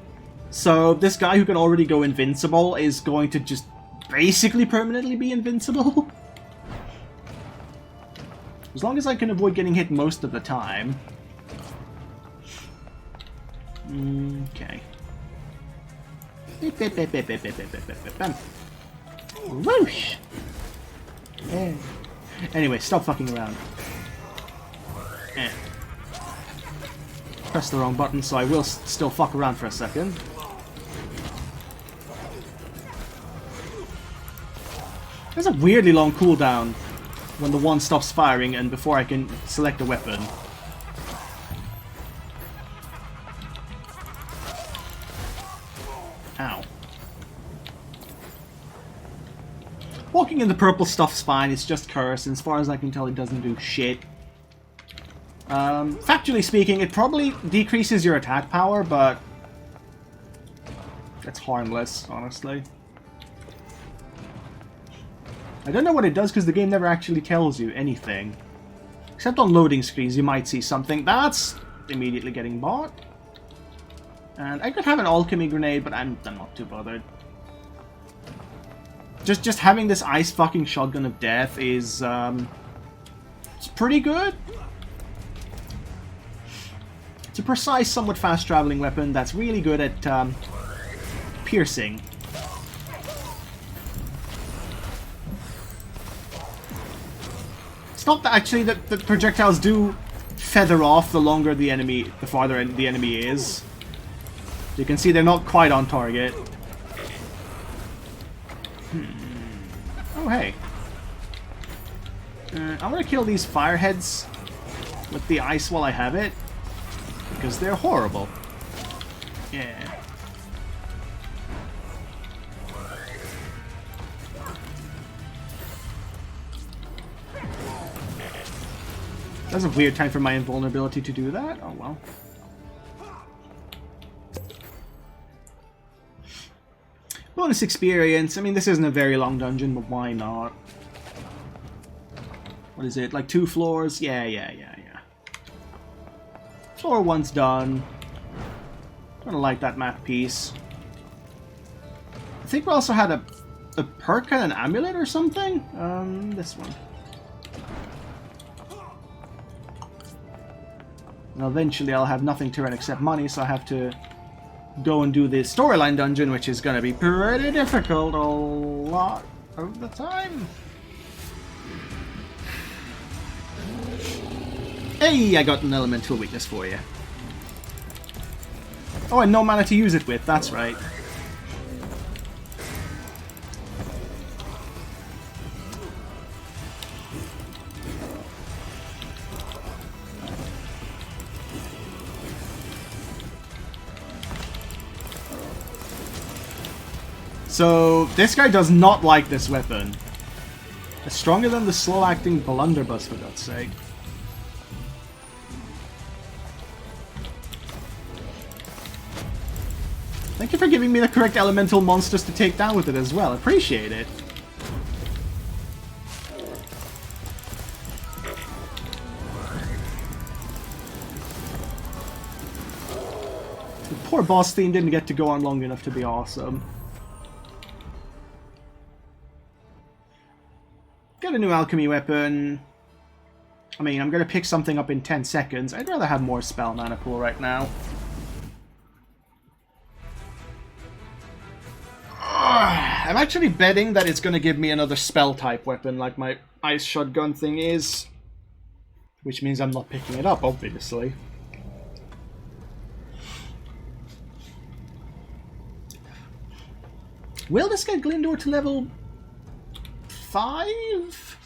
So this guy who can already go invincible is going to just basically permanently be invincible. As long as I can avoid getting hit most of the time. Okay. Whoosh! Anyway, stop fucking around. Press the wrong button, so I will still fuck around for a second. There's a weirdly long cooldown when the one stops firing and before I can select a weapon. Ow. Walking in the purple stuff's fine, it's just curse, and as far as I can tell it doesn't do shit. Factually speaking, it probably decreases your attack power, but that's harmless, honestly. I don't know what it does because the game never actually tells you anything. Except on loading screens you might see something. That's immediately getting bought. And I could have an alchemy grenade, but I'm not too bothered. Just having this ice fucking shotgun of death is it's pretty good. It's a precise, somewhat fast traveling weapon that's really good at piercing. It's not that actually that the projectiles do feather off the longer the enemy, the farther the enemy is. You can see they're not quite on target. Oh hey. I'm gonna kill these fireheads with the ice while I have it, because they're horrible. Yeah. That's a weird time for my invulnerability to do that. Oh well. Bonus experience. I mean, this isn't a very long dungeon, but why not? What is it? Like 2 floors? Yeah. Floor 1's done. Kinda like that map piece. I think we also had a perk and an amulet or something? This one. Well, eventually I'll have nothing to earn except money, so I have to go and do the storyline dungeon, which is going to be pretty difficult a lot of the time. Hey, I got an elemental weakness for you. Oh, and no mana to use it with, that's right. So, this guy does not like this weapon. It's stronger than the slow-acting blunderbuss, for God's sake. Thank you for giving me the correct elemental monsters to take down with it as well. Appreciate it. The poor boss theme didn't get to go on long enough to be awesome. Got a new alchemy weapon. I mean, I'm going to pick something up in 10 seconds. I'd rather have more spell mana pool right now. I'm actually betting that it's going to give me another spell type weapon like my ice shotgun thing is. Which means I'm not picking it up, obviously. Will this get Glindor to level 5?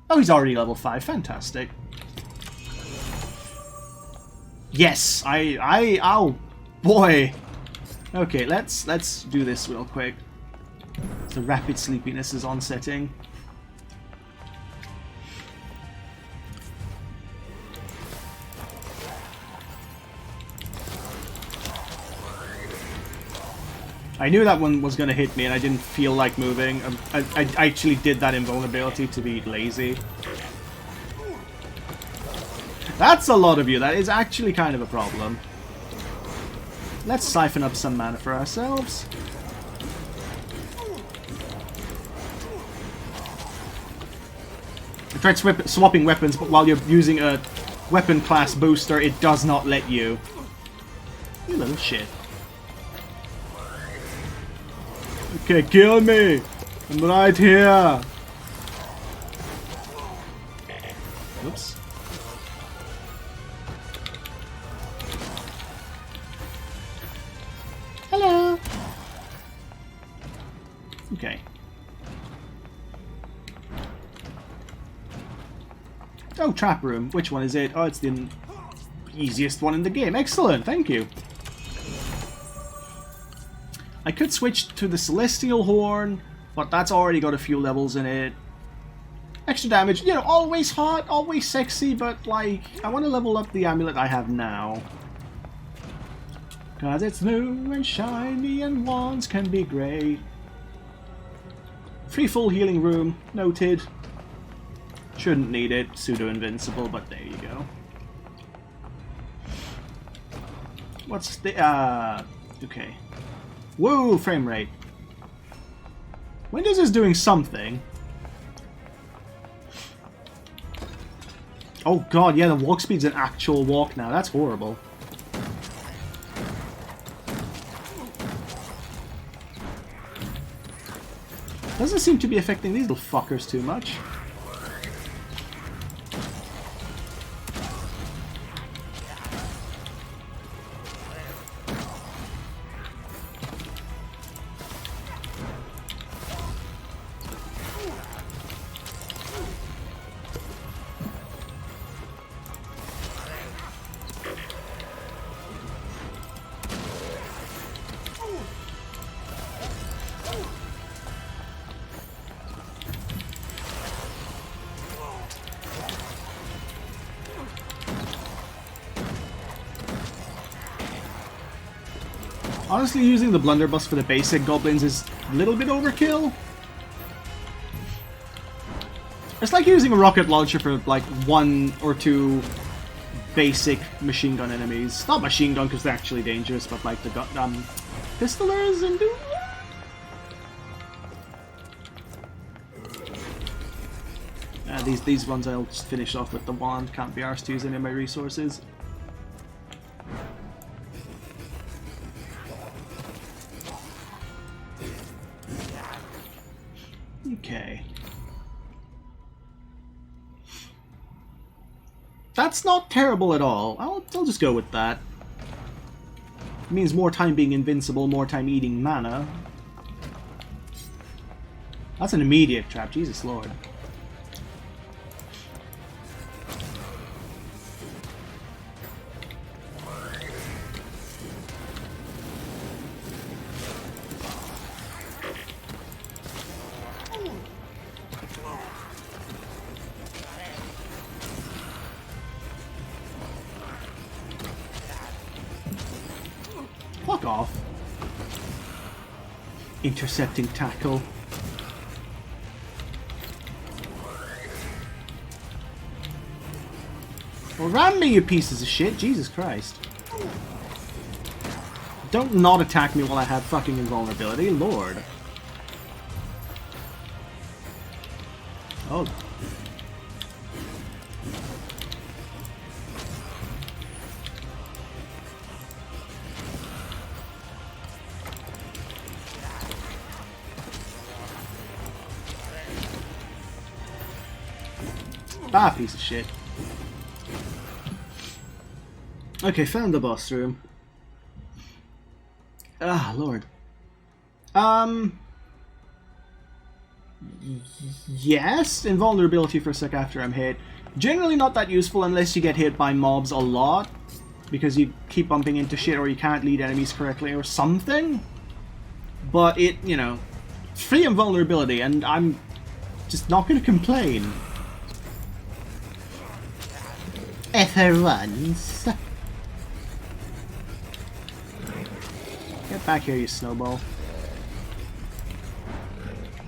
Oh, he's already level 5. Fantastic. Yes, oh boy. Okay, let's do this real quick. The rapid sleepiness is onsetting. I knew that one was going to hit me and I didn't feel like moving. I actually did that invulnerability to be lazy. That's a lot of you. That is actually kind of a problem. Let's siphon up some mana for ourselves. I tried swapping weapons, but while you're using a weapon class booster, it does not let you. You little shit. Okay, kill me! I'm right here! Oops. Hello! Okay. Oh, trap room. Which one is it? Oh, it's the easiest one in the game. Excellent, thank you. I could switch to the Celestial Horn, but that's already got a few levels in it. Extra damage, you know, always hot, always sexy, but like, I want to level up the amulet I have now. Cause it's new and shiny and wands can be great. Free full healing room, noted. Shouldn't need it, pseudo-invincible, but there you go. What's the, okay. Whoa, frame rate. Windows is doing something. Oh god, yeah, the walk speed's an actual walk now. That's horrible. Doesn't seem to be affecting these little fuckers too much. Honestly, using the blunderbuss for the basic goblins is a little bit overkill. It's like using a rocket launcher for like 1 or 2 basic machine gun enemies. Not machine gun because they're actually dangerous, but like the pistolers and these ones I'll just finish off with the wand. Can't be arsed to use any of my resources. Okay. That's not terrible at all. I'll just go with that. It means more time being invincible, more time eating mana. That's an immediate trap, Jesus Lord. fuck off. Intercepting tackle. Well, ram me, you pieces of shit. Jesus Christ. Don't not attack me while I have fucking invulnerability. Lord. Oh. Ah, piece of shit. Okay, found the boss room. Ah, Lord. Yes, invulnerability for a sec after I'm hit. Generally not that useful unless you get hit by mobs a lot, because you keep bumping into shit or you can't lead enemies correctly or something. But it, you know, free invulnerability, and I'm just not going to complain. For once. Get back here, you snowball.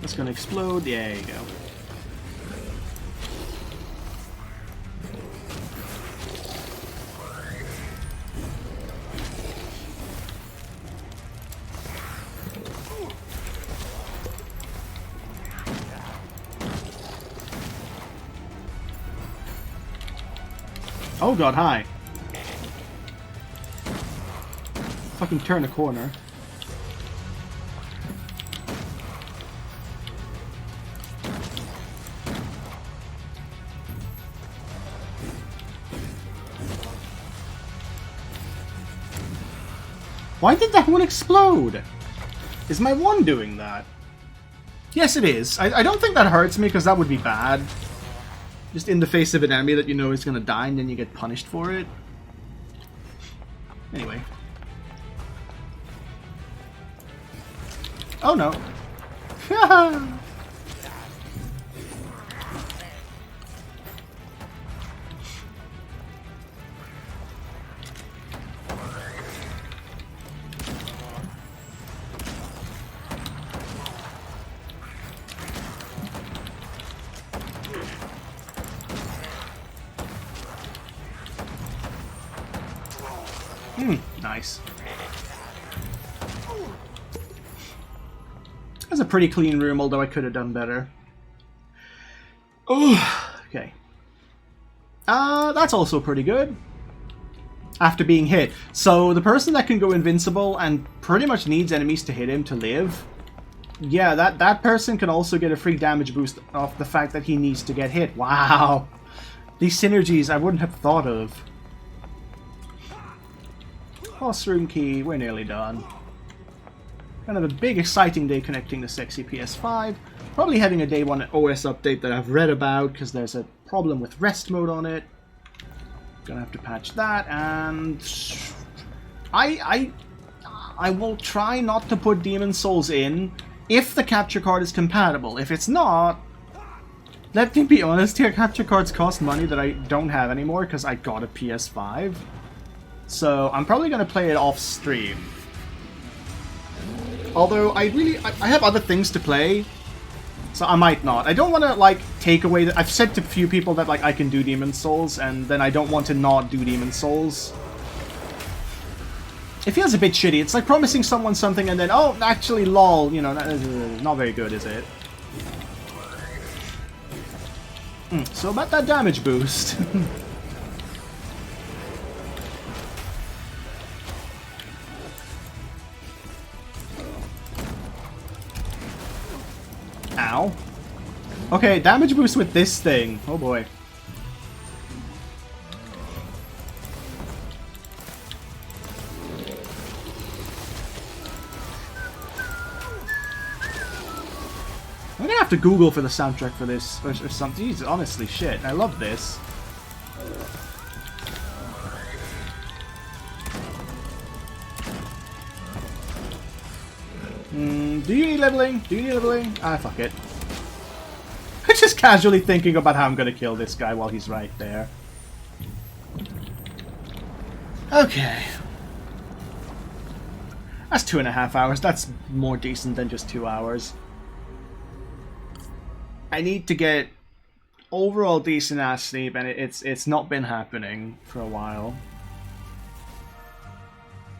That's gonna explode. There you go. Oh god, hi. Fucking turn a corner. Why did that one explode? Is my one doing that? Yes, it is. I don't think that hurts me because that would be bad. Just in the face of an enemy that you know is going to die and then you get punished for it. Anyway. Oh no. Nice. That's a pretty clean room, although I could have done better. Oh, okay. That's also pretty good. After being hit. So, the person that can go invincible and pretty much needs enemies to hit him to live, yeah, that person can also get a free damage boost off the fact that he needs to get hit. Wow. These synergies I wouldn't have thought of. Boss room key, we're nearly done. Kind of a big exciting day connecting the sexy PS5. Probably having a day one OS update that I've read about because there's a problem with rest mode on it. Gonna have to patch that, and I will try not to put Demon Souls in if the capture card is compatible. If it's not, let me be honest here, capture cards cost money that I don't have anymore because I got a PS5. So I'm probably going to play it off stream. Although I have other things to play, so I might not. I don't want to like take away. I've said to a few people that like I can do Demon Souls, and then I don't want to not do Demon Souls. It feels a bit shitty. It's like promising someone something and then oh, actually, lol. You know, not very good, is it? So about that damage boost. Ow. Okay, damage boost with this thing. Oh boy. I'm gonna have to Google for the soundtrack for this or something. Jesus, honestly, shit. I love this. Do you need leveling? Do you need leveling? Ah, fuck it. I'm just casually thinking about how I'm gonna kill this guy while he's right there. Okay. That's 2.5 hours. That's more decent than just 2 hours. I need to get overall decent ass sleep, and it's not been happening for a while.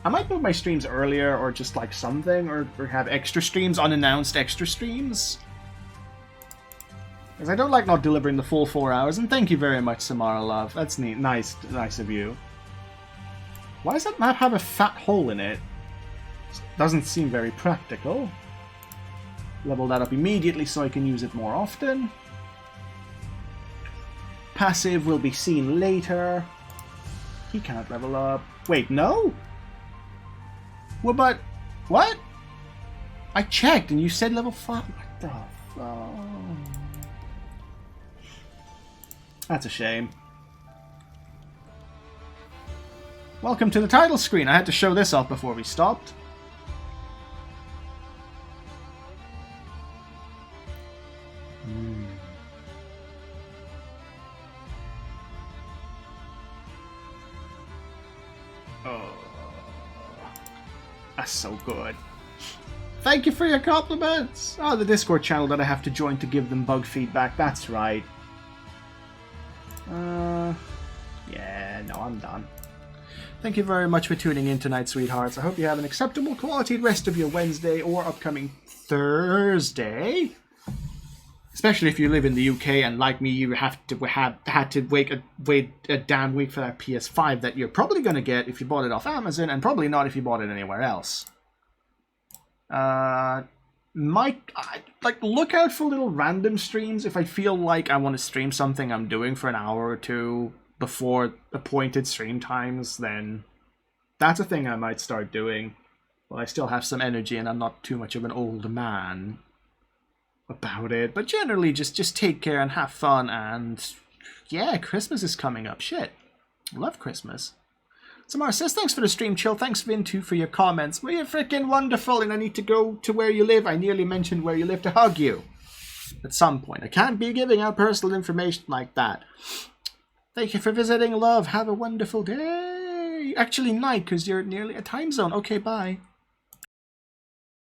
I might move my streams earlier, or just like something, or have extra streams, unannounced extra streams. Because I don't like not delivering the full 4 hours, and thank you very much, Samara Love. That's neat. Nice of you. Why does that map have a fat hole in it? Doesn't seem very practical. Level that up immediately so I can use it more often. Passive will be seen later. He can't level up. Wait, no? Well, but... What? I checked and you said level 5. What the fuck? That's a shame. Welcome to the title screen. I had to show this off before we stopped. Oh, that's so good. Thank you for your compliments. Oh, the Discord channel that I have to join to give them bug feedback. That's right. Yeah, no, I'm done. Thank you very much for tuning in tonight, sweethearts. I hope you have an acceptable quality rest of your Wednesday or upcoming Thursday. Especially if you live in the UK and, like me, you had to wait a damn week for that PS5 that you're probably going to get if you bought it off Amazon, and probably not if you bought it anywhere else. Look out for little random streams. If I feel like I want to stream something I'm doing for an hour or two before appointed stream times, then that's a thing I might start doing. Well, I still have some energy and I'm not too much of an old man about it. But generally, just take care and have fun. And yeah, Christmas is coming up. Shit, love Christmas. Samara says, thanks for the stream, Chill. Thanks, Vin2, for your comments. Well, you're freaking wonderful, and I need to go to where you live. I nearly mentioned where you live to hug you at some point. I can't be giving out personal information like that. Thank you for visiting, love. Have a wonderful day. Actually, night, because you're nearly a time zone. Okay, bye.